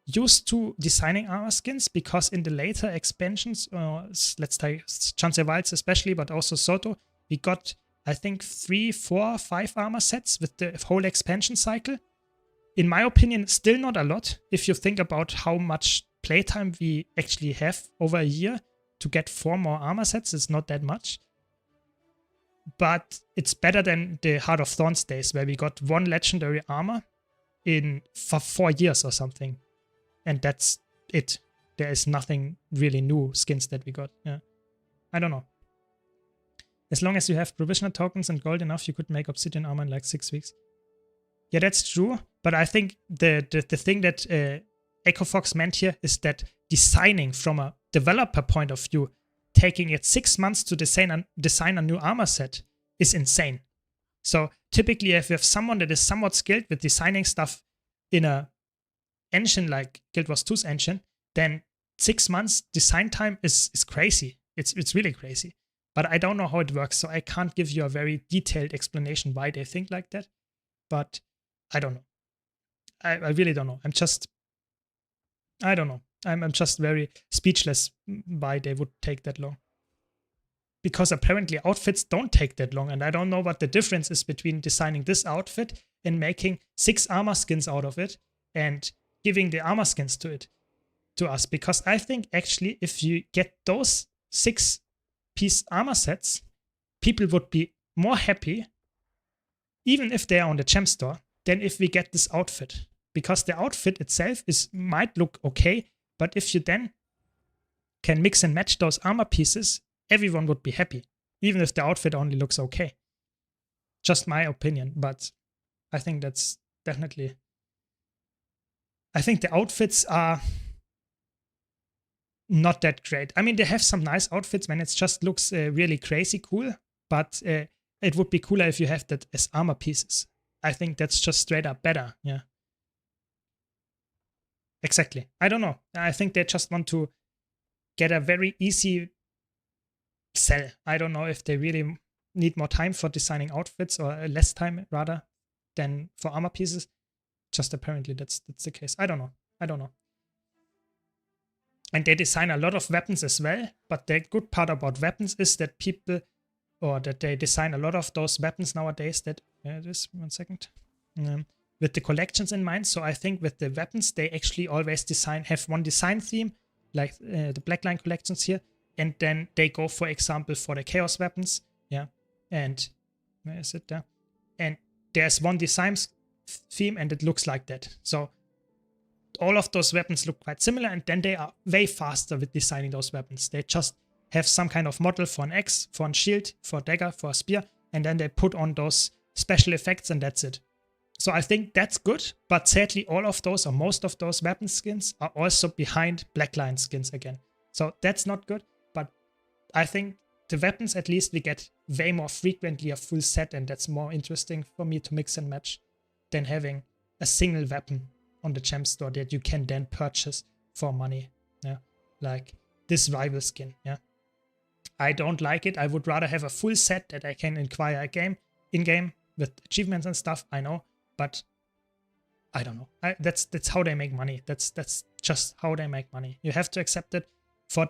used to designing armor skins because in the later expansions, let's take Chance Wilds especially, but also Soto, we got, I think, 3, 4, 5 armor sets with the whole expansion cycle. In my opinion, still not a lot if you think about how much playtime we actually have over a year to get 4 more armor sets. It's not that much. But it's better than the Heart of Thorns days where we got 1 legendary armor for 4 years or something. And that's it. There is nothing really new skins that we got. Yeah, I don't know. As long as you have provisional tokens and gold enough, you could make obsidian armor in like 6 weeks. Yeah, that's true. But I think the thing that Echo Fox meant here is that designing from a developer point of view, taking it 6 months to design a new armor set is insane. So typically, if you have someone that is somewhat skilled with designing stuff in a engine like Guild Wars 2's engine, then 6 months design time is crazy. It's really crazy. But I don't know how it works, so I can't give you a very detailed explanation why they think like that. But I don't know. I really don't know. I don't know. I'm just very speechless why they would take that long. Because apparently outfits don't take that long, and I don't know what the difference is between designing this outfit and making 6 armor skins out of it and giving the armor skins to us. Because I think actually if you get those 6-piece armor sets, people would be more happy, even if they are on the gem store, than if we get this outfit. Because the outfit itself might look okay, but if you then can mix and match those armor pieces, everyone would be happy, even if the outfit only looks okay. Just my opinion, but I think that's definitely... I think the outfits are not that great. I mean, they have some nice outfits when it just looks really crazy cool, but it would be cooler if you have that as armor pieces. I think that's just straight up better, yeah. Exactly. I don't know. I think they just want to get a very easy sell. I don't know if they really need more time for designing outfits or less time rather than for armor pieces. Just apparently that's the case. I don't know. And they design a lot of weapons as well, but the good part about weapons is that they design a lot of those weapons nowadays that, it is, 1 second, with the collections in mind. So I think with the weapons, they actually always have one design theme, like the Blackline collections here, and then they go, for example, for the Chaos weapons, yeah, and where is it there? And there's one design theme and it looks like that. So all of those weapons look quite similar, and then they are way faster with designing those weapons. They just have some kind of model for an axe, for a shield, for a dagger, for a spear, and then they put on those special effects and that's it. So I think that's good, but sadly all of those or most of those weapon skins are also behind Blackline skins again. So that's not good, but I think the weapons at least we get way more frequently a full set, and that's more interesting for me to mix and match than having a single weapon on the gem store that you can then purchase for money. Yeah, like this rival skin. Yeah, I don't like it. I would rather have a full set that I can acquire in-game with achievements and stuff. I know, but I don't know. That's how they make money. That's just how they make money. You have to accept it. For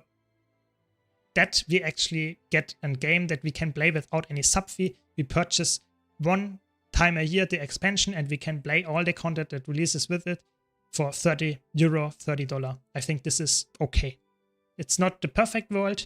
that, we actually get a game that we can play without any sub fee. We purchase 1 time a year the expansion, and we can play all the content that releases with it for €30, $30. I think this is okay. It's not the perfect world,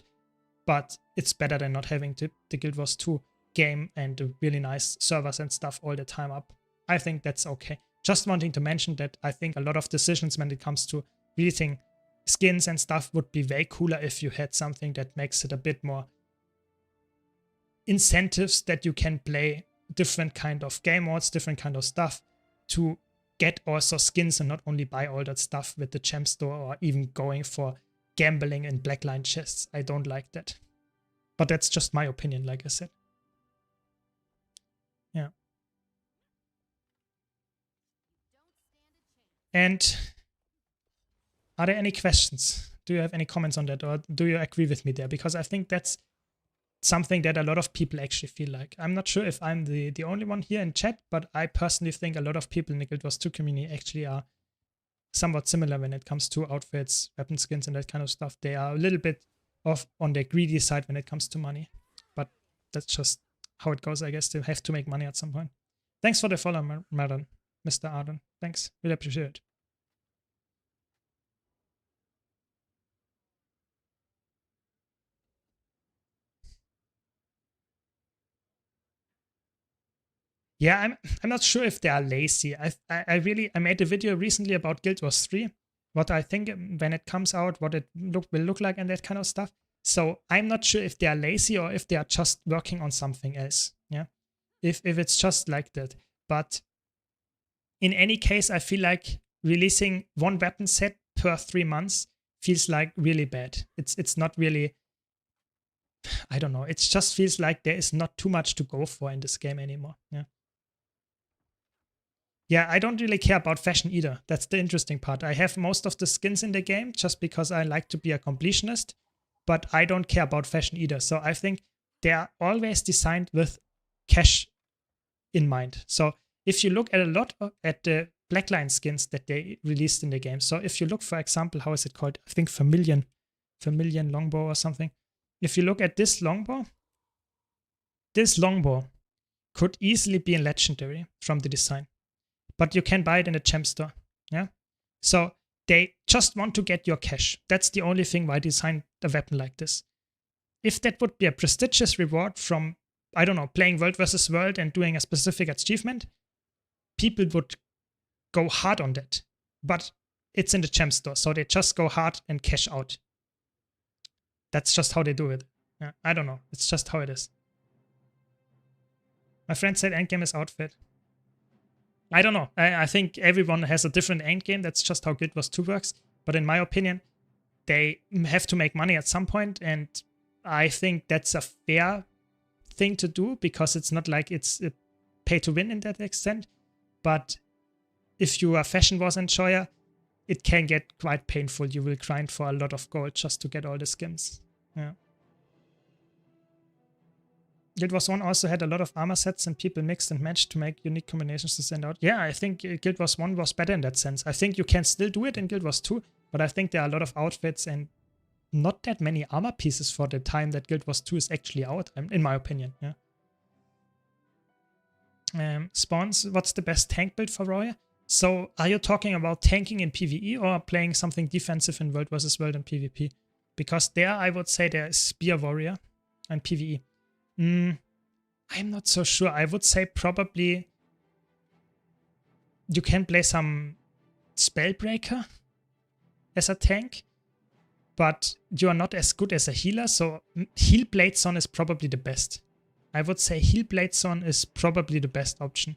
but it's better than not having the Guild Wars 2 game and the really nice servers and stuff all the time up. I think that's okay. Just wanting to mention that I think a lot of decisions when it comes to releasing skins and stuff would be way cooler if you had something that makes it a bit more incentives that you can play different kind of game modes, different kind of stuff to get also skins and not only buy all that stuff with the gem store or even going for gambling and blackline chests. I don't like that. But that's just my opinion, like I said. Yeah. And are there any questions? Do you have any comments on that, or do you agree with me there? Because I think that's something that a lot of people actually feel like. I'm not sure if I'm the only one here in chat, but I personally think a lot of people in the Guild Wars 2 community actually are somewhat similar when it comes to outfits, weapon skins, and that kind of stuff. They are a little bit off on the greedy side when it comes to money. But that's just how it goes, I guess. They have to make money at some point. Thanks for the follow, Mr. Arden. Thanks. Really appreciate it. Yeah, I'm not sure if they are lazy. I made a video recently about Guild Wars 3, what I think when it comes out, what it will look like and that kind of stuff. So I'm not sure if they are lazy or if they are just working on something else. Yeah, if it's just like that. But in any case, I feel like releasing one weapon set per 3 months feels like really bad. It's not really, I don't know. It just feels like there is not too much to go for in this game anymore. Yeah. Yeah, I don't really care about fashion either. That's the interesting part. I have most of the skins in the game just because I like to be a completionist, but I don't care about fashion either. So I think they are always designed with cash in mind. So if you look at a lot at the Blackline skins that they released in the game. So if you look, for example, how is it called? I think Vermilion Longbow or something. If you look at this longbow could easily be a legendary from the design. But you can buy it in a gem store. Yeah. So they just want to get your cash. That's the only thing why they designed a weapon like this. If that would be a prestigious reward from, I don't know, playing World versus World and doing a specific achievement, people would go hard on that. But it's in the gem store, so they just go hard and cash out. That's just how they do it. Yeah, I don't know. It's just how it is. My friend said endgame is outfit. I don't know. I think everyone has a different endgame. That's just how Guild Wars 2 works. But in my opinion, they have to make money at some point, and I think that's a fair thing to do because it's not like it's a pay to win in that extent. But if you are a Fashion Wars enjoyer, it can get quite painful. You will grind for a lot of gold just to get all the skins. Yeah. Guild Wars 1 also had a lot of armor sets and people mixed and matched to make unique combinations to stand out. Yeah, I think Guild Wars 1 was better in that sense. I think you can still do it in Guild Wars 2, but I think there are a lot of outfits and not that many armor pieces for the time that Guild Wars 2 is actually out, in my opinion. Yeah. Spawns, what's the best tank build for Warrior? So are you talking about tanking in PvE or playing something defensive in World versus World and PvP? Because there I would say there is Spear Warrior and PvE. I'm not so sure. I would say probably you can play some Spellbreaker as a tank, but you are not as good as a healer, so Heal Bladezone is probably the best. I would say Heal Bladezone is probably the best option.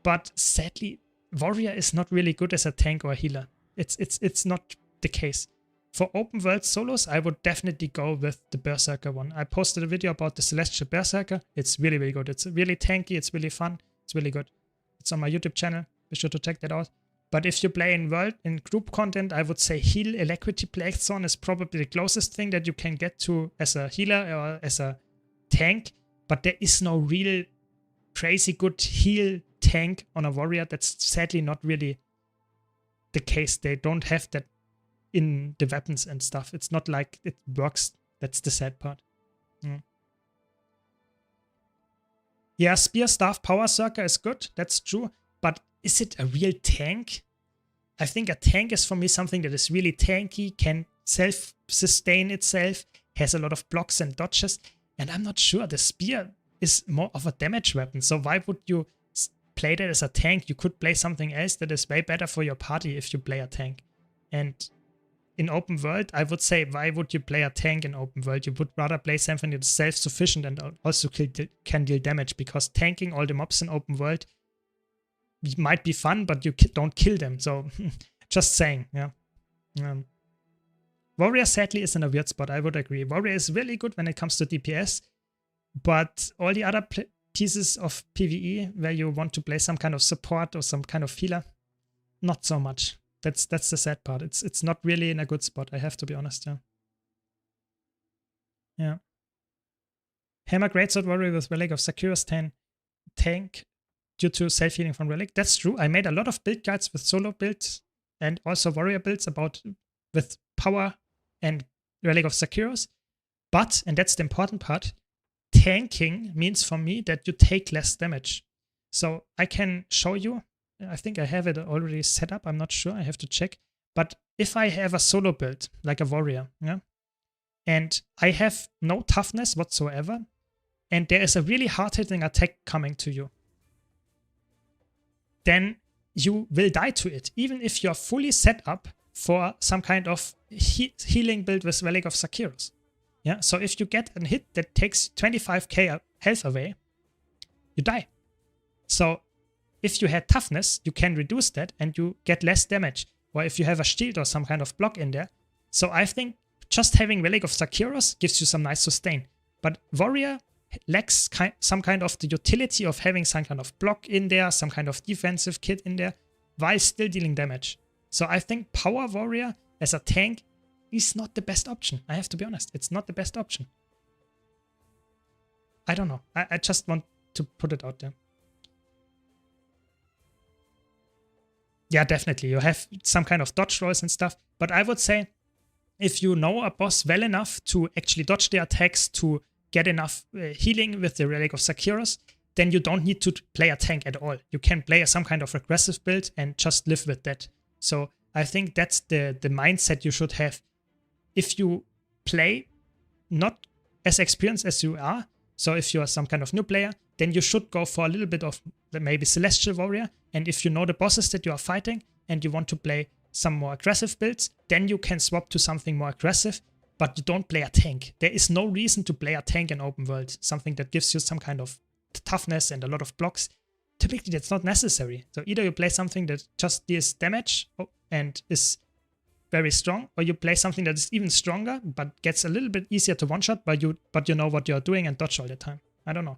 But sadly, Warrior is not really good as a tank or a healer. It's not the case. For open world solos, I would definitely go with the Berserker one. I posted a video about the Celestial Berserker. It's really, really good. It's really tanky. It's really fun. It's really good. It's on my YouTube channel. Be sure to check that out. But if you play in group content, I would say Heal Alacrity Bladezone is probably the closest thing that you can get to as a healer or as a tank. But there is no real crazy good heal tank on a warrior. That's sadly not really the case. They don't have that in the weapons and stuff. It's not like it works. That's the sad part. Yeah, Spear, Staff, Power Circle is good. That's true. But is it a real tank? I think a tank is for me something that is really tanky, can self-sustain itself, has a lot of blocks and dodges, and I'm not sure. The spear is more of a damage weapon, so why would you play that as a tank? You could play something else that is way better for your party if you play a tank. And in open world, I would say, why would you play a tank in open world? You would rather play something that's self-sufficient and also can deal damage, because tanking all the mobs in open world might be fun, but you don't kill them. So just saying, yeah. Warrior sadly is in a weird spot, I would agree. Warrior is really good when it comes to DPS, but all the other pieces of PvE where you want to play some kind of support or some kind of healer, not so much. That's the sad part. It's not really in a good spot, I have to be honest, yeah. Yeah. Hammer Greatsword Warrior with Relic of Sakura's tank due to self-healing from Relic. That's true. I made a lot of build guides with solo builds and also warrior builds with power and Relic of Sakura's. But, and that's the important part, tanking means for me that you take less damage. So I can show you, I think I have it already set up, I'm not sure, I have to check. But if I have a solo build, like a warrior, yeah, and I have no toughness whatsoever, and there is a really hard-hitting attack coming to you, then you will die to it, even if you're fully set up for some kind of healing build with Relic of Sakura's. Yeah, so if you get a hit that takes 25k health away, you die. So if you had toughness, you can reduce that and you get less damage. Or if you have a shield or some kind of block in there. So I think just having Relic of Sakura's gives you some nice sustain. But Warrior lacks some kind of the utility of having some kind of block in there, some kind of defensive kit in there, while still dealing damage. So I think Power Warrior as a tank is not the best option. I have to be honest. It's not the best option. I don't know. I just want to put it out there. Yeah, definitely. You have some kind of dodge rolls and stuff. But I would say if you know a boss well enough to actually dodge the attacks, to get enough healing with the Relic of Sakura's, then you don't need to play a tank at all. You can play some kind of aggressive build and just live with that. So I think that's the mindset you should have. If you play not as experienced as you are, so if you are some kind of new player, then you should go for a little bit of maybe Celestial Warrior. And if you know the bosses that you are fighting and you want to play some more aggressive builds, then you can swap to something more aggressive, but you don't play a tank. There is no reason to play a tank in open world, something that gives you some kind of toughness and a lot of blocks. Typically, that's not necessary. So either you play something that just deals damage and is very strong, or you play something that is even stronger, but gets a little bit easier to one-shot, but you know what you're doing and dodge all the time. I don't know.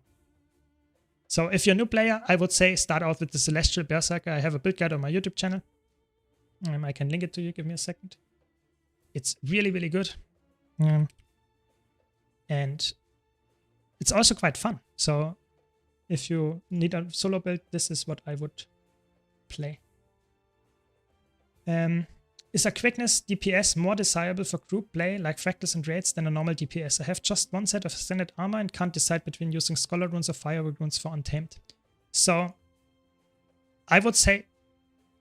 So if you're a new player, I would say start out with the Celestial Berserker. I have a build guide on my YouTube channel. I can link it to you. Give me a second. It's really, really good. And it's also quite fun. So if you need a solo build, this is what I would play. Is a quickness DPS more desirable for group play like fractals and raids than a normal DPS? I have just one set of standard armor and can't decide between using Scholar Runes or Firework Runes for Untamed. So I would say,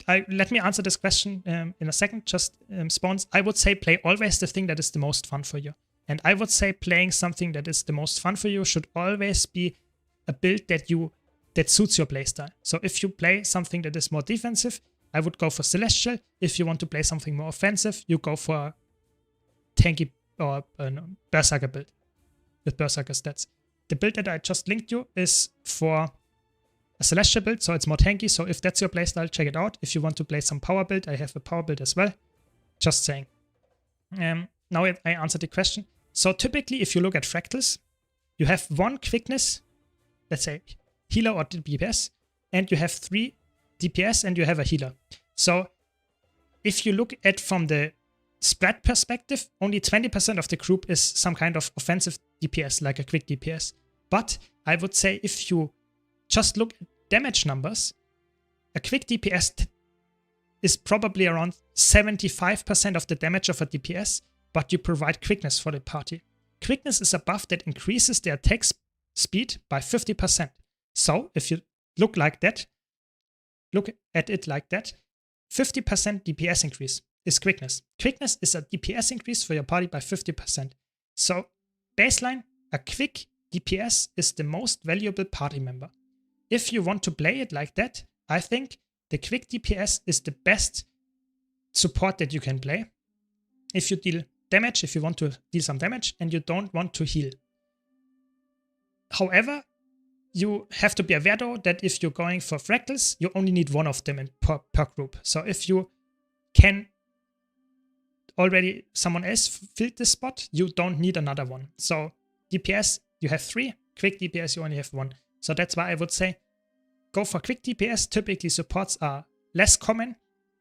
let me answer this question in a second, just Spawns. I would say play always the thing that is the most fun for you. And I would say playing something that is the most fun for you should always be a build that suits your playstyle. So if you play something that is more defensive, I would go for Celestial. If you want to play something more offensive, you go for tanky or Berserker build with Berserker stats. The build that I just linked you is for a Celestial build, so it's more tanky. So if that's your playstyle, check it out. If you want to play some power build, I have a power build as well. Just saying. Now I answered the question. So typically, if you look at fractals, you have one quickness, let's say healer or DPS, and you have 3 DPS and you have a healer. So if you look at from the spread perspective, only 20% of the group is some kind of offensive DPS, like a quick DPS. But I would say if you just look at damage numbers, a quick DPS is probably around 75% of the damage of a DPS, but you provide quickness for the party. Quickness is a buff that increases the attack speed by 50%. So if you look at it like that, 50% DPS increase is quickness. Quickness is a DPS increase for your party by 50%. So baseline, a quick DPS is the most valuable party member. If you want to play it like that, I think the quick DPS is the best support that you can play. If you deal damage, if you want to deal some damage and you don't want to heal. However, you have to be aware though that if you're going for fractals, you only need one of them per group. So if you can already someone else filled this spot, you don't need another one. So DPS, you have 3. Quick DPS, you only have 1. So that's why I would say go for quick DPS. Typically supports are less common,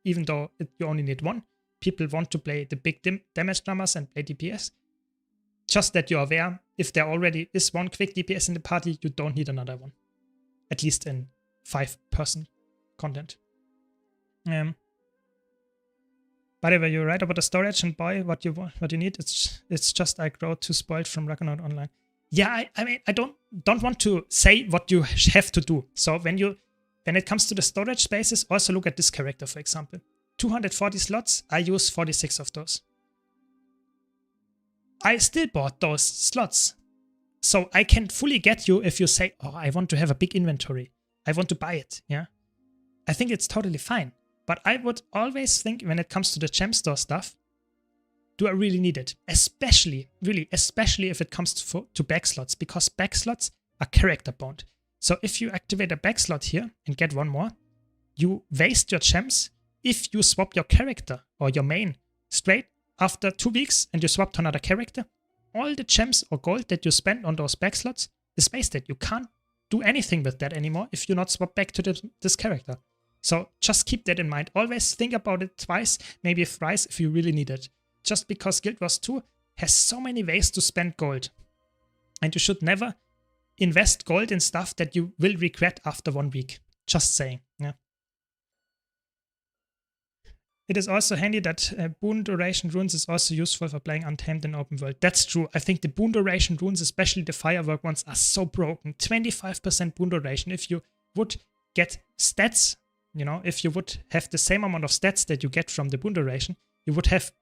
even though you only need 1. People want to play the big damage numbers and play DPS. Just that you're aware, if there already is 1 quick DPS in the party, you don't need another one. At least in 5-person content. By the way, you're right about the storage, and boy, what you need, it's just I grow too spoiled from Ragnarok Online. Yeah, I mean, I don't want to say what you have to do. So when it comes to the storage spaces, also look at this character, for example. 240 slots, I use 46 of those. I still bought those slots. So I can fully get you if you say, oh, I want to have a big inventory. I want to buy it, yeah? I think it's totally fine. But I would always think when it comes to the gem store stuff, do I really need it? Especially if it comes to back slots, because back slots are character bound. So if you activate a back slot here and get 1 more, you waste your gems if you swap your character or your main straight after 2 weeks and you swap to another character. All the gems or gold that you spend on those back slots is wasted. You can't do anything with that anymore if you not swap back to this character. So just keep that in mind. Always think about it twice, maybe thrice if you really need it. Just because Guild Wars 2 has so many ways to spend gold. And you should never invest gold in stuff that you will regret after 1 week. Just saying. Yeah. It is also handy that boon duration runes is also useful for playing Untamed in open world. That's true. I think the boon duration runes, especially the firework ones, are so broken. 25% boon duration. If you would get stats, you know, if you would have the same amount of stats that you get from the boon duration, you would have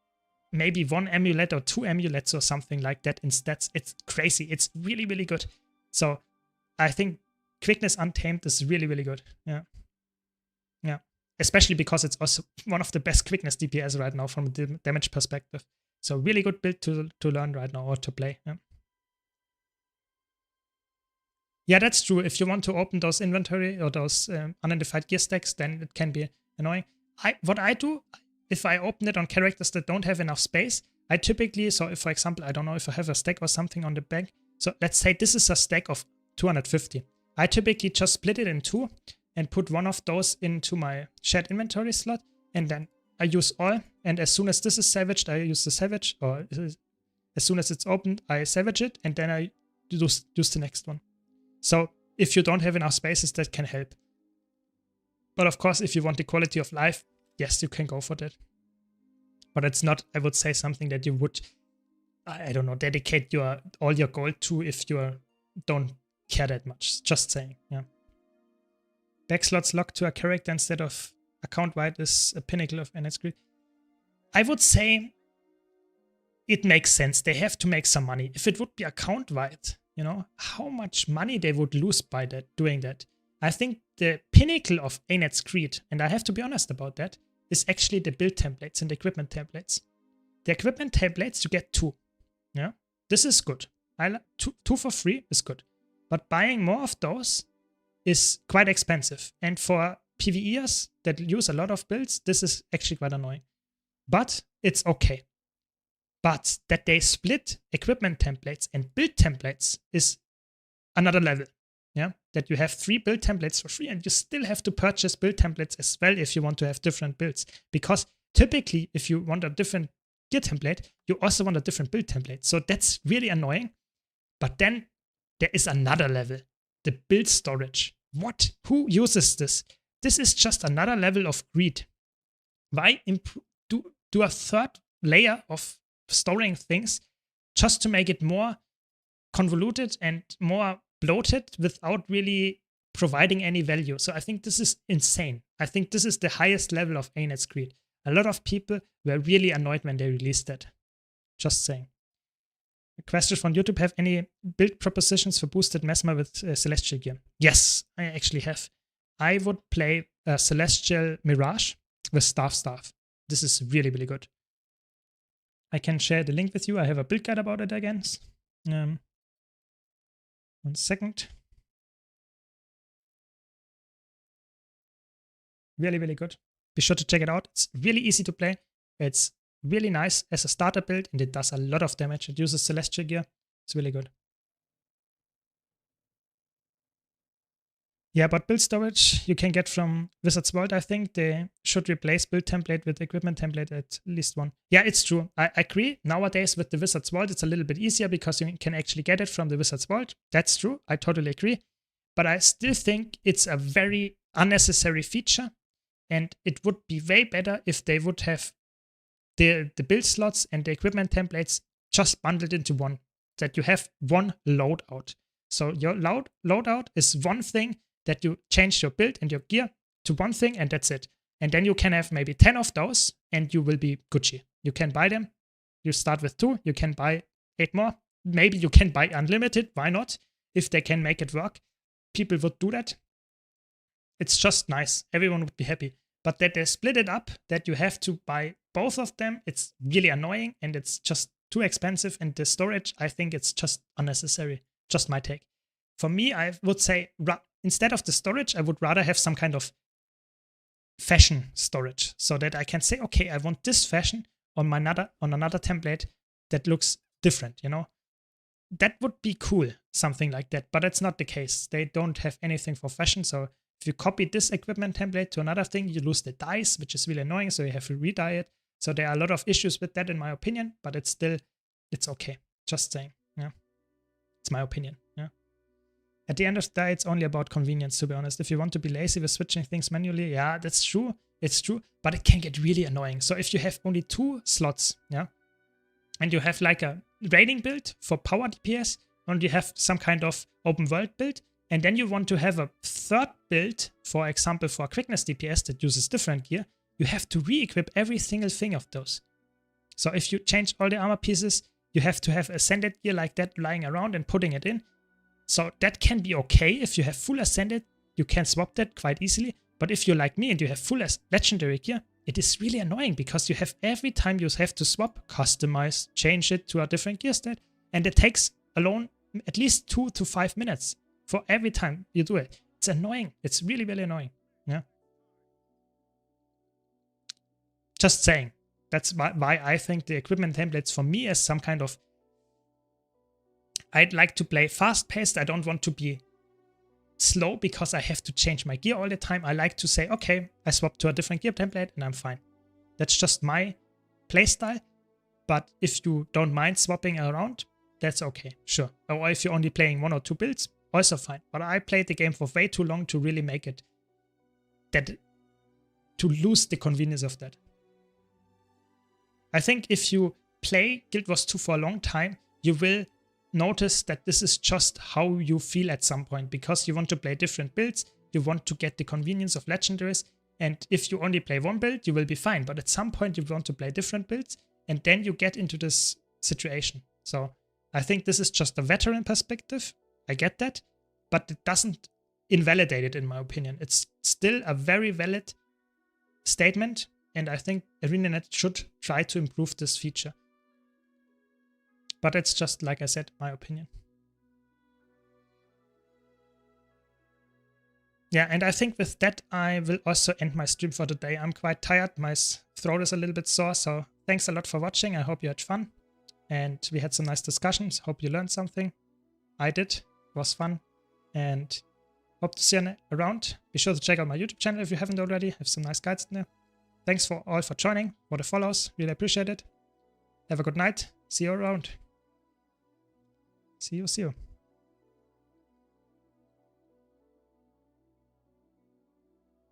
maybe 1 amulet or 2 amulets or something like that in stats. It's crazy. It's really, really good. So I think quickness Untamed is really, really good. Yeah. Yeah. Especially because it's also one of the best quickness DPS right now from a damage perspective. So really good build to learn right now or to play. Yeah. Yeah, that's true. If you want to open those inventory or those unidentified gear stacks, then it can be annoying. What I do, if I open it on characters that don't have enough space, I typically, so if, for example, I don't know if I have a stack or something on the back. So let's say this is a stack of 250. I typically just split it in 2 and put 1 of those into my shared inventory slot. And then I use all. And as soon as this is savaged, I use the savage. Or as soon as it's opened, I savage it. And then I use the next one. So if you don't have enough spaces, that can help. But of course, if you want the quality of life, yes, you can go for that. But it's not, I would say, something that you would, I don't know, dedicate all your gold to if you don't care that much. Just saying, yeah. Backslots locked to a character instead of account-wide is a pinnacle of NS greed. I would say it makes sense. They have to make some money. If it would be account-wide, you know, how much money they would lose by doing that. I think the pinnacle of ANET's greed, and I have to be honest about that, is actually the build templates and the equipment templates. The equipment templates, you get 2. Yeah, this is good. Two for free is good. But buying more of those is quite expensive. And for PvEers that use a lot of builds, this is actually quite annoying. But it's okay. But that they split equipment templates and build templates is another level. Yeah, that you have 3 build templates for free and you still have to purchase build templates as well if you want to have different builds. Because typically, if you want a different gear template, you also want a different build template. So that's really annoying. But then there is another level, the build storage. What? Who uses this? This is just another level of greed. Why do a third layer of storing things just to make it more convoluted and more bloated without really providing any value? So I think this is insane. I think this is the highest level of ANET's greed. A lot of people were really annoyed when they released that. Just saying. question from YouTube: have any build propositions for boosted Mesmer with Celestial gear? Yes, I actually have. I would play Celestial Mirage with Staff. This is really, really good. I can share the link with you. I have a build guide about it again. 1 second. Really, really good. Be sure to check it out. It's really easy to play. It's really nice as a starter build, and it does a lot of damage. It uses Celestial gear. It's really good. Yeah, but build storage you can get from Wizard's Vault. I think they should replace build template with equipment template at least one. Yeah, it's true. I agree. Nowadays with the Wizard's Vault, it's a little bit easier because you can actually get it from the Wizard's Vault. That's true. I totally agree. But I still think it's a very unnecessary feature, and it would be way better if they would have the build slots and the equipment templates just bundled into one, that you have one loadout. So your loadout is one thing that you change your build and your gear to one thing, and that's it. And then you can have maybe 10 of those, and you will be Gucci. You can buy them. You start with 2. You can buy 8 more. Maybe you can buy unlimited. Why not? If they can make it work, people would do that. It's just nice. Everyone would be happy. But that they split it up, that you have to buy both of them, it's really annoying, and it's just too expensive. And the storage, I think it's just unnecessary. Just my take. For me, I would say instead of the storage, I would rather have some kind of fashion storage, so that I can say, okay, I want this fashion on another template that looks different, you know? That would be cool, something like that, but it's not the case. They don't have anything for fashion, so if you copy this equipment template to another thing, you lose the dice, which is really annoying, so you have to re-dye it. So there are a lot of issues with that in my opinion, but it's okay. Just saying, yeah. It's my opinion, yeah. At the end of the day, it's only about convenience, to be honest. If you want to be lazy with switching things manually, yeah, that's true. It's true, but it can get really annoying. So if you have only 2 slots, yeah, and you have like a raiding build for power DPS, and you have some kind of open world build, and then you want to have a third build, for example, for quickness DPS that uses different gear, you have to re-equip every single thing of those. So if you change all the armor pieces, you have to have ascended gear like that lying around and putting it in. So that can be okay. If you have full ascended, you can swap that quite easily. But if you're like me and you have full legendary gear, it is really annoying because you have every time you have to swap, customize, change it to a different gear stat. And it takes alone at least 2 to 5 minutes for every time you do it. It's annoying. It's really, really annoying. Yeah. Just saying. That's why I think the equipment templates for me is some kind of... I'd like to play fast-paced. I don't want to be slow because I have to change my gear all the time. I like to say, okay, I swap to a different gear template and I'm fine. That's just my playstyle. But if you don't mind swapping around, that's okay, sure. Or if you're only playing 1 or 2 builds, also fine. But I played the game for way too long to really make it to lose the convenience of that. I think if you play Guild Wars 2 for a long time, you will notice that this is just how you feel at some point, because you want to play different builds, you want to get the convenience of legendaries, and if you only play 1 build, you will be fine, but at some point you want to play different builds, and then you get into this situation. So I think this is just a veteran perspective, I get that, but it doesn't invalidate it in my opinion. It's still a very valid statement, and I think ArenaNet should try to improve this feature. But it's just, like I said, my opinion. Yeah, and I think with that, I will also end my stream for today. I'm quite tired. My throat is a little bit sore. So thanks a lot for watching. I hope you had fun. And we had some nice discussions. Hope you learned something. I did. It was fun. And hope to see you around. Be sure to check out my YouTube channel if you haven't already. I have some nice guides in there. Thanks for all for joining. For the follows. Really appreciate it. Have a good night. See you around. See you.